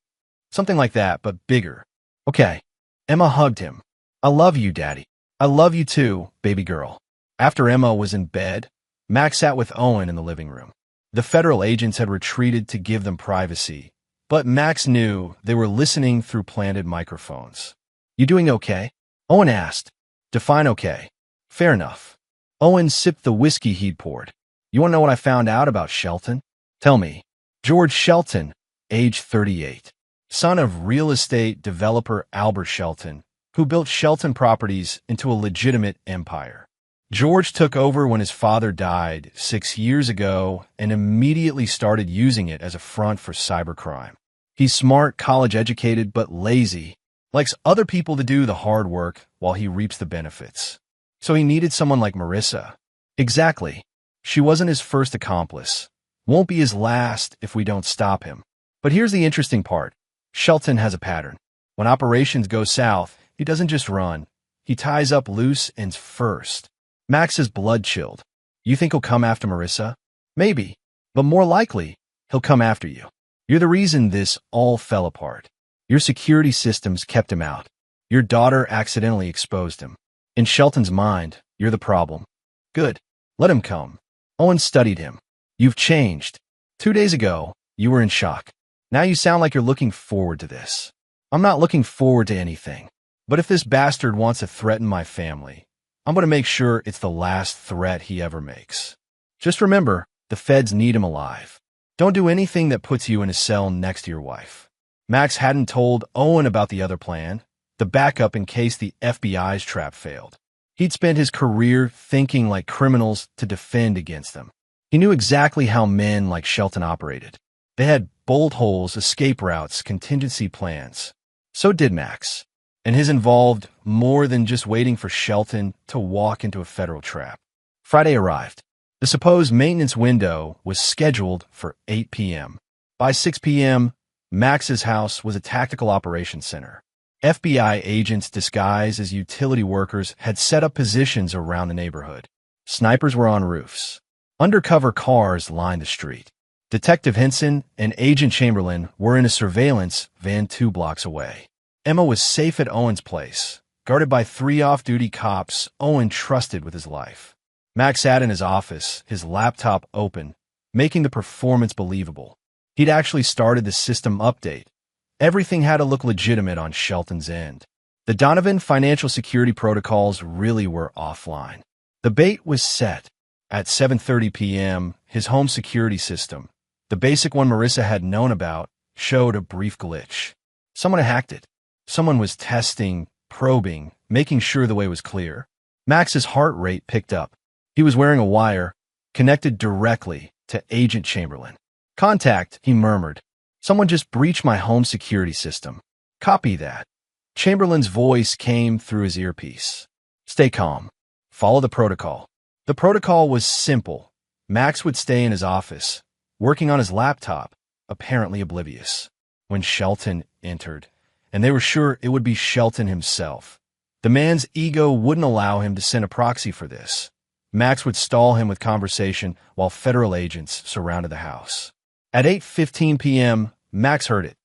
Something like that, but bigger. Okay. Emma hugged him. "I love you, Daddy. I love you too, baby girl." After Emma was in bed, Max sat with Owen in the living room. The federal agents had retreated to give them privacy, but Max knew they were listening through planted microphones. "You doing okay?" Owen asked. "Define okay." "Fair enough." Owen sipped the whiskey he'd poured. "You want to know what I found out about Shelton?" "Tell me." George Shelton, age 38, son of real estate developer Albert Shelton, who built Shelton Properties into a legitimate empire. George took over when his father died 6 years ago and immediately started using it as a front for cybercrime. He's smart, college-educated, but lazy, likes other people to do the hard work while he reaps the benefits. So he needed someone like Marissa. Exactly. She wasn't his first accomplice. Won't be his last if we don't stop him. But here's the interesting part. Shelton has a pattern. When operations go south, he doesn't just run. He ties up loose ends first. Max's blood chilled. "You think he'll come after Marissa?" "Maybe, but more likely, he'll come after you. You're the reason this all fell apart. Your security systems kept him out. Your daughter accidentally exposed him. In Shelton's mind, you're the problem." "Good. Let him come." Owen studied him. "You've changed. 2 days ago, you were in shock. Now you sound like you're looking forward to this." "I'm not looking forward to anything. But if this bastard wants to threaten my family, I'm going to make sure it's the last threat he ever makes. Just remember, the feds need him alive. Don't do anything that puts you in a cell next to your wife." Max hadn't told Owen about the other plan, the backup in case the FBI's trap failed. He'd spent his career thinking like criminals to defend against them. He knew exactly how men like Shelton operated. They had bolt holes, escape routes, contingency plans. So did Max. And his involved more than just waiting for Shelton to walk into a federal trap. Friday arrived. The supposed maintenance window was scheduled for 8 p.m. By 6 p.m., Max's house was a tactical operations center. FBI agents disguised as utility workers had set up positions around the neighborhood. Snipers were on roofs. Undercover cars lined the street. Detective Henson and Agent Chamberlain were in a surveillance van 2 blocks away. Emma was safe at Owen's place, guarded by 3 off-duty cops Owen trusted with his life. Max sat in his office, his laptop open, making the performance believable. He'd actually started the system update. Everything had to look legitimate on Shelton's end. The Donovan financial security protocols really were offline. The bait was set. At 7:30 p.m., his home security system, the basic one Marissa had known about, showed a brief glitch. Someone had hacked it. Someone was testing, probing, making sure the way was clear. Max's heart rate picked up. He was wearing a wire, connected directly to Agent Chamberlain. "Contact," he murmured. "Someone just breached my home security system." "Copy that." Chamberlain's voice came through his earpiece. "Stay calm. Follow the protocol." The protocol was simple. Max would stay in his office, working on his laptop, apparently oblivious. When Shelton entered, and they were sure it would be Shelton himself, the man's ego wouldn't allow him to send a proxy for this. Max would stall him with conversation while federal agents surrounded the house. At 8:15 p.m., Max heard it.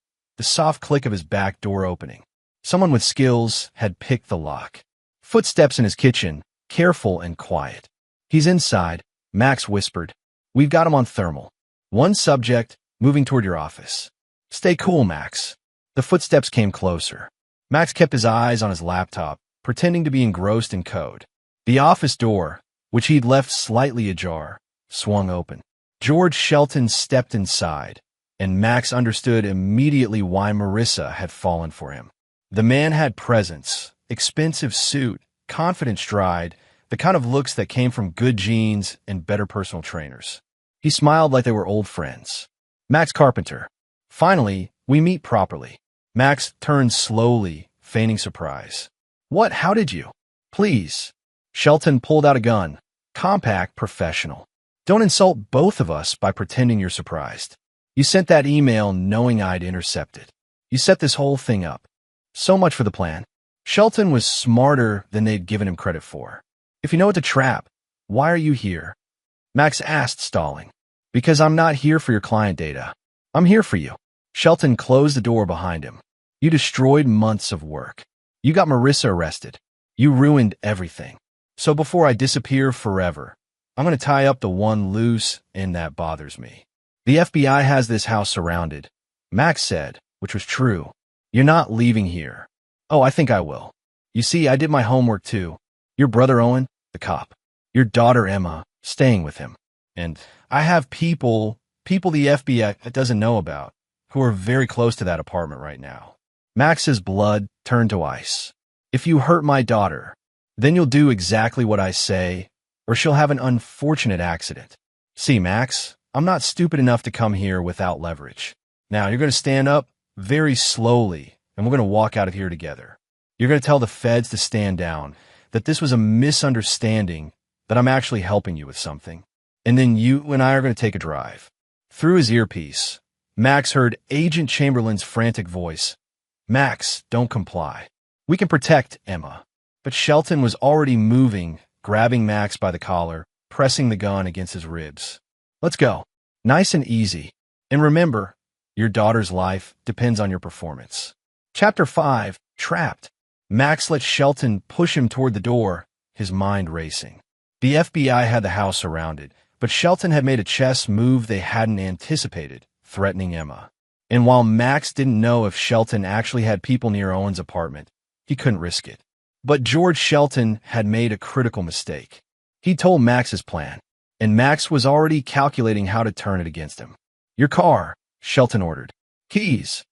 the soft click of his back door opening. Someone with skills had picked the lock. Footsteps in his kitchen, careful and quiet. He's inside, Max whispered. We've got him on thermal. One subject, moving toward your office. Stay cool, Max. The footsteps came closer. Max kept his eyes on his laptop, pretending to be engrossed in code. The office door, which he'd left slightly ajar, swung open. George Shelton stepped inside, and Max understood immediately why Marissa had fallen for him. The man had presence, expensive suit, confident stride, the kind of looks that came from good genes and better personal trainers. He smiled like they were old friends. Max Carpenter. Finally, we meet properly. Max turned slowly, feigning surprise. What? How did you? Please. Shelton pulled out a gun. Compact, professional. Don't insult both of us by pretending you're surprised. You sent that email knowing I'd intercept it. You set this whole thing up. So much for the plan. Shelton was smarter than they'd given him credit for. If you know what to trap, why are you here? Max asked, stalling. Because I'm not here for your client data. I'm here for you. Shelton closed the door behind him. You destroyed months of work. You got Marissa arrested. You ruined everything. So before I disappear forever, I'm going to tie up the one loose end that bothers me. The FBI has this house surrounded. Max said, which was true. You're not leaving here. Oh, I think I will. You see, I did my homework too. Your brother Owen, the cop. Your daughter Emma, staying with him. And I have people the FBI doesn't know about, who are very close to that apartment right now. Max's blood turned to ice. If you hurt my daughter, then you'll do exactly what I say, or she'll have an unfortunate accident. See, Max, I'm not stupid enough to come here without leverage. Now, you're going to stand up very slowly, and we're going to walk out of here together. You're going to tell the feds to stand down, that this was a misunderstanding, that I'm actually helping you with something. And then you and I are going to take a drive. Through his earpiece, Max heard Agent Chamberlain's frantic voice. Max, don't comply. We can protect Emma. But Shelton was already moving, grabbing Max by the collar, pressing the gun against his ribs. Let's go. Nice and easy. And remember, your daughter's life depends on your performance. Chapter 5, Trapped. Max let Shelton push him toward the door, his mind racing. The FBI had the house surrounded, but Shelton had made a chess move they hadn't anticipated, threatening Emma. And while Max didn't know if Shelton actually had people near Owen's apartment, he couldn't risk it. But George Shelton had made a critical mistake. He told Max his plan, and Max was already calculating how to turn it against him. Your car, Shelton ordered. Keys.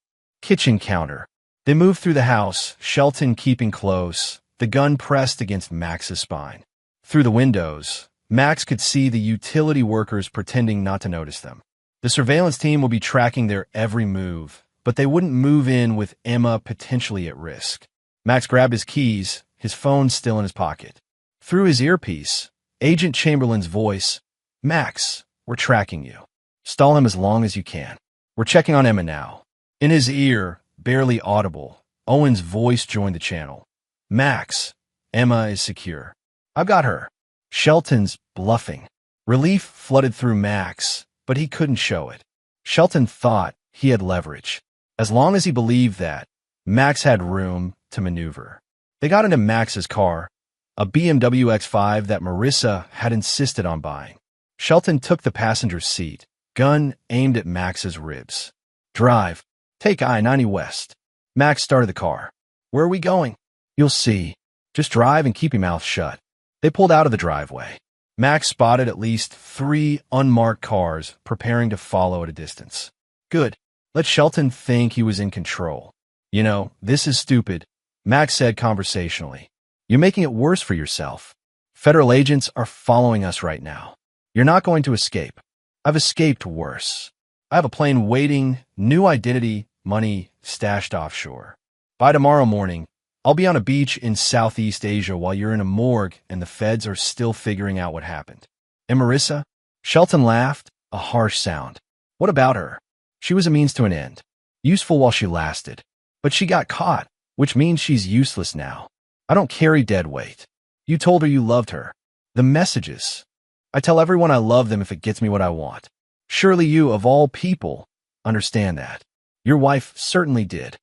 Kitchen counter. They moved through the house, Shelton keeping close, the gun pressed against Max's spine. Through the windows, Max could see the utility workers pretending not to notice them. The surveillance team would be tracking their every move, but they wouldn't move in with Emma potentially at risk. Max grabbed his keys, his phone still in his pocket. Through his earpiece, Agent Chamberlain's voice, Max, we're tracking you. Stall him as long as you can. We're checking on Emma now. In his ear, barely audible, Owen's voice joined the channel. Max, Emma is secure. I've got her. Shelton's bluffing. Relief flooded through Max, but he couldn't show it. Shelton thought he had leverage. As long as he believed that, Max had room to maneuver. They got into Max's car, a BMW X5 that Marissa had insisted on buying. Shelton took the passenger's seat, gun aimed at Max's ribs. Drive. Take I-90 West. Max started the car. Where are we going? You'll see. Just drive and keep your mouth shut. They pulled out of the driveway. Max spotted at least 3 unmarked cars preparing to follow at a distance. Good. Let Shelton think he was in control. You know, this is stupid, Max said conversationally. You're making it worse for yourself. Federal agents are following us right now. You're not going to escape. I've escaped worse. I have a plane waiting, new identity, money stashed offshore. By tomorrow morning, I'll be on a beach in Southeast Asia while you're in a morgue and the feds are still figuring out what happened. And Marissa? Shelton laughed, a harsh sound. What about her? She was a means to an end. Useful while she lasted. But she got caught, which means she's useless now. I don't carry dead weight. You told her you loved her. The messages. I tell everyone I love them if it gets me what I want. Surely you, of all people, understand that. Your wife certainly did.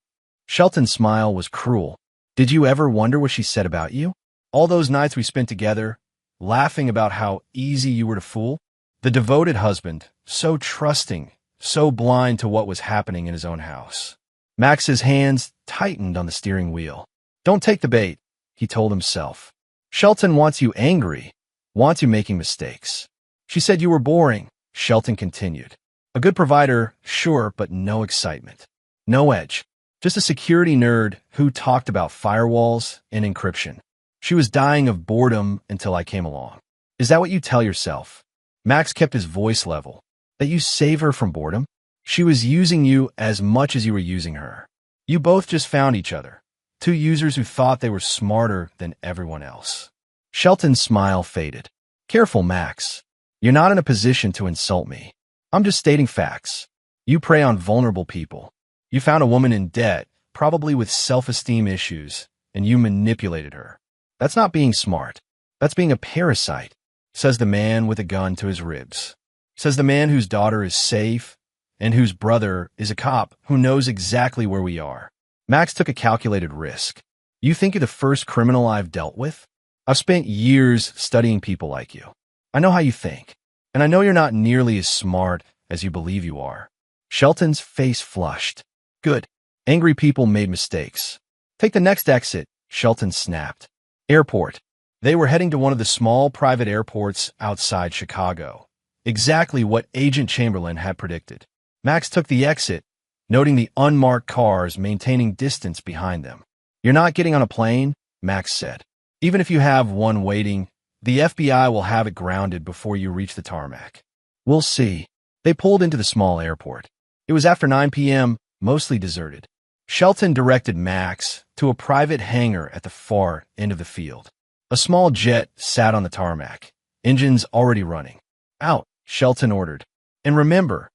Shelton's smile was cruel. Did you ever wonder what she said about you? All those nights we spent together, laughing about how easy you were to fool? The devoted husband, so trusting, so blind to what was happening in his own house. Max's hands tightened on the steering wheel. Don't take the bait, he told himself. Shelton wants you angry, wants you making mistakes. She said you were boring, Shelton continued. A good provider, sure, but no excitement. No edge. Just a security nerd who talked about firewalls and encryption. She was dying of boredom until I came along. Is that what you tell yourself? Max kept his voice level. That you save her from boredom? She was using you as much as you were using her. You both just found each other. Two users who thought they were smarter than everyone else. Shelton's smile faded. Careful, Max. You're not in a position to insult me. I'm just stating facts. You prey on vulnerable people. You found a woman in debt, probably with self-esteem issues, and you manipulated her. That's not being smart. That's being a parasite, says the man with a gun to his ribs. Says the man whose daughter is safe and whose brother is a cop who knows exactly where we are. Max took a calculated risk. You think you're the first criminal I've dealt with? I've spent years studying people like you. I know how you think, and I know you're not nearly as smart as you believe you are. Shelton's face flushed. Good. Angry people made mistakes. Take the next exit, Shelton snapped. Airport. They were heading to one of the small private airports outside Chicago. Exactly what Agent Chamberlain had predicted. Max took the exit, noting the unmarked cars maintaining distance behind them. You're not getting on a plane, Max said. Even if you have one waiting, the FBI will have it grounded before you reach the tarmac. We'll see. They pulled into the small airport. It was after 9 p.m., mostly deserted. Shelton directed Max to a private hangar at the far end of the field. A small jet sat on the tarmac, engines already running. Out, Shelton ordered. And remember,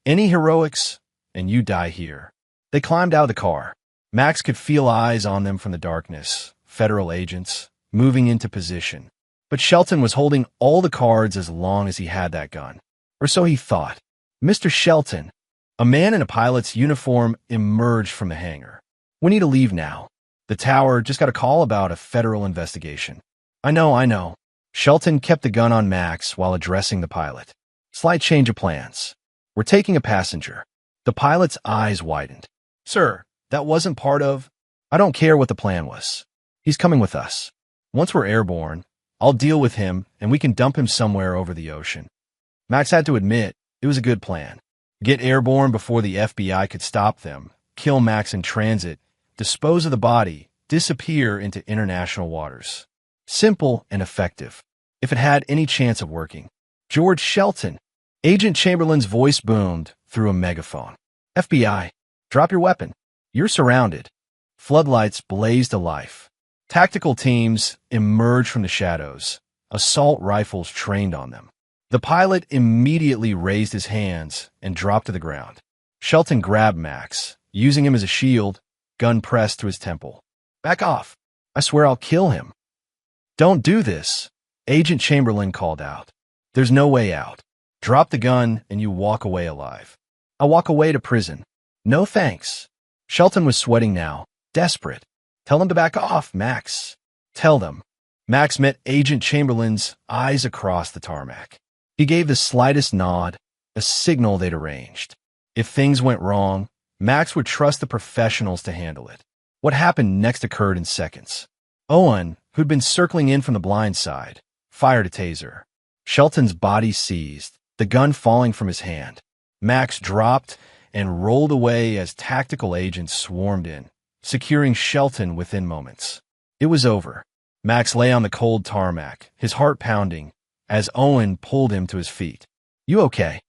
any heroics, and you die here. They climbed out of the car. Max could feel eyes on them from the darkness, federal agents, moving into position. But Shelton was holding all the cards as long as he had that gun. Or so he thought. Mr. Shelton. A man in a pilot's uniform emerged from the hangar. We need to leave now. The tower just got a call about a federal investigation. I know. Shelton kept the gun on Max while addressing the pilot. Slight change of plans. We're taking a passenger. The pilot's eyes widened. Sir, that wasn't part of... I don't care what the plan was. He's coming with us. Once we're airborne, I'll deal with him and we can dump him somewhere over the ocean. Max had to admit it was a good plan. Get airborne before the FBI could stop them, kill Max in transit, dispose of the body, disappear into international waters. Simple and effective, if it had any chance of working. George Shelton. Agent Chamberlain's voice boomed through a megaphone. FBI, drop your weapon. You're surrounded. Floodlights blazed to life. Tactical teams emerged from the shadows, assault rifles trained on them. The pilot immediately raised his hands and dropped to the ground. Shelton grabbed Max, using him as a shield, gun pressed to his temple. Back off. I swear I'll kill him. Don't do this, Agent Chamberlain called out. There's no way out. Drop the gun and you walk away alive. I'll walk away to prison. No thanks. Shelton was sweating now, desperate. Tell them to back off, Max. Tell them. Max met Agent Chamberlain's eyes across the tarmac. He gave the slightest nod, a signal they'd arranged. If things went wrong, Max would trust the professionals to handle it. What happened next occurred in seconds. Owen, who'd been circling in from the blind side, fired a taser. Shelton's body seized, the gun falling from his hand. Max dropped and rolled away as tactical agents swarmed in, securing Shelton within moments. It was over. Max lay on the cold tarmac, his heart pounding, as Owen pulled him to his feet. You okay?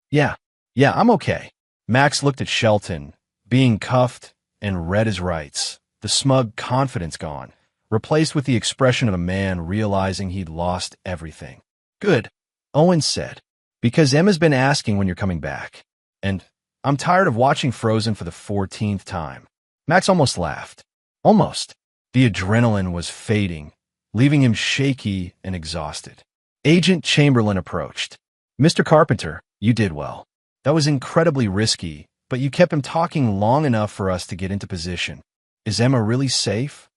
Yeah, I'm okay. Max looked at Shelton, being cuffed and read his rights, the smug confidence gone, replaced with the expression of a man realizing he'd lost everything. Good, Owen said, because Emma's been asking when you're coming back. And I'm tired of watching Frozen for the 14th time. Max almost laughed. Almost. The adrenaline was fading, leaving him shaky and exhausted. Agent Chamberlain approached. Mr. Carpenter, you did well. That was incredibly risky, but you kept him talking long enough for us to get into position. Is Emma really safe?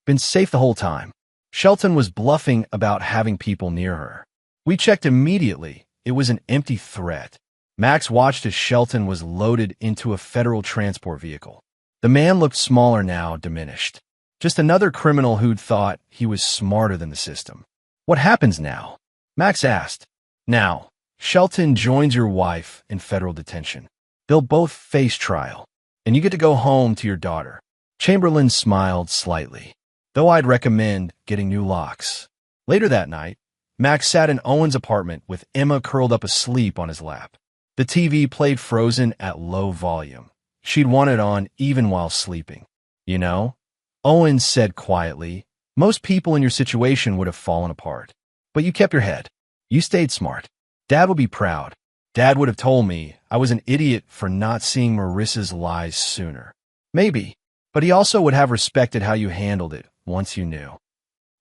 Been safe the whole time. Shelton was bluffing about having people near her. We checked immediately. It was an empty threat. Max watched as Shelton was loaded into a federal transport vehicle. The man looked smaller now, diminished. Just another criminal who'd thought he was smarter than the system. What happens now? Max asked. Now, Shelton joins your wife in federal detention. They'll both face trial, and you get to go home to your daughter. Chamberlain smiled slightly, though I'd recommend getting new locks. Later that night, Max sat in Owen's apartment with Emma curled up asleep on his lap. The TV played Frozen at low volume. She'd want it on even while sleeping. You know, Owen said quietly, most people in your situation would have fallen apart. But you kept your head. You stayed smart. Dad would be proud. Dad would have told me I was an idiot for not seeing Marissa's lies sooner. Maybe, but he also would have respected how you handled it once you knew.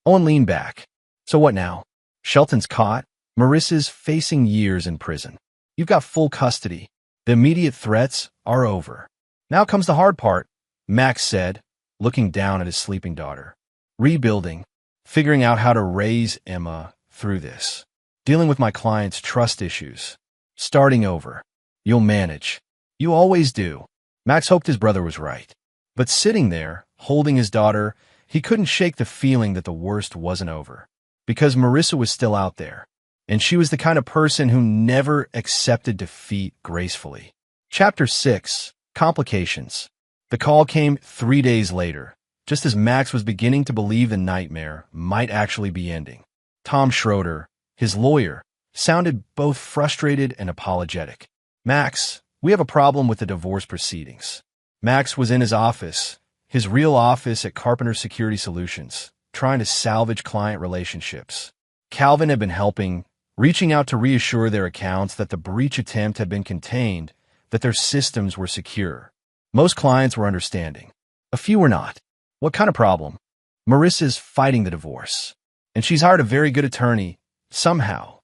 Owen leaned back. So what now? Shelton's caught. Marissa's facing years in prison. You've got full custody. The immediate threats are over. Now comes the hard part, Max said, looking down at his sleeping daughter. Rebuilding, figuring out how to raise Emma through this. Dealing with my client's trust issues. Starting over. You'll manage. You always do. Max hoped his brother was right. But sitting there, holding his daughter, he couldn't shake the feeling that the worst wasn't over. Because Marissa was still out there. And she was the kind of person who never accepted defeat gracefully. Chapter 6. Complications. The call came 3 days later, just as Max was beginning to believe the nightmare might actually be ending. Tom Schroeder, his lawyer, sounded both frustrated and apologetic. Max, we have a problem with the divorce proceedings. Max was in his office, his real office at Carpenter Security Solutions, trying to salvage client relationships. Calvin had been helping, reaching out to reassure their accounts that the breach attempt had been contained, that their systems were secure. Most clients were understanding. A few were not. What kind of problem? Marissa's fighting the divorce. And she's hired a very good attorney, somehow.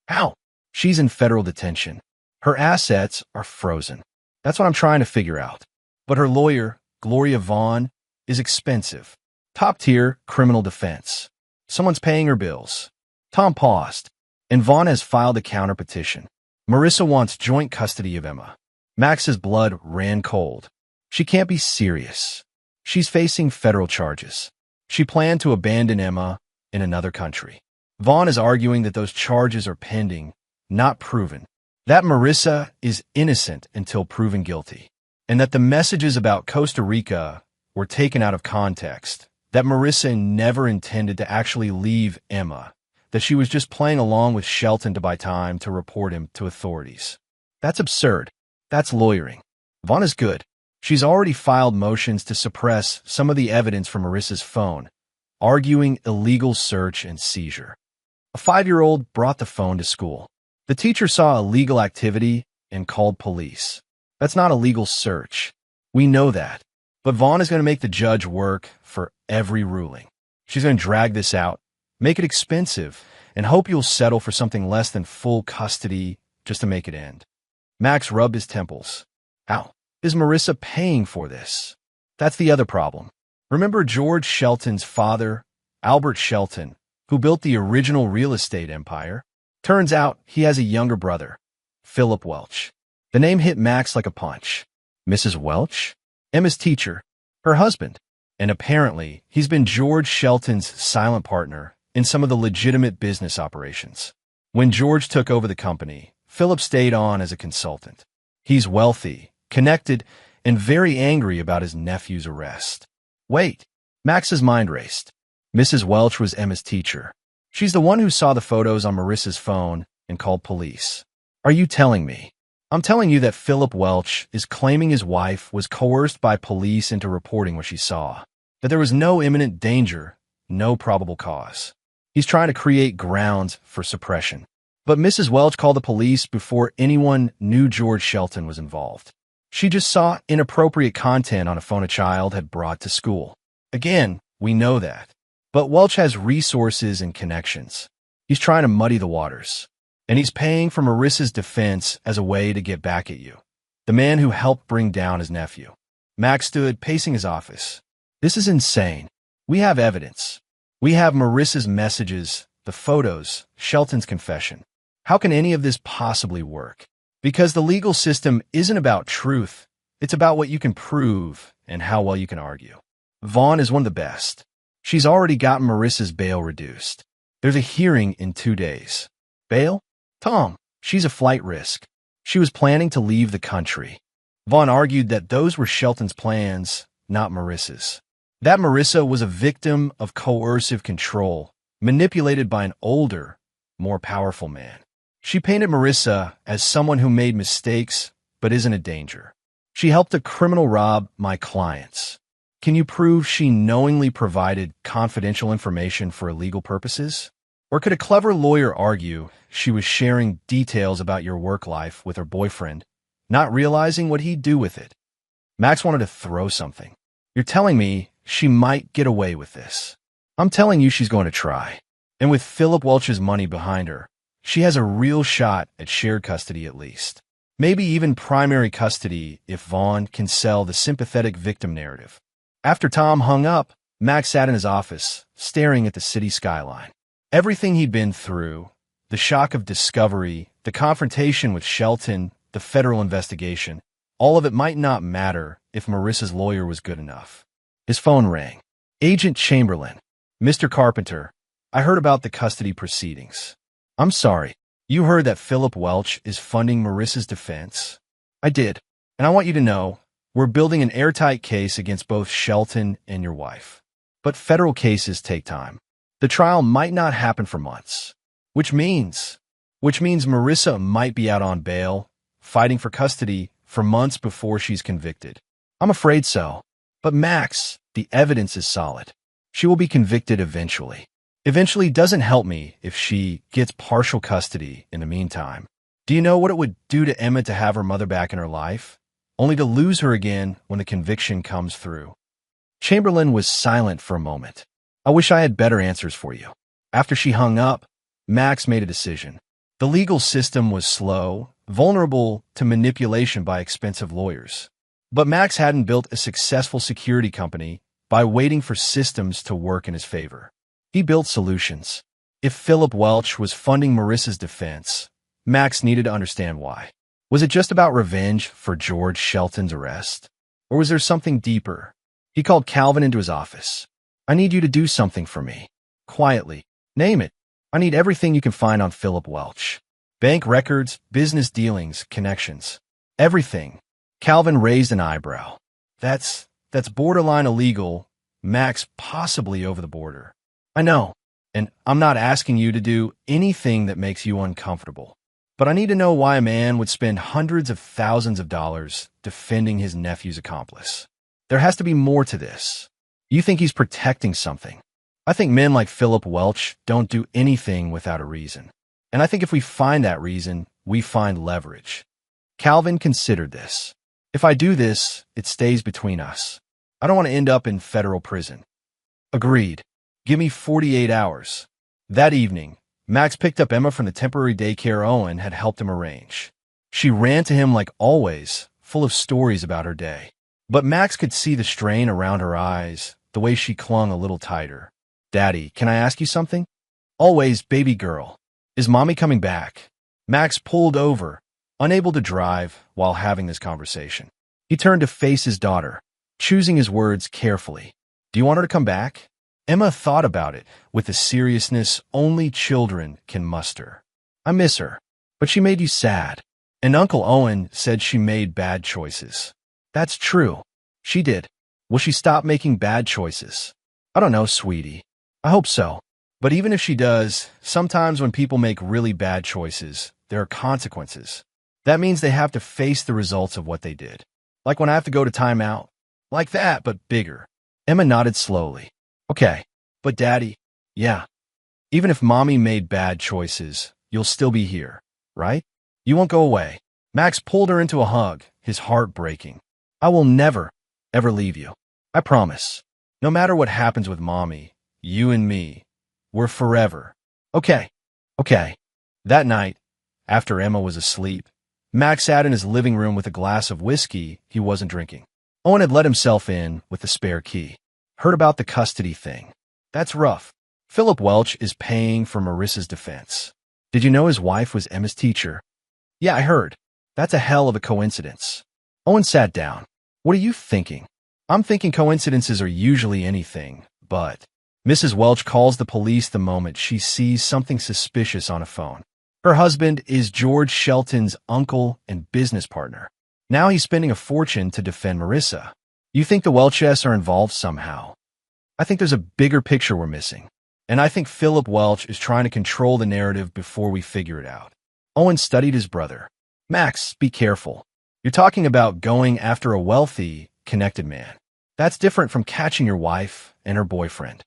How? She's in federal detention. Her assets are frozen. That's what I'm trying to figure out. But her lawyer, Gloria Vaughn, is expensive. Top-tier criminal defense. Someone's paying her bills. Tom paused, and Vaughn has filed a counter-petition. Marissa wants joint custody of Emma. Max's blood ran cold. She can't be serious. She's facing federal charges. She planned to abandon Emma in another country. Vaughn is arguing that those charges are pending, not proven. That Marissa is innocent until proven guilty. And that the messages about Costa Rica were taken out of context. That Marissa never intended to actually leave Emma. That she was just playing along with Shelton to buy time to report him to authorities. That's absurd. That's lawyering. Vaughn is good. She's already filed motions to suppress some of the evidence from Marissa's phone, arguing illegal search and seizure. A 5-year-old brought the phone to school. The teacher saw illegal activity and called police. That's not a legal search. We know that. But Vaughn is going to make the judge work for every ruling. She's going to drag this out, make it expensive, and hope you'll settle for something less than full custody just to make it end. Max rubbed his temples. How is Marissa paying for this? That's the other problem. Remember George Shelton's father, Albert Shelton, who built the original real estate empire? Turns out he has a younger brother, Philip Welch. The name hit Max like a punch. Mrs. Welch? Emma's teacher, her husband. And apparently, he's been George Shelton's silent partner in some of the legitimate business operations. When George took over the company, Philip stayed on as a consultant. He's wealthy, connected, and very angry about his nephew's arrest. Wait, Max's mind raced. Mrs. Welch was Emma's teacher. She's the one who saw the photos on Marissa's phone and called police. Are you telling me? I'm telling you that Philip Welch is claiming his wife was coerced by police into reporting what she saw. That there was no imminent danger, no probable cause. He's trying to create grounds for suppression. But Mrs. Welch called the police before anyone knew George Shelton was involved. She just saw inappropriate content on a phone a child had brought to school. Again, we know that. But Welch has resources and connections. He's trying to muddy the waters. And he's paying for Marissa's defense as a way to get back at you. the man who helped bring down his nephew. Max stood pacing his office. This is insane. We have evidence. We have Marissa's messages, the photos, Shelton's confession. How can any of this possibly work? Because the legal system isn't about truth. It's about what you can prove and how well you can argue. Vaughn is one of the best. She's already gotten Marissa's bail reduced. There's a hearing in 2 days. Bail? Tom, she's a flight risk. She was planning to leave the country. Vaughn argued that those were Shelton's plans, not Marissa's. That Marissa was a victim of coercive control, manipulated by an older, more powerful man. She painted Marissa as someone who made mistakes but isn't a danger. She helped a criminal rob my clients. Can you prove she knowingly provided confidential information for illegal purposes? Or could a clever lawyer argue she was sharing details about your work life with her boyfriend, not realizing what he'd do with it? Max wanted to throw something. You're telling me she might get away with this. I'm telling you she's going to try. And with Philip Welch's money behind her, she has a real shot at shared custody at least. Maybe even primary custody if Vaughn can sell the sympathetic victim narrative. After Tom hung up, Max sat in his office, staring at the city skyline. Everything he'd been through, the shock of discovery, the confrontation with Shelton, the federal investigation, all of it might not matter if Marissa's lawyer was good enough. His phone rang. Agent Chamberlain. Mr. Carpenter, I heard about the custody proceedings. I'm sorry. You heard that Philip Welch is funding Marissa's defense? I did. And I want you to know, we're building an airtight case against both Shelton and your wife. But federal cases take time. The trial might not happen for months. Which means Marissa might be out on bail, fighting for custody for months before she's convicted. I'm afraid so. But Max, the evidence is solid. She will be convicted eventually. Eventually doesn't help me if she gets partial custody in the meantime. Do you know what it would do to Emma to have her mother back in her life, only to lose her again when the conviction comes through? Chamberlain was silent for a moment. I wish I had better answers for you. After she hung up, Max made a decision. The legal system was slow, vulnerable to manipulation by expensive lawyers. But Max hadn't built a successful security company by waiting for systems to work in his favor. He built solutions. If Philip Welch was funding Marissa's defense, Max needed to understand why. Was it just about revenge for George Shelton's arrest? Or was there something deeper? He called Calvin into his office. I need you to do something for me. Quietly. Name it. I need everything you can find on Philip Welch. Bank records, business dealings, connections. Everything. Calvin raised an eyebrow. That's borderline illegal. Max, possibly over the border. I know, and I'm not asking you to do anything that makes you uncomfortable. But I need to know why a man would spend hundreds of thousands of dollars defending his nephew's accomplice. There has to be more to this. You think he's protecting something. I think men like Philip Welch don't do anything without a reason. And I think if we find that reason, we find leverage. Calvin considered this. If I do this, it stays between us. I don't want to end up in federal prison. Agreed. Give me 48 hours. That evening, Max picked up Emma from the temporary daycare Owen had helped him arrange. She ran to him like always, full of stories about her day. But Max could see the strain around her eyes, the way she clung a little tighter. Daddy, can I ask you something? Always, baby girl. Is Mommy coming back? Max pulled over, unable to drive while having this conversation. He turned to face his daughter, choosing his words carefully. Do you want her to come back? Emma thought about it with the seriousness only children can muster. I miss her, but she made you sad. And Uncle Owen said she made bad choices. That's true. She did. Will she stop making bad choices? I don't know, sweetie. I hope so. But even if she does, sometimes when people make really bad choices, there are consequences. That means they have to face the results of what they did. Like when I have to go to timeout. Like that, but bigger. Emma nodded slowly. Okay, but Daddy, yeah. Even if Mommy made bad choices, you'll still be here, right? You won't go away. Max pulled her into a hug, his heart breaking. I will never, ever leave you. I promise. No matter what happens with Mommy, you and me, we're forever. Okay. That night, after Emma was asleep, Max sat in his living room with a glass of whiskey he wasn't drinking. Owen had let himself in with the spare key. Heard about the custody thing. That's rough. Philip Welch is paying for Marissa's defense. Did you know his wife was Emma's teacher? Yeah, I heard. That's a hell of a coincidence. Owen sat down. What are you thinking? I'm thinking coincidences are usually anything, but Mrs. Welch calls the police the moment she sees something suspicious on a phone. Her husband is George Shelton's uncle and business partner. Now he's spending a fortune to defend Marissa. You think the Welches are involved somehow? I think there's a bigger picture we're missing. And I think Philip Welch is trying to control the narrative before we figure it out. Owen studied his brother. Max, be careful. You're talking about going after a wealthy, connected man. That's different from catching your wife and her boyfriend.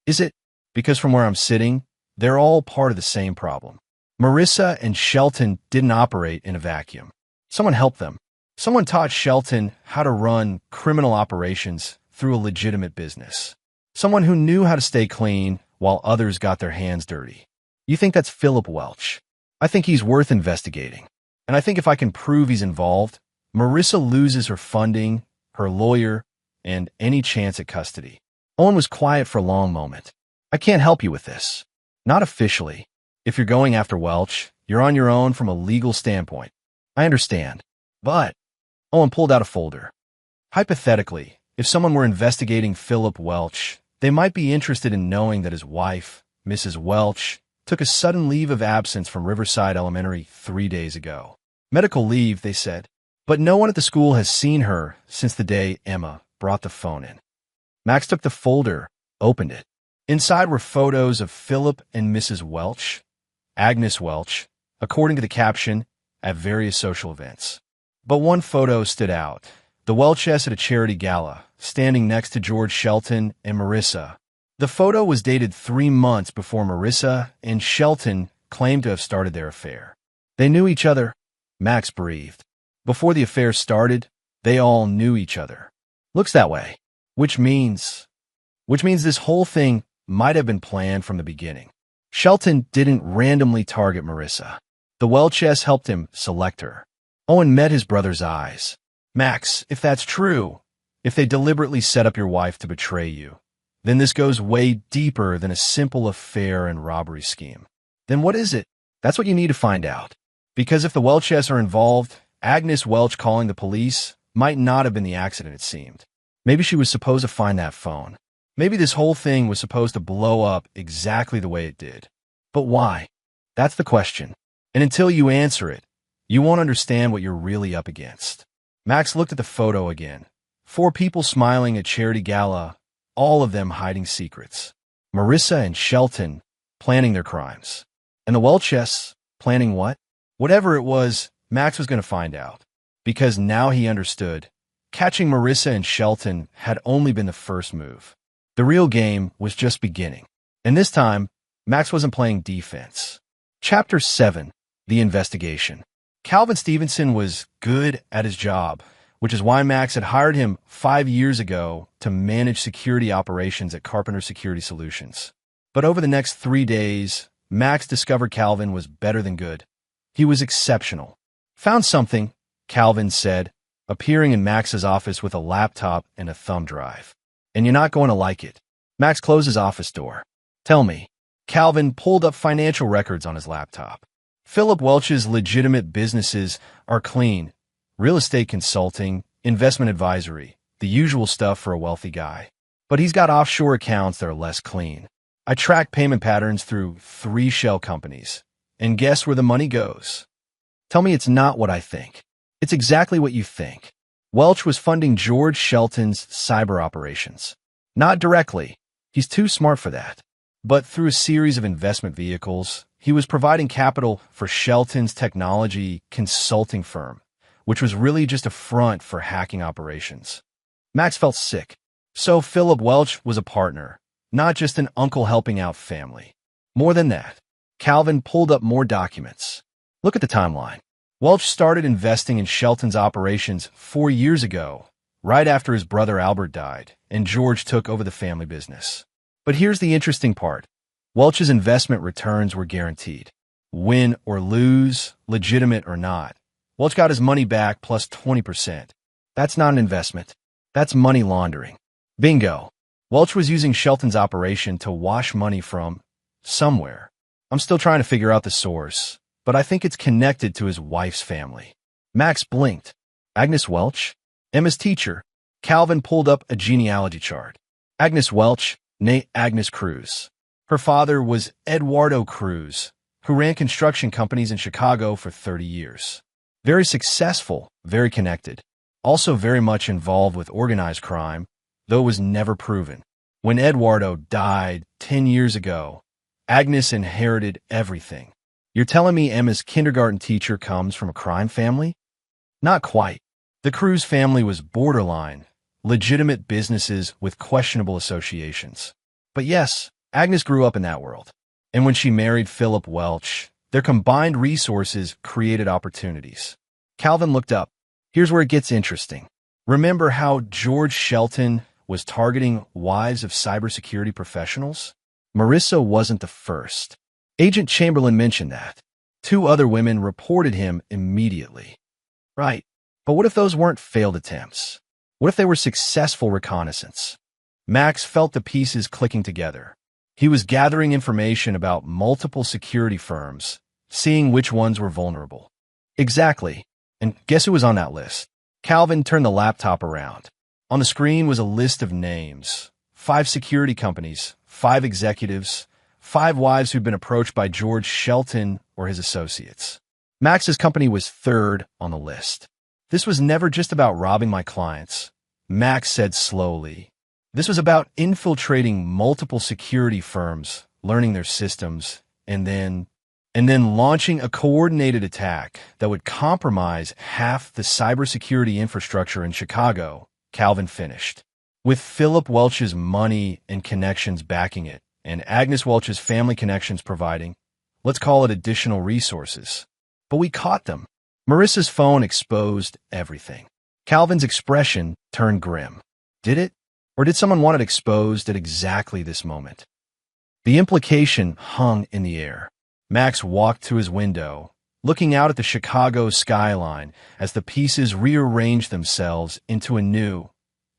Is it? Because from where I'm sitting, they're all part of the same problem. Marissa and Shelton didn't operate in a vacuum. Someone helped them. Someone taught Shelton how to run criminal operations through a legitimate business. Someone who knew how to stay clean while others got their hands dirty. You think that's Philip Welch? I think he's worth investigating. And I think if I can prove he's involved, Marissa loses her funding, her lawyer, and any chance at custody. Owen was quiet for a long moment. I can't help you with this. Not officially. If you're going after Welch, you're on your own from a legal standpoint. I understand. But Owen pulled out a folder. Hypothetically, if someone were investigating Philip Welch, they might be interested in knowing that his wife, Mrs. Welch, took a sudden leave of absence from Riverside Elementary 3 days ago. Medical leave, they said. But no one at the school has seen her since the day Emma brought the phone in. Max took the folder, opened it. Inside were photos of Philip and Mrs. Welch, Agnes Welch, according to the caption, at various social events. But one photo stood out. The Welches at a charity gala, standing next to George Shelton and Marissa. The photo was dated 3 months before Marissa and Shelton claimed to have started their affair. They knew each other. Max breathed. Before the affair started, they all knew each other. Looks that way. Which means this whole thing might have been planned from the beginning. Shelton didn't randomly target Marissa. The Welches helped him select her. Owen met his brother's eyes. Max, if that's true, if they deliberately set up your wife to betray you, then this goes way deeper than a simple affair and robbery scheme. Then what is it? That's what you need to find out. Because if the Welches are involved, Agnes Welch calling the police might not have been the accident it seemed. Maybe she was supposed to find that phone. Maybe this whole thing was supposed to blow up exactly the way it did. But why? That's the question. And until you answer it, you won't understand what you're really up against. Max looked at the photo again. 4 people smiling at charity gala, all of them hiding secrets. Marissa and Shelton planning their crimes. And the Welches planning what? Whatever it was, Max was going to find out. Because now he understood. Catching Marissa and Shelton had only been the first move. The real game was just beginning. And this time, Max wasn't playing defense. Chapter 7. The Investigation. Calvin Stevenson was good at his job, which is why Max had hired him 5 years ago to manage security operations at Carpenter Security Solutions. But over the next 3 days, Max discovered Calvin was better than good. He was exceptional. Found something, Calvin said, appearing in Max's office with a laptop and a thumb drive. And you're not going to like it. Max closed his office door. Tell me. Calvin pulled up financial records on his laptop. Philip Welch's legitimate businesses are clean. Real estate consulting, investment advisory, the usual stuff for a wealthy guy. But he's got offshore accounts that are less clean. I track payment patterns through 3 shell companies. And guess where the money goes? Tell me it's not what I think. It's exactly what you think. Welch was funding George Shelton's cyber operations. Not directly. He's too smart for that. But through a series of investment vehicles, he was providing capital for Shelton's technology consulting firm, which was really just a front for hacking operations. Max felt sick. So Philip Welch was a partner, not just an uncle helping out family. More than that, Calvin pulled up more documents. Look at the timeline. Welch started investing in Shelton's operations 4 years ago, right after his brother Albert died, and George took over the family business. But here's the interesting part. Welch's investment returns were guaranteed. Win or lose, legitimate or not, Welch got his money back plus 20%. That's not an investment. That's money laundering. Bingo. Welch was using Shelton's operation to wash money from somewhere. I'm still trying to figure out the source, but I think it's connected to his wife's family. Max blinked. Agnes Welch? Emma's teacher. Calvin pulled up a genealogy chart. Agnes Welch, née Agnes Cruz. Her father was Eduardo Cruz, who ran construction companies in Chicago for 30 years. Very successful, very connected. Also very much involved with organized crime, though it was never proven. When Eduardo died 10 years ago, Agnes inherited everything. You're telling me Emma's kindergarten teacher comes from a crime family? Not quite. The Cruz family was borderline, legitimate businesses with questionable associations. But yes, Agnes grew up in that world. And when she married Philip Welch, their combined resources created opportunities. Calvin looked up. Here's where it gets interesting. Remember how George Shelton was targeting wives of cybersecurity professionals? Marissa wasn't the first. Agent Chamberlain mentioned that. 2 other women reported him immediately. Right. But what if those weren't failed attempts? What if they were successful reconnaissance? Max felt the pieces clicking together. He was gathering information about multiple security firms, seeing which ones were vulnerable. Exactly. And guess who was on that list? Calvin turned the laptop around. On the screen was a list of names. 5 security companies, 5 executives, 5 wives who'd been approached by George Shelton or his associates. Max's company was 3rd on the list. This was never just about robbing my clients, Max said slowly. This was about infiltrating multiple security firms, learning their systems, and then launching a coordinated attack that would compromise half the cybersecurity infrastructure in Chicago, Calvin finished. With Philip Welch's money and connections backing it, and Agnes Welch's family connections providing, let's call it additional resources. But we caught them. Marissa's phone exposed everything. Calvin's expression turned grim. Did it? Or did someone want it exposed at exactly this moment? The implication hung in the air. Max walked to his window, looking out at the Chicago skyline as the pieces rearranged themselves into a new,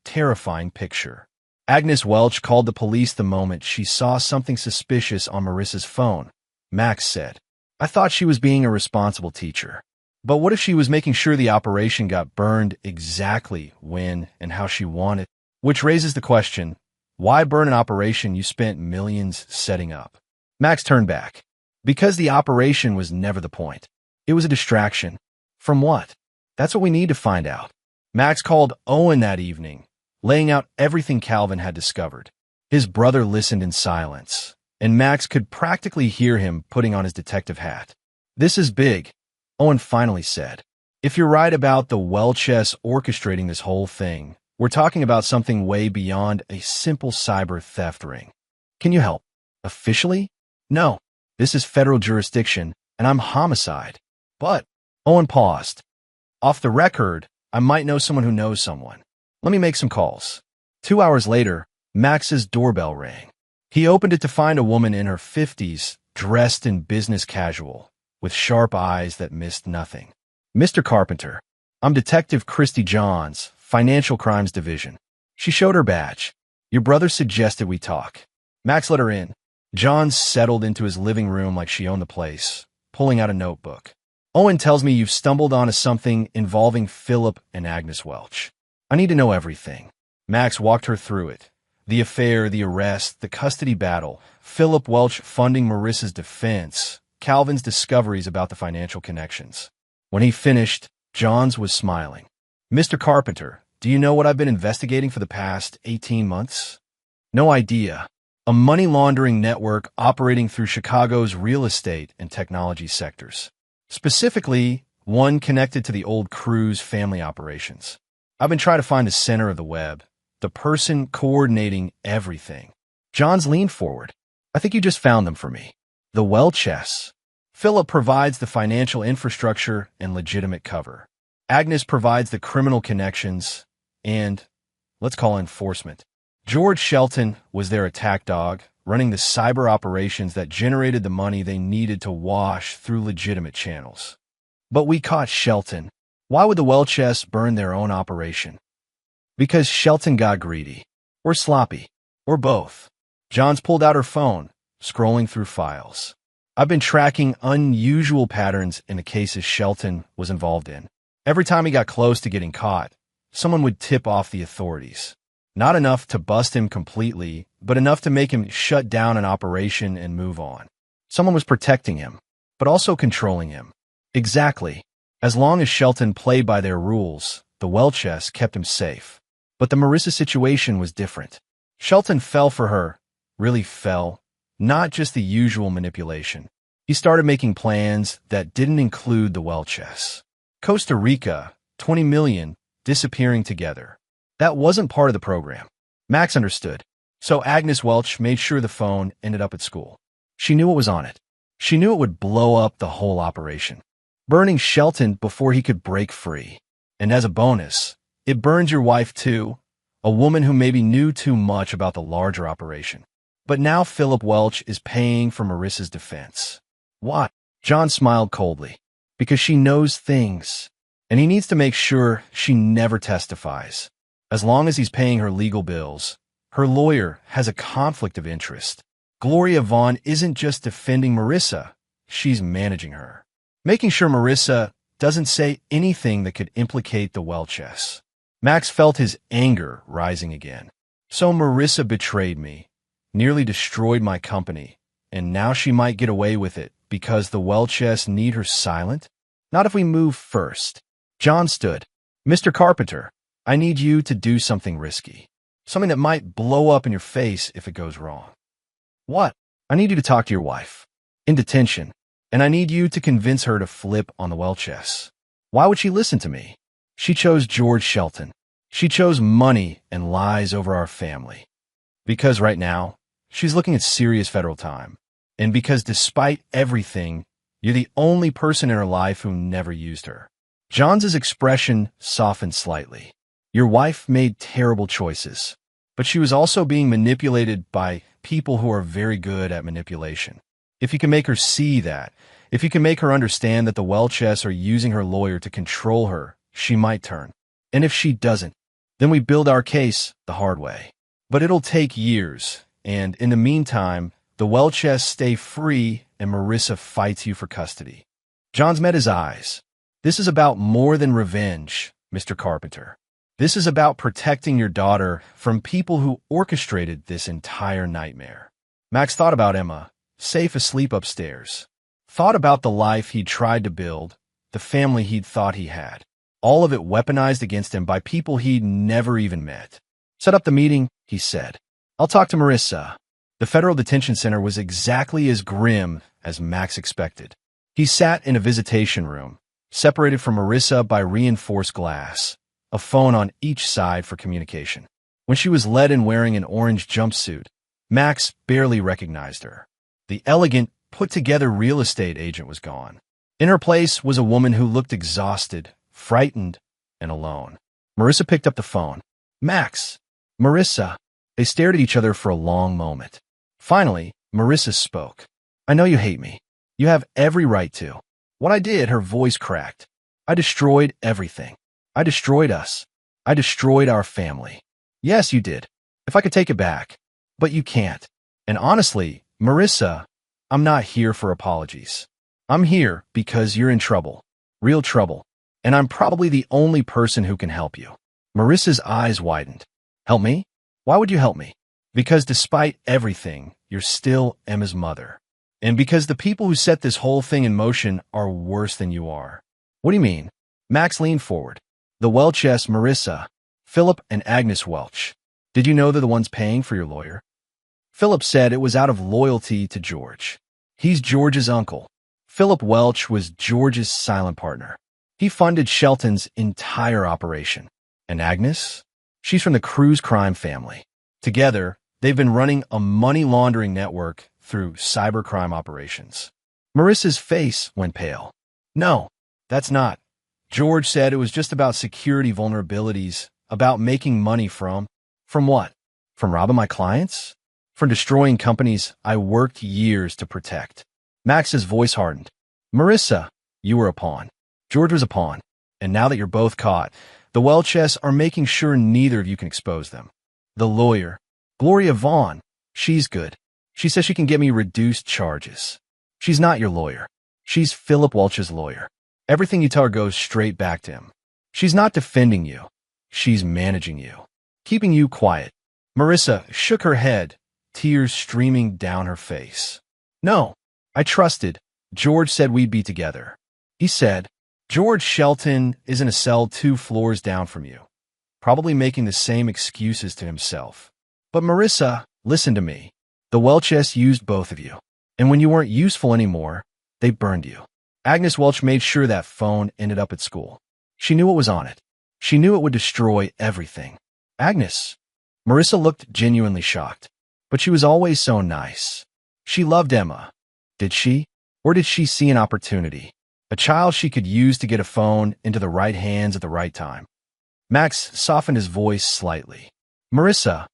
terrifying picture. Agnes Welch called the police the moment she saw something suspicious on Marissa's phone. Max said, "I thought she was being a responsible teacher. But what if she was making sure the operation got burned exactly when and how she wanted?" Which raises the question, why burn an operation you spent millions setting up? Max turned back. Because the operation was never the point. It was a distraction. From what? That's what we need to find out. Max called Owen that evening, laying out everything Calvin had discovered. His brother listened in silence, and Max could practically hear him putting on his detective hat. "This is big," Owen finally said. "If you're right about the Welches orchestrating this whole thing, we're talking about something way beyond a simple cyber theft ring. Can you help? Officially? No. This is federal jurisdiction, and I'm homicide." But Owen paused. "Off the record, I might know someone who knows someone. Let me make some calls." 2 hours later, Max's doorbell rang. He opened it to find a woman in her 50s, dressed in business casual, with sharp eyes that missed nothing. "Mr. Carpenter, I'm Detective Christy Johns, Financial Crimes Division." She showed her badge. "Your brother suggested we talk." Max let her in. Johns settled into his living room like she owned the place, pulling out a notebook. "Owen tells me you've stumbled onto something involving Philip and Agnes Welch. I need to know everything." Max walked her through it. The affair, the arrest, the custody battle, Philip Welch funding Marissa's defense, Calvin's discoveries about the financial connections. When he finished, Johns was smiling. "Mr. Carpenter, do you know what I've been investigating for the past 18 months? "No idea. A money laundering network operating through Chicago's real estate and technology sectors. Specifically, one connected to the old Cruz family operations. I've been trying to find the center of the web, the person coordinating everything." Johns leaned forward. "I think you just found them for me. The Welches. Philip provides the financial infrastructure and legitimate cover. Agnes provides the criminal connections and, let's call enforcement. George Shelton was their attack dog, running the cyber operations that generated the money they needed to wash through legitimate channels. But we caught Shelton. Why would the Welches burn their own operation? Because Shelton got greedy. Or sloppy. Or both. Johns pulled out her phone, scrolling through files. I've been tracking unusual patterns in the cases Shelton was involved in. Every time he got close to getting caught, someone would tip off the authorities. Not enough to bust him completely, but enough to make him shut down an operation and move on. Someone was protecting him, but also controlling him. Exactly. As long as Shelton played by their rules, the Welches kept him safe. But the Marissa situation was different. Shelton fell for her. Really fell. Not just the usual manipulation. He started making plans that didn't include the Welches. Costa Rica, 20 million, disappearing together. That wasn't part of the program. Max understood. So Agnes Welch made sure the phone ended up at school. She knew what was on it. She knew it would blow up the whole operation, burning Shelton before he could break free. And as a bonus, it burns your wife too, a woman who maybe knew too much about the larger operation. But now Philip Welch is paying for Marissa's defense. Why? John smiled coldly. Because she knows things, and he needs to make sure she never testifies. As long as he's paying her legal bills, her lawyer has a conflict of interest. Gloria Vaughn isn't just defending Marissa, she's managing her. Making sure Marissa doesn't say anything that could implicate the Welches. Max felt his anger rising again. So Marissa betrayed me, nearly destroyed my company, and now she might get away with it because the Welches need her silent? Not if we move first. John stood. Mr. Carpenter, I need you to do something risky. Something that might blow up in your face if it goes wrong. What? I need you to talk to your wife. In detention. And I need you to convince her to flip on the Welches. Why would she listen to me? She chose George Shelton. She chose money and lies over our family. Because right now, she's looking at serious federal time. And because despite everything, you're the only person in her life who never used her. Johns' expression softened slightly. Your wife made terrible choices, but she was also being manipulated by people who are very good at manipulation. If you can make her see that, if you can make her understand that the Welches are using her lawyer to control her, she might turn. And if she doesn't, then we build our case the hard way. But it'll take years, and in the meantime, the Welches stay free and Marissa fights you for custody. Johns met his eyes. This is about more than revenge, Mr. Carpenter. This is about protecting your daughter from people who orchestrated this entire nightmare. Max thought about Emma, safe asleep upstairs. Thought about the life he'd tried to build, the family he'd thought he had. All of it weaponized against him by people he'd never even met. Set up the meeting, he said. I'll talk to Marissa. The federal detention center was exactly as grim as Max expected. He sat in a visitation room, separated from Marissa by reinforced glass, a phone on each side for communication. When she was led in wearing an orange jumpsuit, Max barely recognized her. The elegant, put-together real estate agent was gone. In her place was a woman who looked exhausted, frightened, and alone. Marissa picked up the phone. Max! Marissa! They stared at each other for a long moment. Finally, Marissa spoke. I know you hate me. You have every right to. What I did, her voice cracked. I destroyed everything. I destroyed us. I destroyed our family. Yes, you did. If I could take it back. But you can't. And honestly, Marissa, I'm not here for apologies. I'm here because you're in trouble. Real trouble. And I'm probably the only person who can help you. Marissa's eyes widened. Help me? Why would you help me? Because despite everything, you're still Emma's mother. And because the people who set this whole thing in motion are worse than you are. What do you mean? Max leaned forward. The Welches, Marissa, Philip and Agnes Welch. Did you know they're the ones paying for your lawyer? Philip said it was out of loyalty to George. He's George's uncle. Philip Welch was George's silent partner. He funded Shelton's entire operation. And Agnes? She's from the Cruz crime family. Together, they've been running a money laundering network through cybercrime operations. Marissa's face went pale. No, that's not. George said it was just about security vulnerabilities, about making money from what? From robbing my clients? From destroying companies I worked years to protect. Max's voice hardened. Marissa, you were a pawn. George was a pawn, and now that you're both caught, the Welches are making sure neither of you can expose them. The lawyer, Gloria Vaughn, she's good. She says she can get me reduced charges. She's not your lawyer. She's Philip Welch's lawyer. Everything you tell her goes straight back to him. She's not defending you. She's managing you, keeping you quiet. Marissa shook her head, tears streaming down her face. No, I trusted. George said we'd be together. He said, George Shelton is in a cell 2 floors down from you, probably making the same excuses to himself. But Marissa, listen to me. The Welches used both of you, and when you weren't useful anymore, they burned you. Agnes Welch made sure that phone ended up at school. She knew what was on it. She knew it would destroy everything. Agnes. Marissa looked genuinely shocked, but she was always so nice. She loved Emma. Did she? Or did she see an opportunity? A child she could use to get a phone into the right hands at the right time. Max softened his voice slightly. Marissa,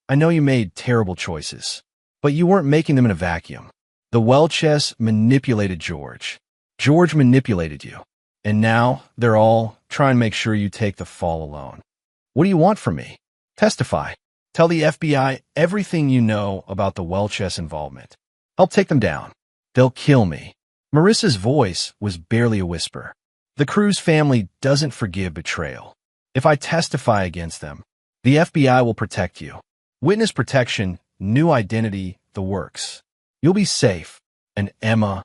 I know you made terrible choices, but you weren't making them in a vacuum. The Welches manipulated George. George manipulated you. And now they're all trying to make sure you take the fall alone. What do you want from me? Testify. Tell the FBI everything you know about the Welches involvement. Help take them down. They'll kill me. Marissa's voice was barely a whisper. The Cruz family doesn't forgive betrayal. If I testify against them, the FBI will protect you. Witness protection, new identity, the works. You'll be safe. And Emma,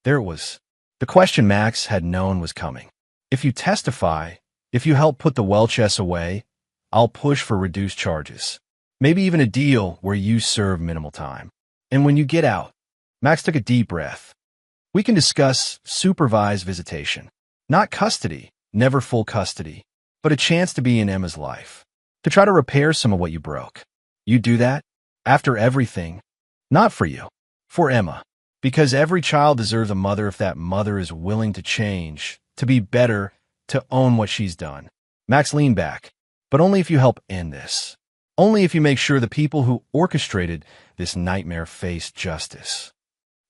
there it was. The question Max had known was coming. If you testify, if you help put the Welches away, I'll push for reduced charges. Maybe even a deal where you serve minimal time. And when you get out, Max took a deep breath. We can discuss supervised visitation. Not custody, never full custody, but a chance to be in Emma's life. To try to repair some of what you broke. You do that? After everything? Not for you. For Emma. Because every child deserves a mother if that mother is willing to change, to be better, to own what she's done. Max leaned back. But only if you help end this. Only if you make sure the people who orchestrated this nightmare face justice.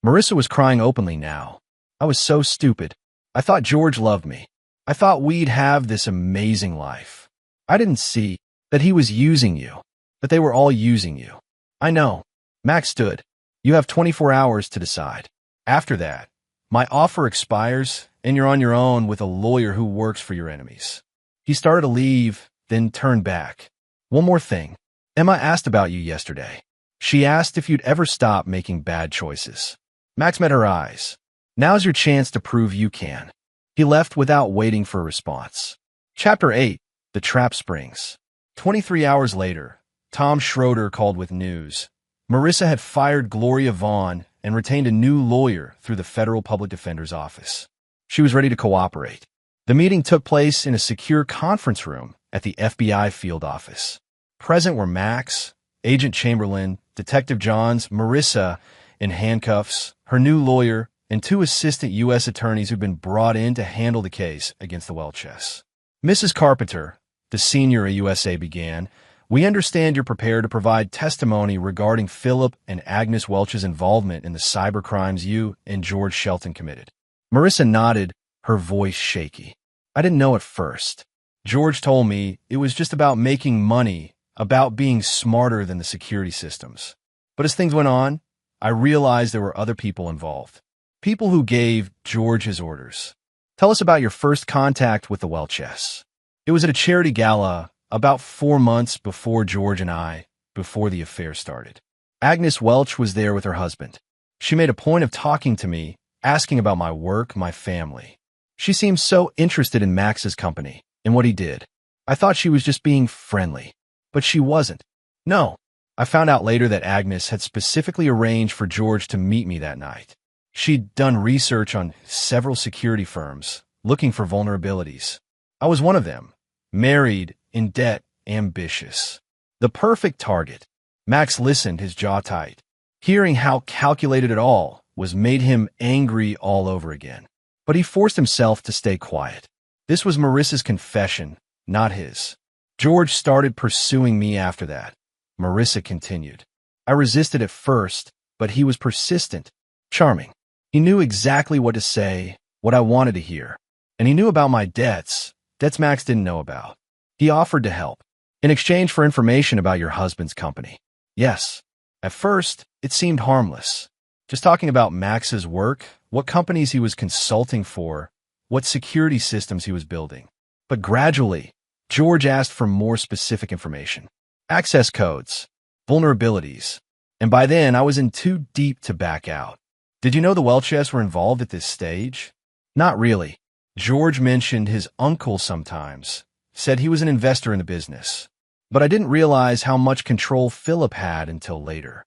Marissa was crying openly now. I was so stupid. I thought George loved me. I thought we'd have this amazing life. I didn't see that he was using you, that they were all using you. I know. Max stood. You have 24 hours to decide. After that, my offer expires and you're on your own with a lawyer who works for your enemies. He started to leave, then turned back. One more thing. Emma asked about you yesterday. She asked if you'd ever stop making bad choices. Max met her eyes. Now's your chance to prove you can. He left without waiting for a response. Chapter 8. The Trap Springs. 23 hours later, Tom Schroeder called with news. Marissa had fired Gloria Vaughn and retained a new lawyer through the Federal Public Defender's Office. She was ready to cooperate. The meeting took place in a secure conference room at the FBI field office. Present were Max, Agent Chamberlain, Detective Johns, Marissa in handcuffs, her new lawyer, and 2 assistant U.S. attorneys who'd been brought in to handle the case against the Welches. Mrs. Carpenter, the senior AUSA, began, "We understand you're prepared to provide testimony regarding Philip and Agnes Welch's involvement in the cybercrimes you and George Shelton committed." Marissa nodded, her voice shaky. "I didn't know at first. George told me it was just about making money, about being smarter than the security systems. But as things went on, I realized there were other people involved. People who gave George his orders. Tell us about your first contact with the Welches." "It was at a charity gala about 4 months before George and I, before the affair started. Agnes Welch was there with her husband. She made a point of talking to me, asking about my work, my family. She seemed so interested in Max's company, in what he did. I thought she was just being friendly. But she wasn't. No. I found out later that Agnes had specifically arranged for George to meet me that night. She'd done research on several security firms, looking for vulnerabilities. I was one of them. Married, in debt, ambitious. The perfect target. Max listened, his jaw tight. Hearing how calculated it all was made him angry all over again. But he forced himself to stay quiet. This was Marissa's confession, not his. George started pursuing me after that. Marissa continued. I resisted at first, but he was persistent, charming. He knew exactly what to say, what I wanted to hear. And he knew about my debts Max didn't know about. He offered to help, in exchange for information about your husband's company. Yes. At first, it seemed harmless. Just talking about Max's work, what companies he was consulting for, what security systems he was building. But gradually, George asked for more specific information. Access codes, vulnerabilities. And by then, I was in too deep to back out. Did you know the Welches were involved at this stage? Not really. George mentioned his uncle sometimes, said he was an investor in the business. But I didn't realize how much control Philip had until later.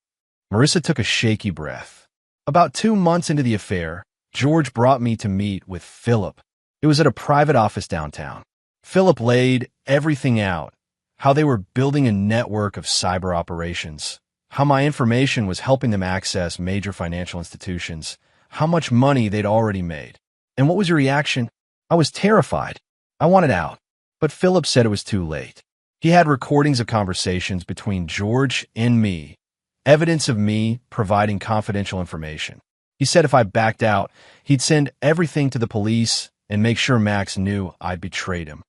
Marissa took a shaky breath. About 2 months into the affair, George brought me to meet with Philip. It was at a private office downtown. Philip laid everything out, how they were building a network of cyber operations, how my information was helping them access major financial institutions, how much money they'd already made. And what was your reaction? I was terrified. I wanted out. But Philip said it was too late. He had recordings of conversations between George and me, evidence of me providing confidential information. He said if I backed out, he'd send everything to the police and make sure Max knew I'd betrayed him.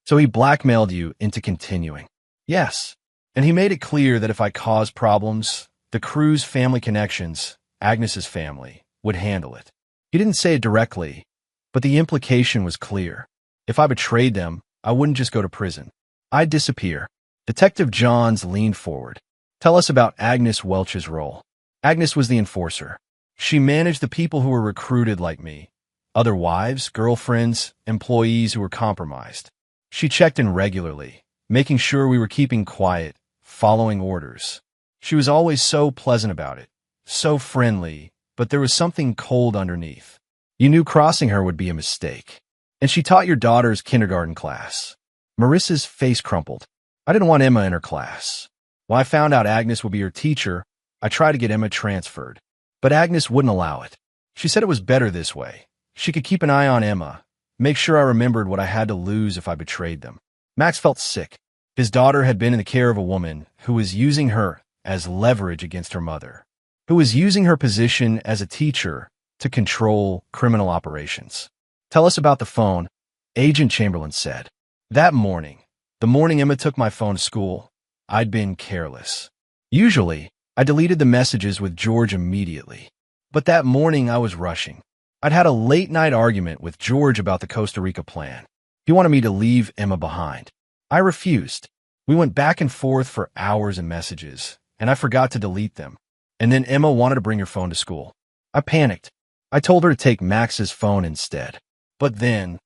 So he blackmailed you into continuing. Yes. And he made it clear that if I caused problems, the crew's family connections, Agnes's family, would handle it. He didn't say it directly, but the implication was clear. If I betrayed them, I wouldn't just go to prison. I'd disappear. Detective Johns leaned forward. Tell us about Agnes Welch's role. Agnes was the enforcer. She managed the people who were recruited like me, other wives, girlfriends, employees who were compromised. She checked in regularly, making sure we were keeping quiet, following orders. She was always so pleasant about it, so friendly, but there was something cold underneath. You knew crossing her would be a mistake. And she taught your daughter's kindergarten class. Marissa's face crumpled. I didn't want Emma in her class. When I found out Agnes would be her teacher, I tried to get Emma transferred. But Agnes wouldn't allow it. She said it was better this way. She could keep an eye on Emma, make sure I remembered what I had to lose if I betrayed them. Max felt sick. His daughter had been in the care of a woman who was using her as leverage against her mother, who was using her position as a teacher to control criminal operations. Tell us about the phone, Agent Chamberlain said. That morning, the morning Emma took my phone to school, I'd been careless. Usually, I deleted the messages with George immediately. But that morning I was rushing. I'd had a late-night argument with George about the Costa Rica plan. He wanted me to leave Emma behind. I refused. We went back and forth for hours in messages, and I forgot to delete them. And then Emma wanted to bring her phone to school. I panicked. I told her to take Max's phone instead. But then,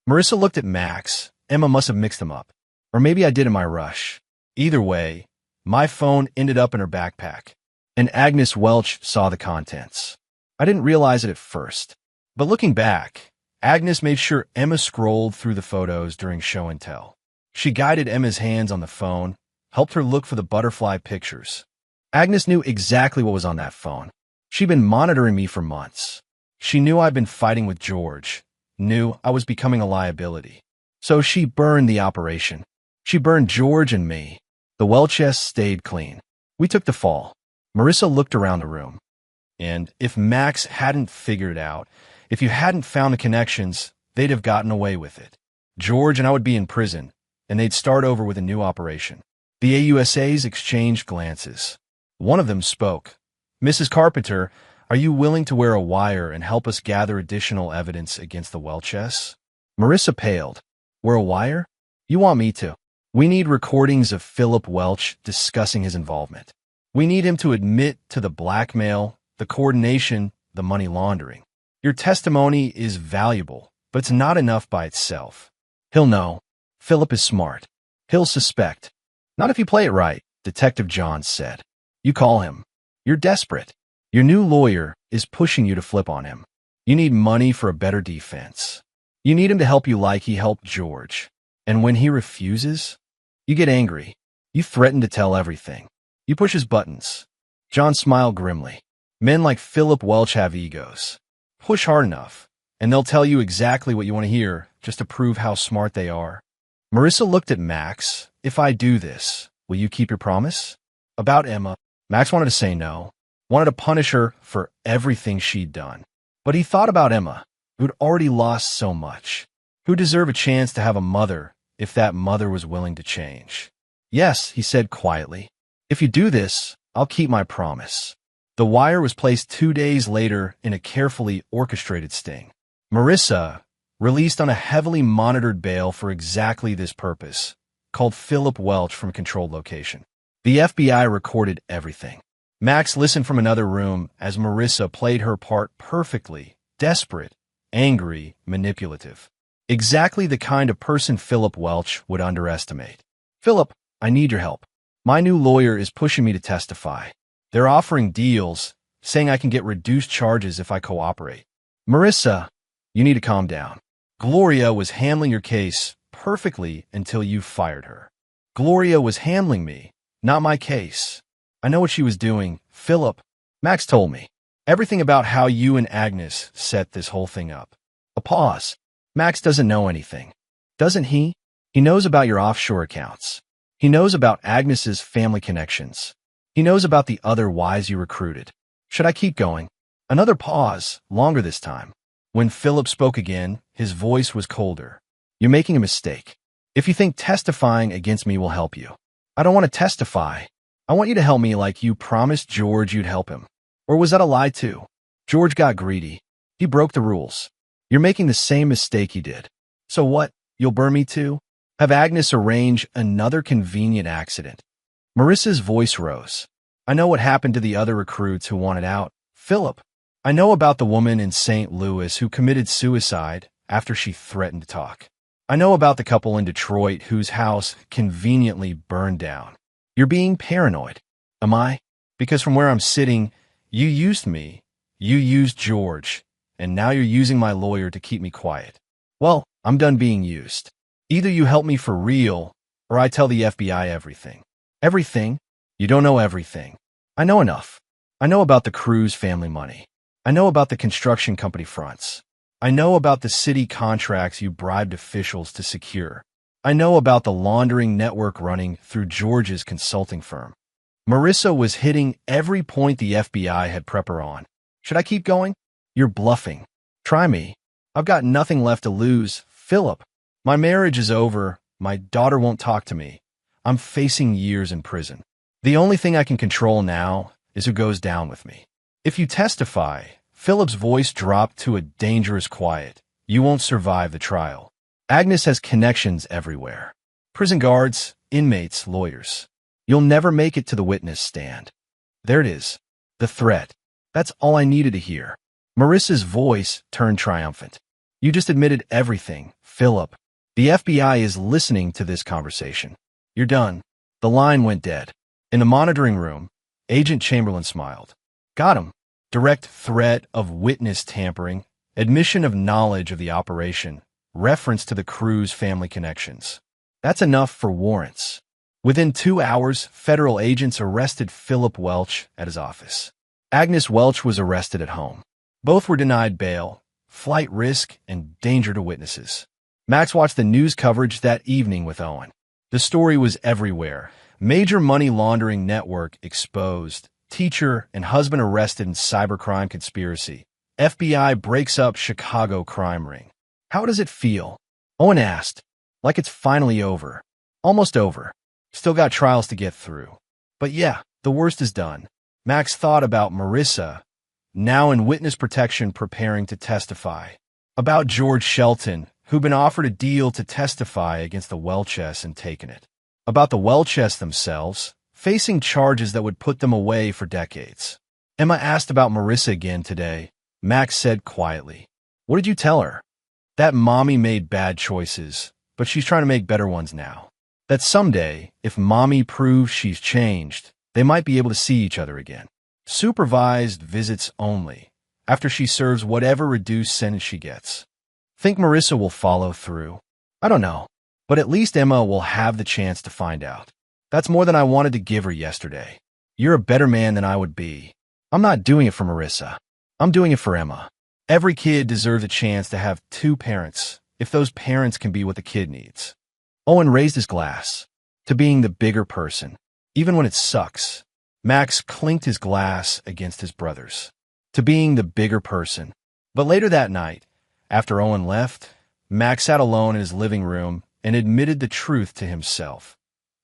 Marissa looked at Max. Emma must have mixed them up. Or maybe I did in my rush. Either way, my phone ended up in her backpack, and Agnes Welch saw the contents. I didn't realize it at first. But looking back, Agnes made sure Emma scrolled through the photos during show and tell. She guided Emma's hands on the phone, helped her look for the butterfly pictures. Agnes knew exactly what was on that phone. She'd been monitoring me for months. She knew I'd been fighting with George, knew I was becoming a liability. So she burned the operation. She burned George and me. The Welches stayed clean. We took the fall. Marissa looked around the room. And if Max hadn't figured it out, if you hadn't found the connections, they'd have gotten away with it. George and I would be in prison, and they'd start over with a new operation. The AUSAs exchanged glances. One of them spoke. Mrs. Carpenter, are you willing to wear a wire and help us gather additional evidence against the Welches? Marissa paled. Wear a wire? You want me to? We need recordings of Philip Welch discussing his involvement. We need him to admit to the blackmail, the coordination, the money laundering. Your testimony is valuable, but it's not enough by itself. He'll know. Philip is smart. He'll suspect. Not if you play it right, Detective Johns said. You call him. You're desperate. Your new lawyer is pushing you to flip on him. You need money for a better defense. You need him to help you like he helped George. And when he refuses, you get angry. You threaten to tell everything. You push his buttons. John smiled grimly. Men like Philip Welch have egos. Push hard enough, and they'll tell you exactly what you want to hear just to prove how smart they are. Marissa looked at Max. If I do this, will you keep your promise? About Emma, Max wanted to say no, wanted to punish her for everything she'd done. But he thought about Emma, who'd already lost so much. who deserve a chance to have a mother if that mother was willing to change. Yes, he said quietly. If you do this, I'll keep my promise. The wire was placed 2 days later in a carefully orchestrated sting. Marissa, released on a heavily monitored bail for exactly this purpose, called Philip Welch from a controlled location. The FBI recorded everything. Max listened from another room as Marissa played her part perfectly, desperate, angry, manipulative. Exactly the kind of person Philip Welch would underestimate. Philip, I need your help. My new lawyer is pushing me to testify. They're offering deals, saying I can get reduced charges if I cooperate. Marissa, you need to calm down. Gloria was handling your case perfectly until you fired her. Gloria was handling me, not my case. I know what she was doing. Philip, Max told me everything about how you and Agnes set this whole thing up. A pause. Max doesn't know anything. Doesn't he? He knows about your offshore accounts. He knows about Agnes's family connections. He knows about the other wives you recruited. Should I keep going? Another pause, longer this time. When Philip spoke again, his voice was colder. You're making a mistake. If you think testifying against me will help you. I don't want to testify. I want you to help me like you promised George you'd help him. Or was that a lie too? George got greedy. He broke the rules. You're making the same mistake he did. So what? You'll burn me too? Have Agnes arrange another convenient accident. Marissa's voice rose. I know what happened to the other recruits who wanted out. Philip, I know about the woman in St. Louis who committed suicide after she threatened to talk. I know about the couple in Detroit whose house conveniently burned down. You're being paranoid. Am I? Because from where I'm sitting, you used me, you used George, and now you're using my lawyer to keep me quiet. Well, I'm done being used. Either you help me for real, or I tell the FBI everything. Everything? You don't know everything. I know enough. I know about the Cruz family money. I know about the construction company fronts. I know about the city contracts you bribed officials to secure. I know about the laundering network running through George's consulting firm. Marissa was hitting every point the FBI had prepped her on. Should I keep going? You're bluffing. Try me. I've got nothing left to lose. Philip, my marriage is over. My daughter won't talk to me. I'm facing years in prison. The only thing I can control now is who goes down with me. If you testify, Philip's voice dropped to a dangerous quiet. You won't survive the trial. Agnes has connections everywhere. Prison guards, inmates, lawyers. You'll never make it to the witness stand. There it is. The threat. That's all I needed to hear. Marissa's voice turned triumphant. You just admitted everything, Philip. The FBI is listening to this conversation. You're done. The line went dead. In the monitoring room, Agent Chamberlain smiled. Got him. Direct threat of witness tampering, admission of knowledge of the operation, reference to the Cruz family connections. That's enough for warrants. Within 2 hours, federal agents arrested Philip Welch at his office. Agnes Welch was arrested at home. Both were denied bail, flight risk, and danger to witnesses. Max watched the news coverage that evening with Owen. The story was everywhere. Major money laundering network exposed. Teacher and husband arrested in cybercrime conspiracy. FBI breaks up Chicago crime ring. How does it feel? Owen asked. Like it's finally over. Almost over. Still got trials to get through. But yeah, the worst is done. Max thought about Marissa, now in witness protection preparing to testify. About George Shelton, who'd been offered a deal to testify against the Welches and taken it. About the Welches themselves, facing charges that would put them away for decades. Emma asked about Marissa again today. Max said quietly, "What did you tell her?" That mommy made bad choices, but she's trying to make better ones now. That someday, if mommy proves she's changed, they might be able to see each other again. Supervised visits only, after she serves whatever reduced sentence she gets. Think Marissa will follow through? I don't know, but at least Emma will have the chance to find out. That's more than I wanted to give her yesterday. You're a better man than I would be. I'm not doing it for Marissa. I'm doing it for Emma. Every kid deserves a chance to have two parents, if those parents can be what the kid needs. Owen raised his glass. To being the bigger person, even when it sucks. Max clinked his glass against his brother's. To being the bigger person. But later that night, after Owen left, Max sat alone in his living room and admitted the truth to himself.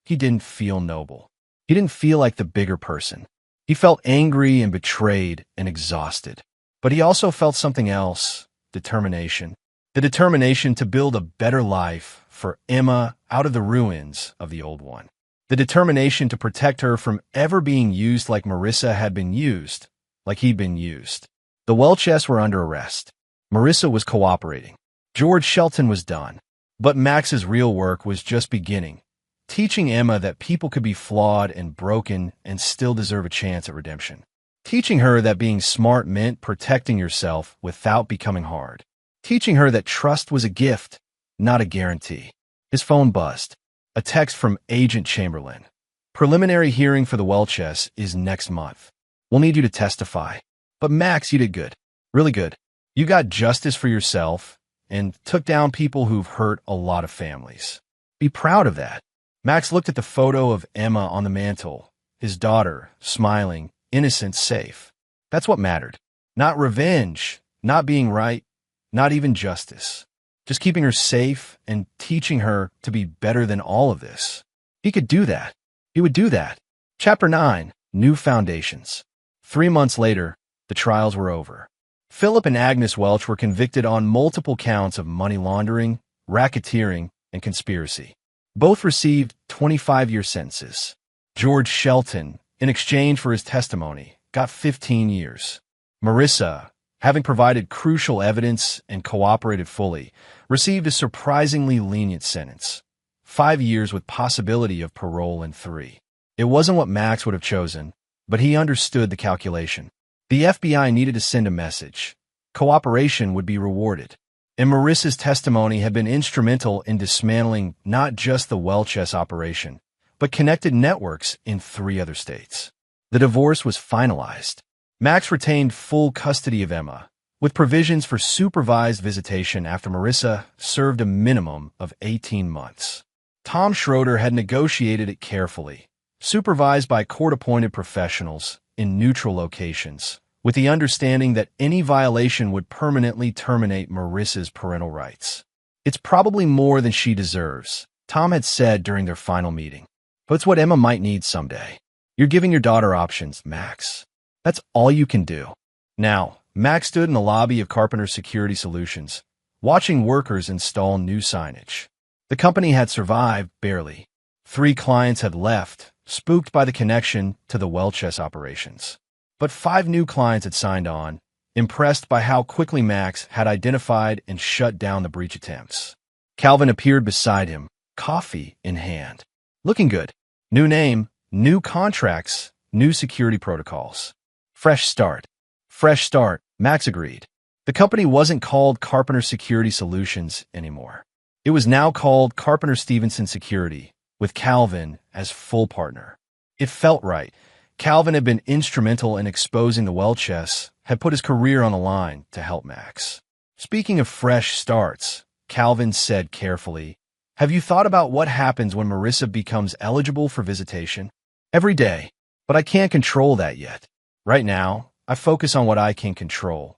He didn't feel noble. He didn't feel like the bigger person. He felt angry and betrayed and exhausted. But he also felt something else, determination. The determination to build a better life for Emma out of the ruins of the old one. The determination to protect her from ever being used like Marissa had been used, like he'd been used. The Welches were under arrest. Marissa was cooperating. George Shelton was done. But Max's real work was just beginning, teaching Emma that people could be flawed and broken and still deserve a chance at redemption. Teaching her that being smart meant protecting yourself without becoming hard. Teaching her that trust was a gift, not a guarantee. His phone buzzed. A text from Agent Chamberlain. Preliminary hearing for the Welches is next month. We'll need you to testify. But Max, you did good. Really good. You got justice for yourself and took down people who've hurt a lot of families. Be proud of that. Max looked at the photo of Emma on the mantle, his daughter, smiling, innocent, safe. That's what mattered. Not revenge, not being right, not even justice. Just keeping her safe and teaching her to be better than all of this. He could do that. He would do that. Chapter 9, New Foundations. 3 months later, the trials were over. Philip and Agnes Welch were convicted on multiple counts of money laundering, racketeering, and conspiracy. Both received 25-year sentences. George Shelton, in exchange for his testimony, got 15 years. Marissa, having provided crucial evidence and cooperated fully, received a surprisingly lenient sentence. 5 years with possibility of parole in 3. It wasn't what Max would have chosen, but he understood the calculation. The FBI needed to send a message. Cooperation would be rewarded. And Marissa's testimony had been instrumental in dismantling not just the Welches operation, but connected networks in 3 other states. The divorce was finalized. Max retained full custody of Emma, with provisions for supervised visitation after Marissa served a minimum of 18 months. Tom Schroeder had negotiated it carefully, supervised by court-appointed professionals in neutral locations, with the understanding that any violation would permanently terminate Marissa's parental rights. It's probably more than she deserves, Tom had said during their final meeting. But it's what Emma might need someday. You're giving your daughter options, Max. That's all you can do. Now, Max stood in the lobby of Carpenter Security Solutions, watching workers install new signage. The company had survived, barely. 3 clients had left, spooked by the connection to the Welches operations. But 5 new clients had signed on, impressed by how quickly Max had identified and shut down the breach attempts. Calvin appeared beside him, coffee in hand. Looking good. New name, new contracts, new security protocols. Fresh start. Fresh start, Max agreed. The company wasn't called Carpenter Security Solutions anymore. It was now called Carpenter Stevenson Security, with Calvin as full partner. It felt right. Calvin had been instrumental in exposing the Welches, had put his career on the line to help Max. Speaking of fresh starts, Calvin said carefully, have you thought about what happens when Marissa becomes eligible for visitation? Every day, but I can't control that yet. Right now, I focus on what I can control.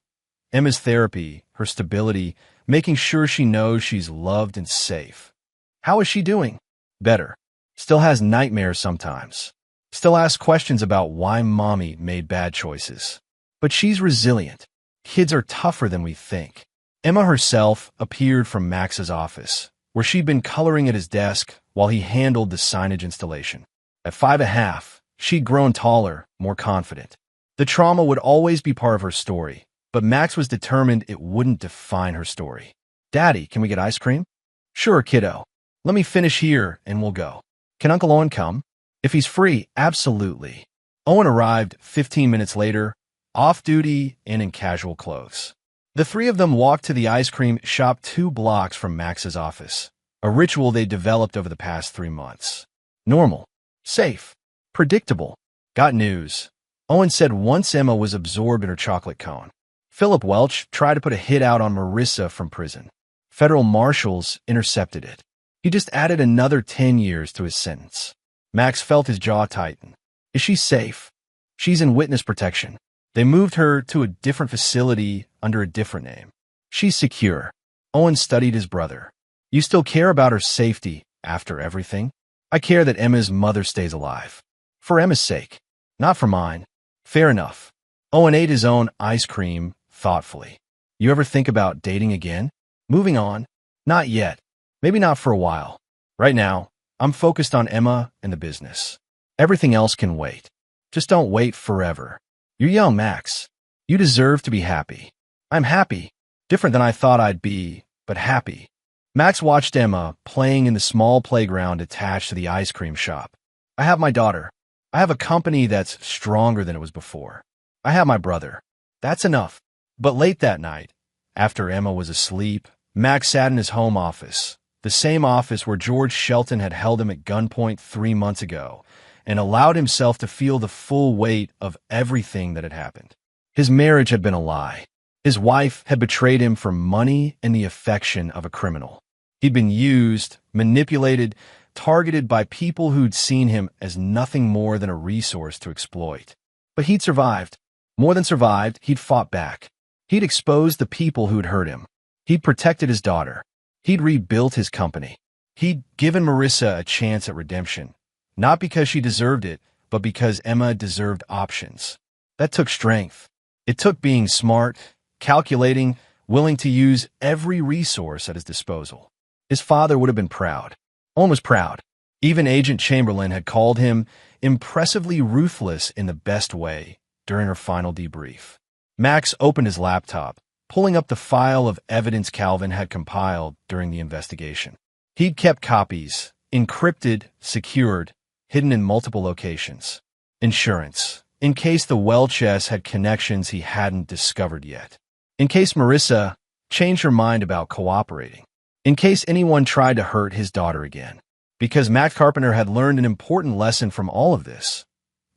Emma's therapy, her stability, making sure she knows she's loved and safe. How is she doing? Better. Still has nightmares sometimes. Still asks questions about why mommy made bad choices. But she's resilient. Kids are tougher than we think. Emma herself appeared from Max's office, where she'd been coloring at his desk while he handled the signage installation. At 5.5, she'd grown taller, more confident. The trauma would always be part of her story, but Max was determined it wouldn't define her story. Daddy, can we get ice cream? Sure, kiddo. Let me finish here and we'll go. Can Uncle Owen come? If he's free, absolutely. Owen arrived 15 minutes later, off-duty and in casual clothes. The 3 of them walked to the ice cream shop 2 blocks from Max's office, a ritual they developed over the past 3 months. Normal, safe, predictable. Got news. Owen said once Emma was absorbed in her chocolate cone. Philip Welch tried to put a hit out on Marissa from prison. Federal marshals intercepted it. He just added another 10 years to his sentence. Max felt his jaw tighten. Is she safe? She's in witness protection. They moved her to a different facility under a different name. She's secure. Owen studied his brother. You still care about her safety after everything? I care that Emma's mother stays alive. For Emma's sake, not for mine. Fair enough. Owen ate his own ice cream thoughtfully. You ever think about dating again? Moving on? Not yet. Maybe not for a while. Right now, I'm focused on Emma and the business. Everything else can wait. Just don't wait forever. You're young, Max. You deserve to be happy. I'm happy. Different than I thought I'd be, but happy. Max watched Emma playing in the small playground attached to the ice cream shop. I have my daughter. I have a company that's stronger than it was before. I have my brother. That's enough. But late that night, after Emma was asleep, Max sat in his home office, the same office where George Shelton had held him at gunpoint 3 months ago, and allowed himself to feel the full weight of everything that had happened. His marriage had been a lie. His wife had betrayed him for money and the affection of a criminal. He'd been used, manipulated, targeted by people who'd seen him as nothing more than a resource to exploit. But he'd survived. More than survived, he'd fought back. He'd exposed the people who'd hurt him. He'd protected his daughter. He'd rebuilt his company. He'd given Marissa a chance at redemption. Not because she deserved it, but because Emma deserved options. That took strength. It took being smart, calculating, willing to use every resource at his disposal. His father would have been proud. Owen was proud. Even Agent Chamberlain had called him impressively ruthless in the best way during her final debrief. Max opened his laptop, pulling up the file of evidence Calvin had compiled during the investigation. He'd kept copies, encrypted, secured, hidden in multiple locations. Insurance, in case the Welches had connections he hadn't discovered yet. In case Marissa changed her mind about cooperating. In case anyone tried to hurt his daughter again. Because Max Carpenter had learned an important lesson from all of this.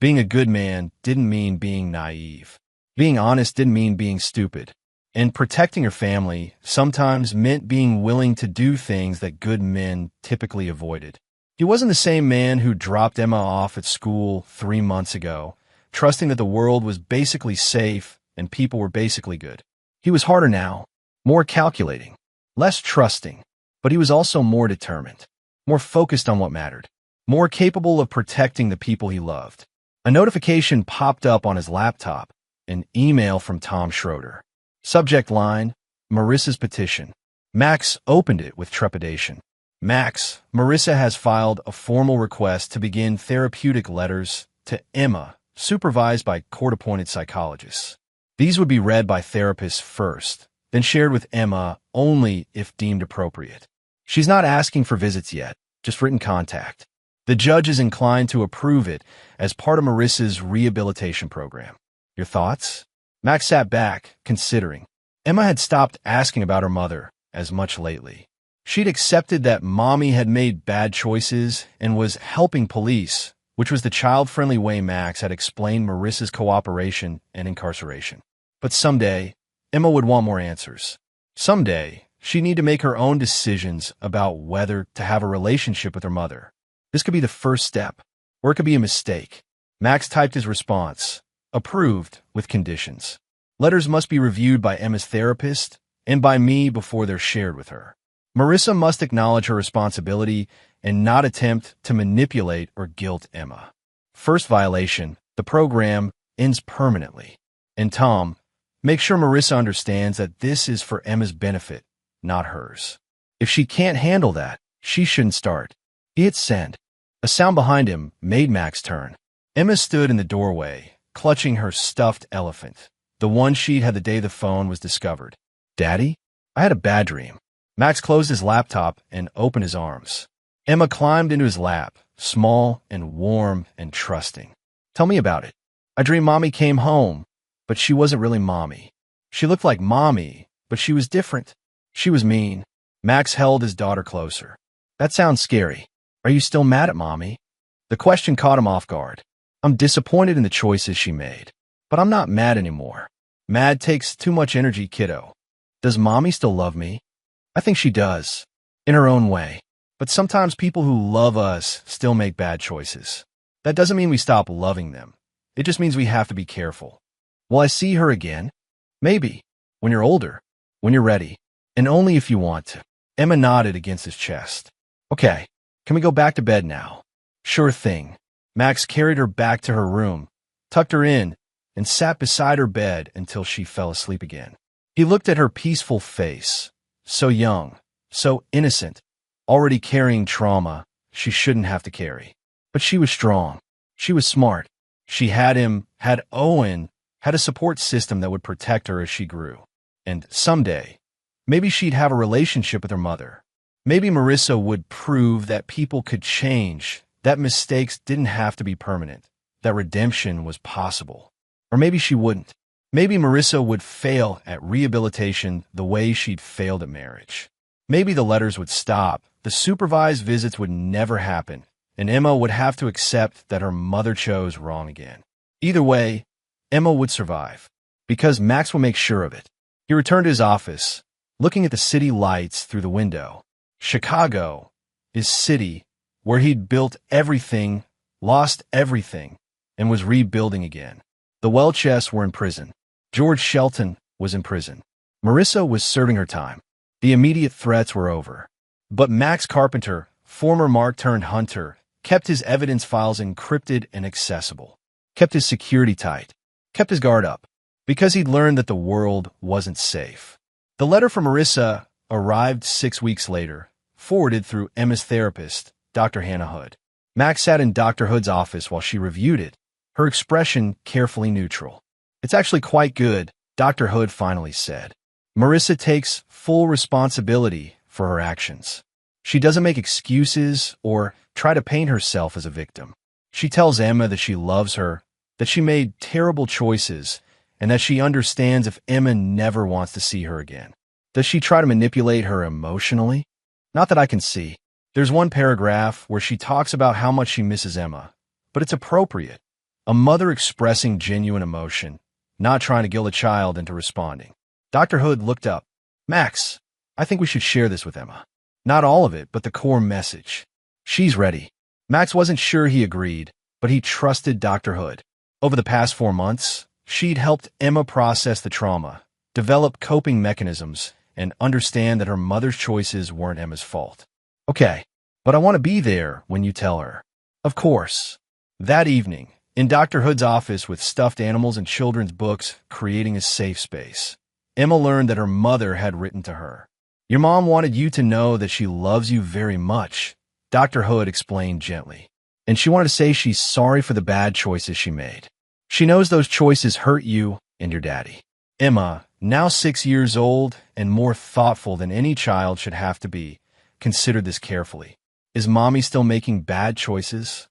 Being a good man didn't mean being naive. Being honest didn't mean being stupid. And protecting your family sometimes meant being willing to do things that good men typically avoided. He wasn't the same man who dropped Emma off at school 3 months ago, trusting that the world was basically safe and people were basically good. He was harder now, more calculating, less trusting, but he was also more determined, more focused on what mattered, more capable of protecting the people he loved. A notification popped up on his laptop, an email from Tom Schroeder. Subject line, Marissa's petition. Max opened it with trepidation. Max, Marissa has filed a formal request to begin therapeutic letters to Emma, supervised by court-appointed psychologists. These would be read by therapists first, then shared with Emma only if deemed appropriate. She's not asking for visits yet, just written contact. The judge is inclined to approve it as part of Marissa's rehabilitation program. Your thoughts? Max sat back, considering. Emma had stopped asking about her mother as much lately. She'd accepted that Mommy had made bad choices and was helping police, which was the child-friendly way Max had explained Marissa's cooperation and incarceration. But someday, Emma would want more answers. Someday, she'd need to make her own decisions about whether to have a relationship with her mother. This could be the first step, or it could be a mistake. Max typed his response, approved with conditions. Letters must be reviewed by Emma's therapist and by me before they're shared with her. Marissa must acknowledge her responsibility and not attempt to manipulate or guilt Emma. First violation, the program ends permanently. And Tom, make sure Marissa understands that this is for Emma's benefit, not hers. If she can't handle that, she shouldn't start. He hit send. A sound behind him made Max turn. Emma stood in the doorway, clutching her stuffed elephant, the one she'd had the day the phone was discovered. Daddy? I had a bad dream. Max closed his laptop and opened his arms. Emma climbed into his lap, small and warm and trusting. Tell me about it. I dreamed Mommy came home, but she wasn't really Mommy. She looked like Mommy, but she was different. She was mean. Max held his daughter closer. That sounds scary. Are you still mad at Mommy? The question caught him off guard. I'm disappointed in the choices she made, but I'm not mad anymore. Mad takes too much energy, kiddo. Does Mommy still love me? I think she does, in her own way. But sometimes people who love us still make bad choices. That doesn't mean we stop loving them. It just means we have to be careful. Will I see her again? Maybe. When you're older. When you're ready. And only if you want to. Emma nodded against his chest. Okay, can we go back to bed now? Sure thing. Max carried her back to her room, tucked her in, and sat beside her bed until she fell asleep again. He looked at her peaceful face, so young, so innocent, already carrying trauma she shouldn't have to carry. But she was strong. She was smart. She had him, had Owen, had a support system that would protect her as she grew. And someday, maybe she'd have a relationship with her mother. Maybe Marissa would prove that people could change, that mistakes didn't have to be permanent, that redemption was possible. Or maybe she wouldn't. Maybe Marissa would fail at rehabilitation the way she'd failed at marriage. Maybe the letters would stop, the supervised visits would never happen, and Emma would have to accept that her mother chose wrong again. Either way, Emma would survive, because Max will make sure of it. He returned to his office, looking at the city lights through the window. Chicago, his city, where he'd built everything, lost everything, and was rebuilding again. The Welches were in prison. George Shelton was in prison. Marissa was serving her time. The immediate threats were over. But Max Carpenter, former Mark-turned-hunter, kept his evidence files encrypted and accessible, kept his security tight, kept his guard up, because he'd learned that the world wasn't safe. The letter from Marissa arrived 6 weeks later, forwarded through Emma's therapist, Dr. Hannah Hood. Max sat in Dr. Hood's office while she reviewed it, her expression carefully neutral. It's actually quite good, Dr. Hood finally said. Marissa takes full responsibility for her actions. She doesn't make excuses or try to paint herself as a victim. She tells Emma that she loves her, that she made terrible choices, and that she understands if Emma never wants to see her again. Does she try to manipulate her emotionally? Not that I can see. There's one paragraph where she talks about how much she misses Emma, but it's appropriate. A mother expressing genuine emotion, not trying to guilt a child into responding. Dr. Hood looked up. Max, I think we should share this with Emma. Not all of it, but the core message. She's ready. Max wasn't sure he agreed, but he trusted Dr. Hood. Over the past 4 months, she'd helped Emma process the trauma, develop coping mechanisms, and understand that her mother's choices weren't Emma's fault. Okay, but I want to be there when you tell her. Of course. That evening, in Dr. Hood's office with stuffed animals and children's books creating a safe space, Emma learned that her mother had written to her. Your mom wanted you to know that she loves you very much, Dr. Hood explained gently. And she wanted to say she's sorry for the bad choices she made. She knows those choices hurt you and your daddy. Emma, now 6 years old and more thoughtful than any child should have to be, considered this carefully. Is mommy still making bad choices?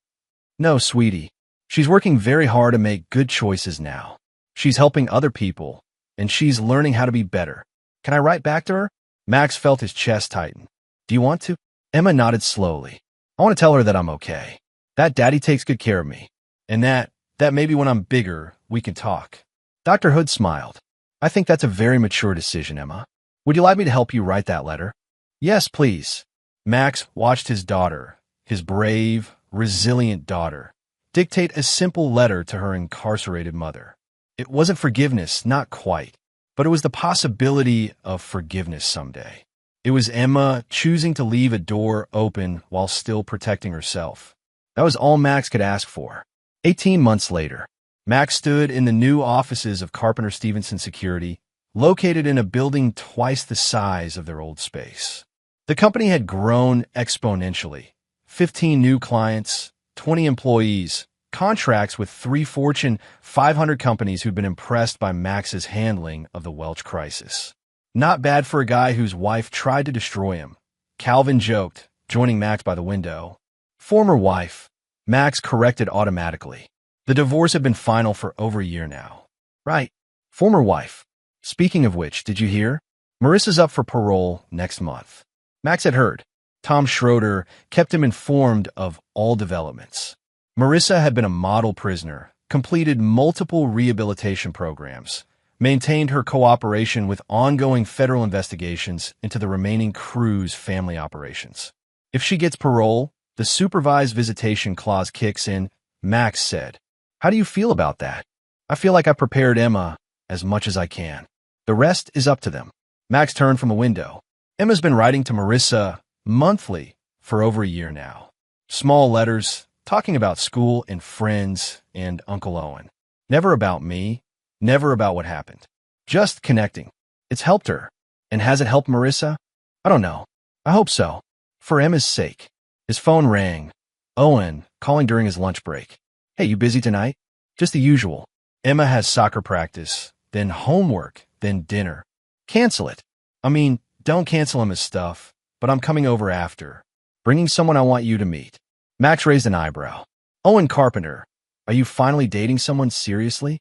No, sweetie. She's working very hard to make good choices now. She's helping other people, and she's learning how to be better. Can I write back to her? Max felt his chest tighten. Do you want to? Emma nodded slowly. I want to tell her that I'm okay. That daddy takes good care of me. And that maybe when I'm bigger, we can talk. Dr. Hood smiled. I think that's a very mature decision, Emma. Would you like me to help you write that letter? Yes, please. Max watched his daughter, his brave, resilient daughter, dictate a simple letter to her incarcerated mother. It wasn't forgiveness, not quite, but it was the possibility of forgiveness someday. It was Emma choosing to leave a door open while still protecting herself. That was all Max could ask for. 18 months later, Max stood in the new offices of Carpenter Stevenson Security, located in a building twice the size of their old space. The company had grown exponentially. 15 new clients, 20 employees, contracts with 3 Fortune 500 companies who'd been impressed by Max's handling of the Welch crisis. Not bad for a guy whose wife tried to destroy him. Calvin joked, joining Max by the window. Former wife. Max corrected automatically. The divorce had been final for over a year now. Right. Former wife. Speaking of which, did you hear? Marissa's up for parole next month. Max had heard. Tom Schroeder kept him informed of all developments. Marissa had been a model prisoner, completed multiple rehabilitation programs, maintained her cooperation with ongoing federal investigations into the remaining crew's family operations. If she gets parole, the supervised visitation clause kicks in, Max said. How do you feel about that? I feel like I prepared Emma as much as I can. The rest is up to them. Max turned from a window. Emma's been writing to Marissa monthly for over a year now. Small letters, talking about school and friends and Uncle Owen. Never about me, never about what happened. Just connecting. It's helped her. And has it helped Marissa? I don't know. I hope so. For Emma's sake. His phone rang. Owen, calling during his lunch break. Hey, you busy tonight? Just the usual. Emma has soccer practice, then homework, then dinner. Cancel it. I mean, don't cancel Emma's stuff, but I'm coming over after. Bringing someone I want you to meet. Max raised an eyebrow. Owen Carpenter, are you finally dating someone seriously?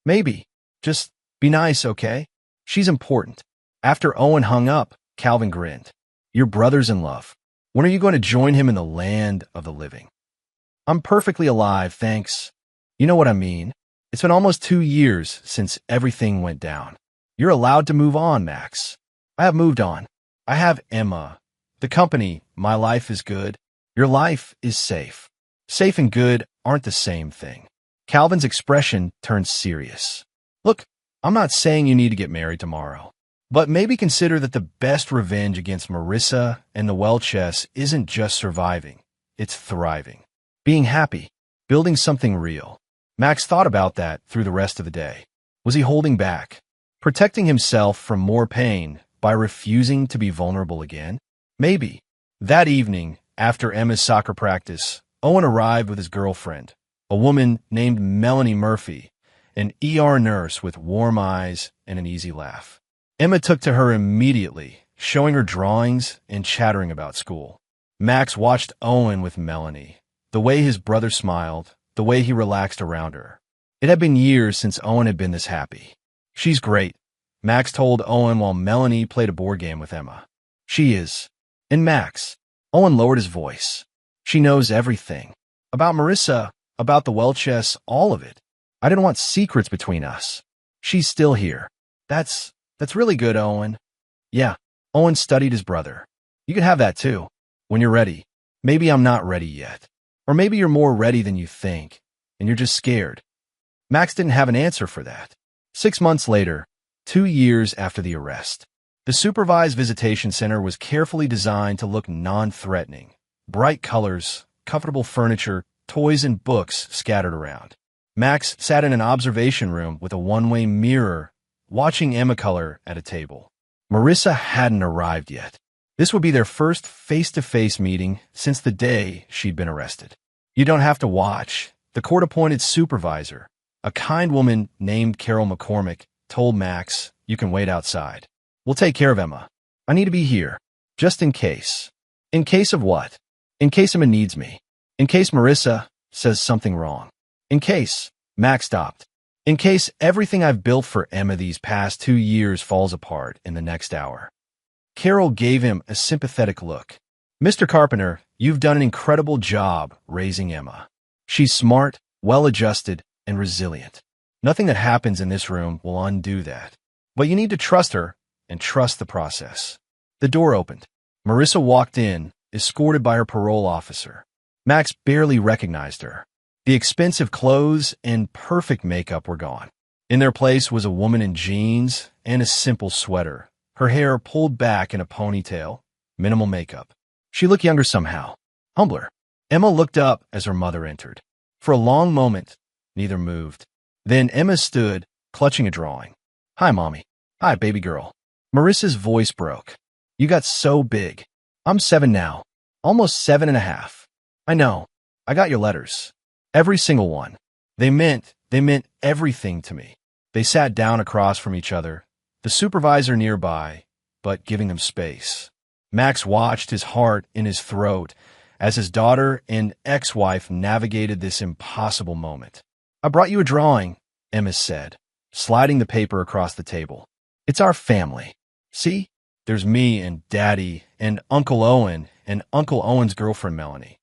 Maybe. Just be nice, okay? She's important. After Owen hung up, Calvin grinned. Your brother's in love. When are you going to join him in the land of the living? I'm perfectly alive, thanks. You know what I mean. It's been almost 2 years since everything went down. You're allowed to move on, Max. I have moved on. I have Emma. The company, my life is good. Your life is safe. Safe and good aren't the same thing. Calvin's expression turned serious. Look, I'm not saying you need to get married tomorrow, but maybe consider that the best revenge against Marissa and the Welches isn't just surviving, it's thriving. Being happy, building something real. Max thought about that through the rest of the day. Was he holding back? Protecting himself from more pain by refusing to be vulnerable again? Maybe. That evening, after Emma's soccer practice, Owen arrived with his girlfriend, a woman named Melanie Murphy, an ER nurse with warm eyes and an easy laugh. Emma took to her immediately, showing her drawings and chattering about school. Max watched Owen with Melanie, the way his brother smiled, the way he relaxed around her. It had been years since Owen had been this happy. She's great, Max told Owen while Melanie played a board game with Emma. She is. And Max. Owen lowered his voice. She knows everything. About Marissa, about the Welches, all of it. I didn't want secrets between us. She's still here. That's really good, Owen. Yeah, Owen studied his brother. You can have that too, when you're ready. Maybe I'm not ready yet. Or maybe you're more ready than you think, and you're just scared. Max didn't have an answer for that. 6 months later, 2 years after the arrest, the supervised visitation center was carefully designed to look non-threatening. Bright colors, comfortable furniture, toys and books scattered around. Max sat in an observation room with a one-way mirror, watching Emma color at a table. Marissa hadn't arrived yet. This would be their first face-to-face meeting since the day she'd been arrested. You don't have to watch. The court-appointed supervisor, a kind woman named Carol McCormick, told Max, you can wait outside. We'll take care of Emma. I need to be here, just in case. In case of what? In case Emma needs me. In case Marissa says something wrong. In case, Max stopped. In case everything I've built for Emma these past 2 years falls apart in the next hour. Carol gave him a sympathetic look. Mr. Carpenter, you've done an incredible job raising Emma. She's smart, well-adjusted, and resilient. Nothing that happens in this room will undo that. But you need to trust her and trust the process. The door opened. Marissa walked in, escorted by her parole officer. Max barely recognized her. The expensive clothes and perfect makeup were gone. In their place was a woman in jeans and a simple sweater, her hair pulled back in a ponytail, minimal makeup. She looked younger somehow, humbler. Emma looked up as her mother entered. For a long moment, neither moved. Then Emma stood, clutching a drawing. Hi, Mommy. Hi, baby girl. Marissa's voice broke. You got so big. I'm 7 now, almost 7.5. I know. I got your letters. Every single one. They meant everything to me. They sat down across from each other, the supervisor nearby, but giving them space. Max watched, his heart in his throat, as his daughter and ex-wife navigated this impossible moment. I brought you a drawing, Emma said, sliding the paper across the table. It's our family. See? There's me and Daddy and Uncle Owen and Uncle Owen's girlfriend, Melanie.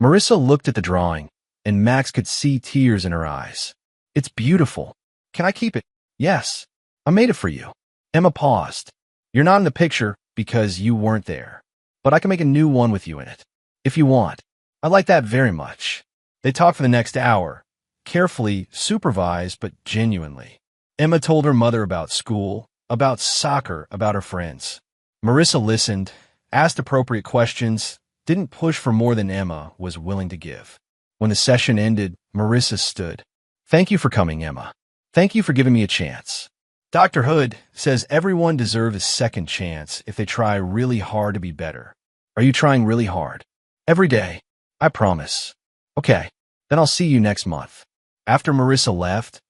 Marissa looked at the drawing, and Max could see tears in her eyes. It's beautiful. Can I keep it? Yes. I made it for you. Emma paused. You're not in the picture because you weren't there, but I can make a new one with you in it, if you want. I like that very much. They talked for the next hour, carefully supervised but genuinely. Emma told her mother about school, about soccer, about her friends. Marissa listened, asked appropriate questions, didn't push for more than Emma was willing to give. When the session ended, Marissa stood. "Thank you for coming, Emma. Thank you for giving me a chance. Dr. Hood says everyone deserves a second chance if they try really hard to be better. Are you trying really hard? Every day. I promise. Okay, then I'll see you next month." After Marissa left,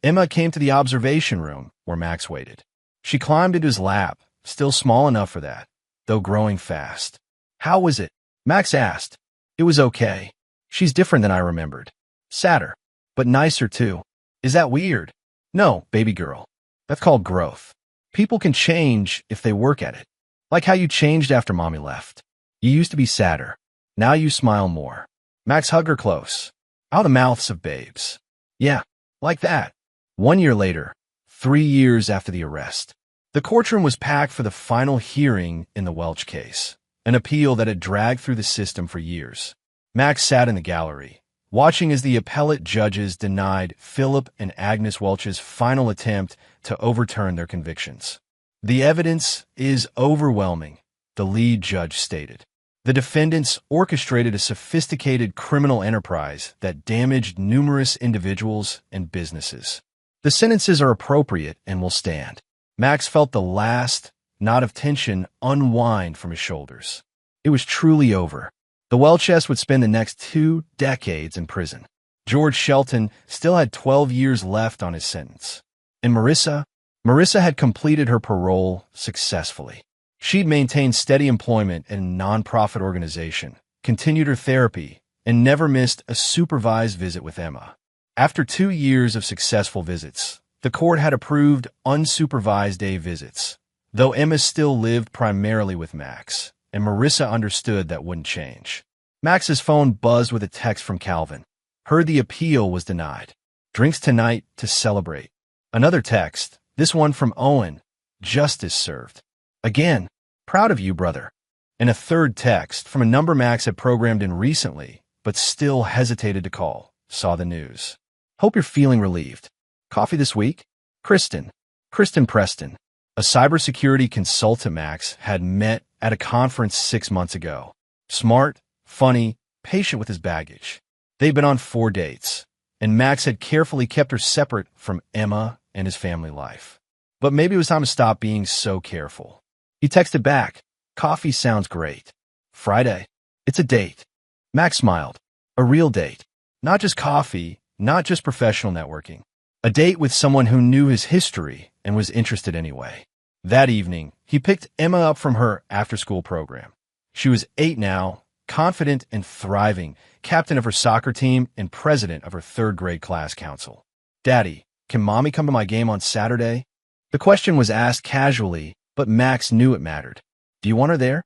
Emma came to the observation room where Max waited. She climbed into his lap, still small enough for that, though growing fast. "How was it?" Max asked. "It was okay. She's different than I remembered. Sadder, but nicer too. Is that weird?" "No, baby girl. That's called growth. People can change if they work at it. Like how you changed after mommy left. You used to be sadder. Now you smile more." Max hugged her close. Out of the mouths of babes. "Yeah, like that." 1 year later, 3 years after the arrest, the courtroom was packed for the final hearing in the Welch case, an appeal that had dragged through the system for years. Max sat in the gallery, watching as the appellate judges denied Philip and Agnes Welch's final attempt to overturn their convictions. "The evidence is overwhelming," the lead judge stated. "The defendants orchestrated a sophisticated criminal enterprise that damaged numerous individuals and businesses. The sentences are appropriate and will stand." Max felt the last knot of tension unwind from his shoulders. It was truly over. The Welches would spend the next 2 decades in prison. George Shelton still had 12 years left on his sentence. And Marissa had completed her parole successfully. She'd maintained steady employment in a nonprofit organization, continued her therapy, and never missed a supervised visit with Emma. After 2 years of successful visits, the court had approved unsupervised day visits, though Emma still lived primarily with Max, and Marissa understood that wouldn't change. Max's phone buzzed with a text from Calvin. Heard the appeal was denied. Drinks tonight to celebrate. Another text, this one from Owen. Justice served. Again, proud of you, brother. And a third text from a number Max had programmed in recently, but still hesitated to call. Saw the news. Hope you're feeling relieved. Coffee this week? Kristen Preston, a cybersecurity consultant Max had met at a conference 6 months ago. Smart, funny, patient with his baggage. They'd been on 4 dates, and Max had carefully kept her separate from Emma and his family life. But maybe it was time to stop being so careful. He texted back, "Coffee sounds great. Friday. It's a date." Max smiled. A real date. Not just coffee, not just professional networking. A date with someone who knew his history and was interested anyway. That evening, he picked Emma up from her after-school program. She was 8 now, confident and thriving, captain of her soccer team and president of her 3rd grade class council. "Daddy, can mommy come to my game on Saturday?" The question was asked casually, but Max knew it mattered. "Do you want her there?"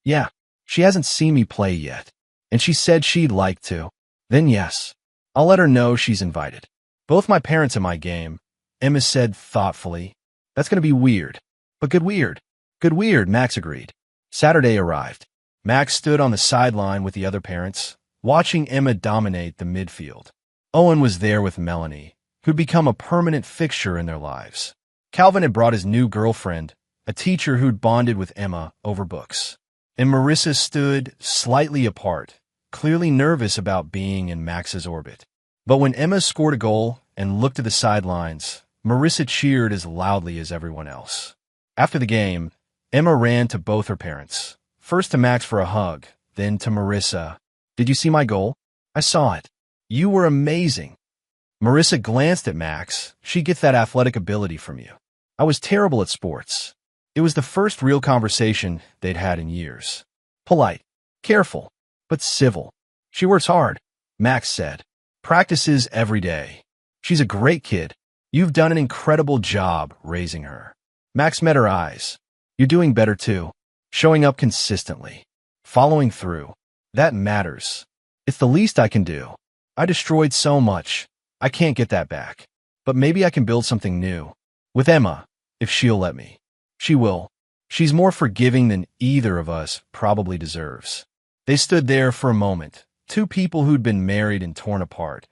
"Yeah. She hasn't seen me play yet, and she said she'd like to." "Then yes. I'll let her know she's invited." "Both my parents at my game," Emma said thoughtfully. "That's going to be weird." "But good weird." "Good weird," Max agreed. Saturday arrived. Max stood on the sideline with the other parents, watching Emma dominate the midfield. Owen was there with Melanie, who'd become a permanent fixture in their lives. Calvin had brought his new girlfriend, a teacher who'd bonded with Emma over books. And Marissa stood slightly apart, clearly nervous about being in Max's orbit. But when Emma scored a goal and looked to the sidelines, Marissa cheered as loudly as everyone else. After the game, Emma ran to both her parents, first to Max for a hug, then to Marissa. "Did you see my goal?" "I saw it. You were amazing." Marissa glanced at Max. "She gets that athletic ability from you." "I was terrible at sports." It was the first real conversation they'd had in years. Polite, careful, but civil. "She works hard," Max said. "Practices every day. She's a great kid. You've done an incredible job raising her." Max met her eyes. "You're doing better too. Showing up consistently. Following through. That matters. It's the least I can do. I destroyed so much. I can't get that back. But maybe I can build something new. With Emma, if she'll let me." "She will. She's more forgiving than either of us probably deserves." They stood there for a moment, 2 people who'd been married and torn apart,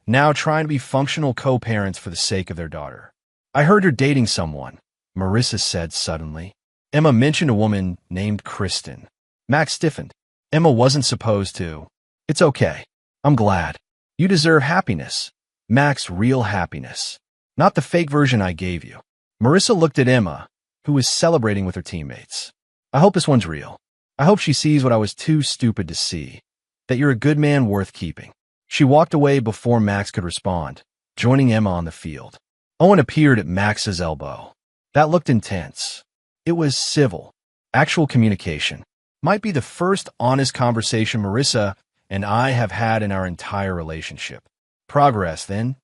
now trying to be functional co-parents for the sake of their daughter. "I heard you're dating someone," Marissa said suddenly. Emma mentioned a woman named Kristen. Max stiffened. Emma wasn't supposed to. It's okay. I'm glad. You deserve happiness. Max, real happiness. Not the fake version I gave you. Marissa looked at Emma, who was celebrating with her teammates. I hope this one's real. I hope she sees what I was too stupid to see. That you're a good man worth keeping. She walked away before Max could respond, joining Emma on the field. Owen appeared at Max's elbow. That looked intense. It was civil. Actual communication. Might be the first honest conversation Marissa and I have had in our entire relationship. Progress, then?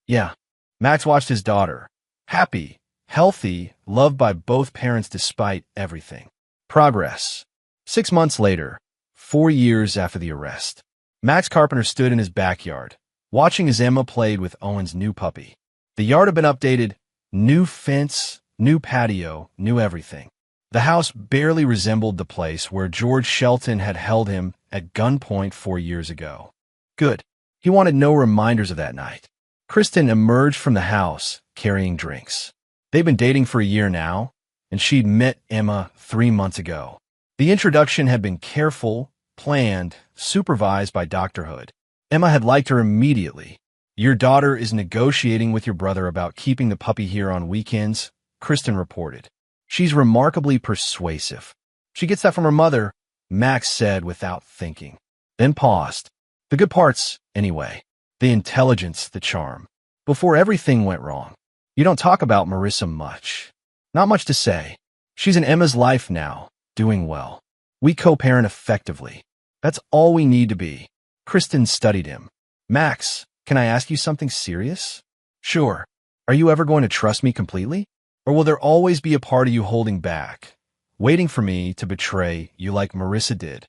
Yeah. Max watched his daughter. Happy, healthy, loved by both parents despite everything. Progress. 6 months later, 4 years after the arrest, Max Carpenter stood in his backyard, watching as Emma played with Owen's new puppy. The yard had been updated, new fence, new patio, new everything. The house barely resembled the place where George Shelton had held him at gunpoint 4 years ago. Good. He wanted no reminders of that night. Kristen emerged from the house, carrying drinks. They'd been dating for a year now, and she'd met Emma 3 months ago. The introduction had been careful, planned, supervised by Dr. Hood. Emma had liked her immediately. Your daughter is negotiating with your brother about keeping the puppy here on weekends, Kristen reported. She's remarkably persuasive. She gets that from her mother, Max said without thinking. Then paused. The good parts, anyway. The intelligence, the charm. Before everything went wrong. You don't talk about Marissa much. Not much to say. She's in Emma's life now, doing well. We co-parent effectively. That's all we need to be. Kristen studied him. Max, can I ask you something serious? Sure. Are you ever going to trust me completely? Or will there always be a part of you holding back, waiting for me to betray you like Marissa did?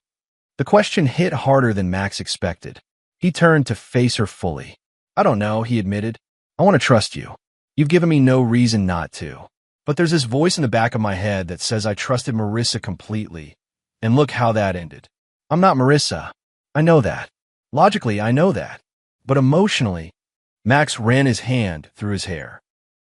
The question hit harder than Max expected. He turned to face her fully. I don't know, he admitted. I want to trust you. You've given me no reason not to. But there's this voice in the back of my head that says I trusted Marissa completely. And look how that ended. I'm not Marissa. I know that. Logically, I know that. But emotionally, Max ran his hand through his hair.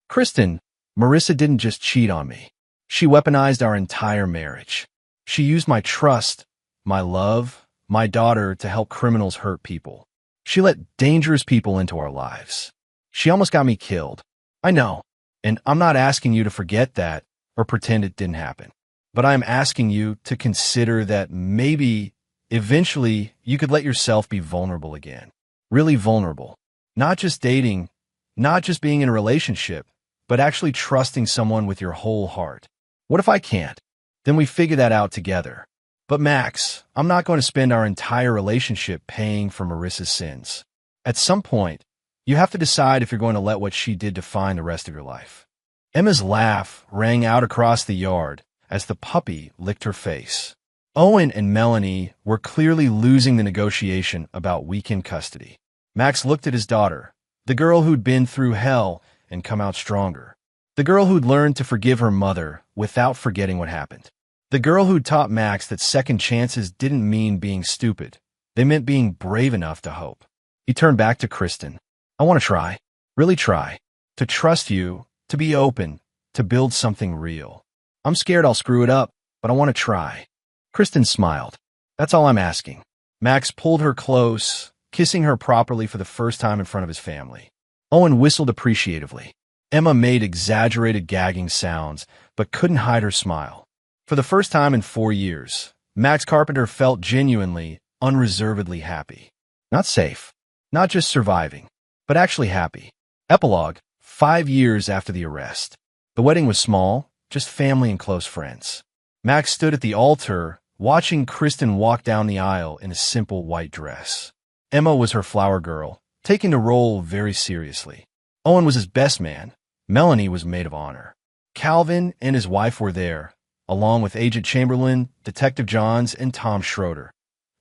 Kristen, Marissa didn't just cheat on me. She weaponized our entire marriage. She used my trust, my love, my daughter to help criminals hurt people. She let dangerous people into our lives. She almost got me killed. I know, and I'm not asking you to forget that or pretend it didn't happen. But I'm asking you to consider that maybe, eventually, you could let yourself be vulnerable again. Really vulnerable. Not just dating, not just being in a relationship, but actually trusting someone with your whole heart. What if I can't? Then we figure that out together. But Max, I'm not going to spend our entire relationship paying for Marissa's sins. At some point, you have to decide if you're going to let what she did define the rest of your life. Emma's laugh rang out across the yard as the puppy licked her face. Owen and Melanie were clearly losing the negotiation about weekend custody. Max looked at his daughter, the girl who'd been through hell and come out stronger. The girl who'd learned to forgive her mother without forgetting what happened. The girl who'd taught Max that second chances didn't mean being stupid. They meant being brave enough to hope. He turned back to Kristen. I want to try, really try, to trust you, to be open, to build something real. I'm scared I'll screw it up, but I want to try. Kristen smiled. That's all I'm asking. Max pulled her close, kissing her properly for the first time in front of his family. Owen whistled appreciatively. Emma made exaggerated gagging sounds, but couldn't hide her smile. For the first time in 4 years, Max Carpenter felt genuinely, unreservedly happy. Not safe, not just surviving, but actually happy. Epilogue, 5 years after the arrest. The wedding was small, just family and close friends. Max stood at the altar, watching Kristen walk down the aisle in a simple white dress. Emma was her flower girl, taking the role very seriously. Owen was his best man. Melanie was maid of honor. Calvin and his wife were there, along with Agent Chamberlain, Detective Johns, and Tom Schroeder,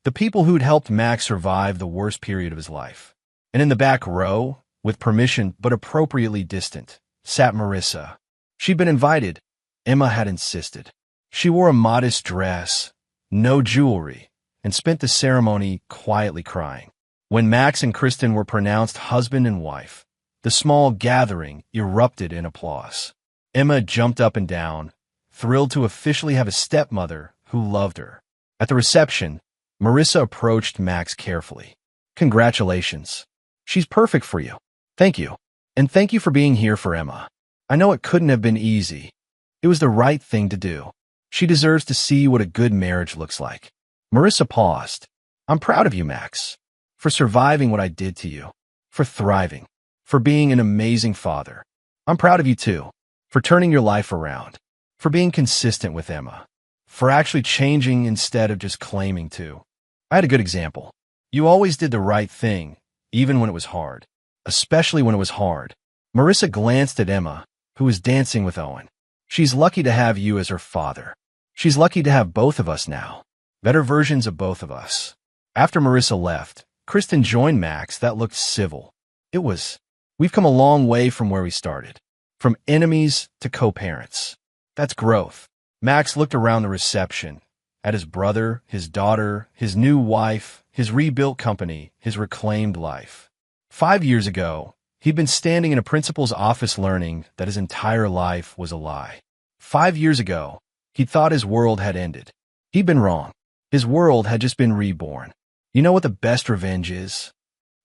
the people who'd helped Max survive the worst period of his life. And in the back row, with permission but appropriately distant, sat Marissa. She'd been invited. Emma had insisted. She wore a modest dress, no jewelry, and spent the ceremony quietly crying. When Max and Kristen were pronounced husband and wife, the small gathering erupted in applause. Emma jumped up and down, thrilled to officially have a stepmother who loved her. At the reception, Marissa approached Max carefully. Congratulations. She's perfect for you. Thank you. And thank you for being here for Emma. I know it couldn't have been easy. It was the right thing to do. She deserves to see what a good marriage looks like. Marissa paused. I'm proud of you, Max, for surviving what I did to you, for thriving, for being an amazing father. I'm proud of you too, for turning your life around, for being consistent with Emma, for actually changing instead of just claiming to. I had a good example. You always did the right thing, even when it was hard, especially when it was hard. Marissa glanced at Emma, who was dancing with Owen. She's lucky to have you as her father. She's lucky to have both of us now. Better versions of both of us. After Marissa left, Kristen joined Max. That looked civil. We've come a long way from where we started. From enemies to co-parents. That's growth. Max looked around the reception, at his brother, his daughter, his new wife, his rebuilt company, his reclaimed life. 5 years ago, he'd been standing in a principal's office learning that his entire life was a lie. 5 years ago, he thought his world had ended. He'd been wrong. His world had just been reborn. You know what the best revenge is?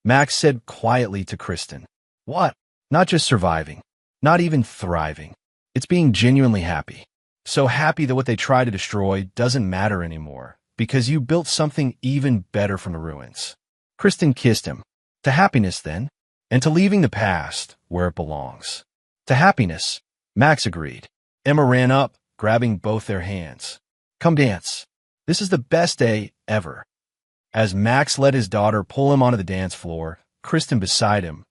Max said quietly to Kristen. What? Not just surviving. Not even thriving. It's being genuinely happy. So happy that what they try to destroy doesn't matter anymore, because you built something even better from the ruins. Kristen kissed him. To happiness, then, and to leaving the past where it belongs. To happiness, Max agreed. Emma ran up, grabbing both their hands. Come dance. This is the best day ever. As Max let his daughter pull him onto the dance floor, Kristen beside him,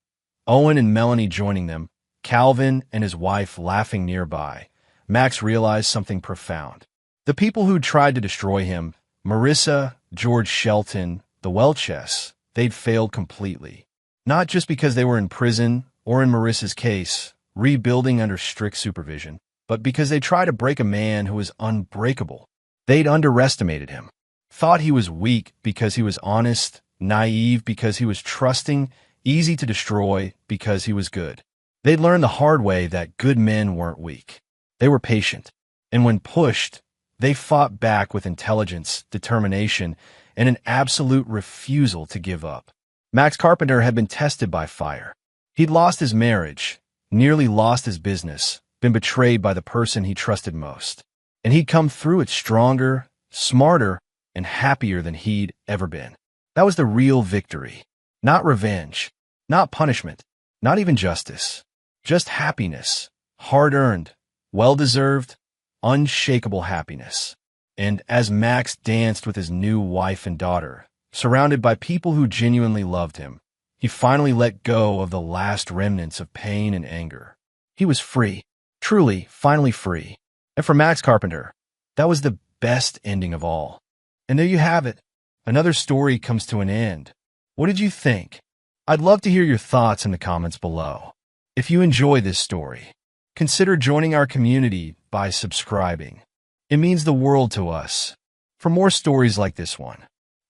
Owen and Melanie joining them, Calvin and his wife laughing nearby, Max realized something profound. The people who tried to destroy him, Marissa, George Shelton, the Welches, they'd failed completely. Not just because they were in prison, or in Marissa's case, rebuilding under strict supervision, but because they tried to break a man who was unbreakable. They'd underestimated him, thought he was weak because he was honest, naive because he was trusting, easy to destroy because he was good. They'd learned the hard way that good men weren't weak. They were patient, and when pushed, they fought back with intelligence, determination, and an absolute refusal to give up. Max Carpenter had been tested by fire. He'd lost his marriage, nearly lost his business, been betrayed by the person he trusted most. And he'd come through it stronger, smarter, and happier than he'd ever been. That was the real victory. Not revenge, not punishment, not even justice. Just happiness, hard-earned, well-deserved, unshakable happiness. And as Max danced with his new wife and daughter, surrounded by people who genuinely loved him, he finally let go of the last remnants of pain and anger. He was free, truly, finally free. And for Max Carpenter, that was the best ending of all. And there you have it. Another story comes to an end. What did you think? I'd love to hear your thoughts in the comments below. If you enjoy this story, consider joining our community by subscribing. It means the world to us. For more stories like this one,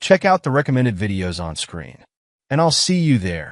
check out the recommended videos on screen. And I'll see you there.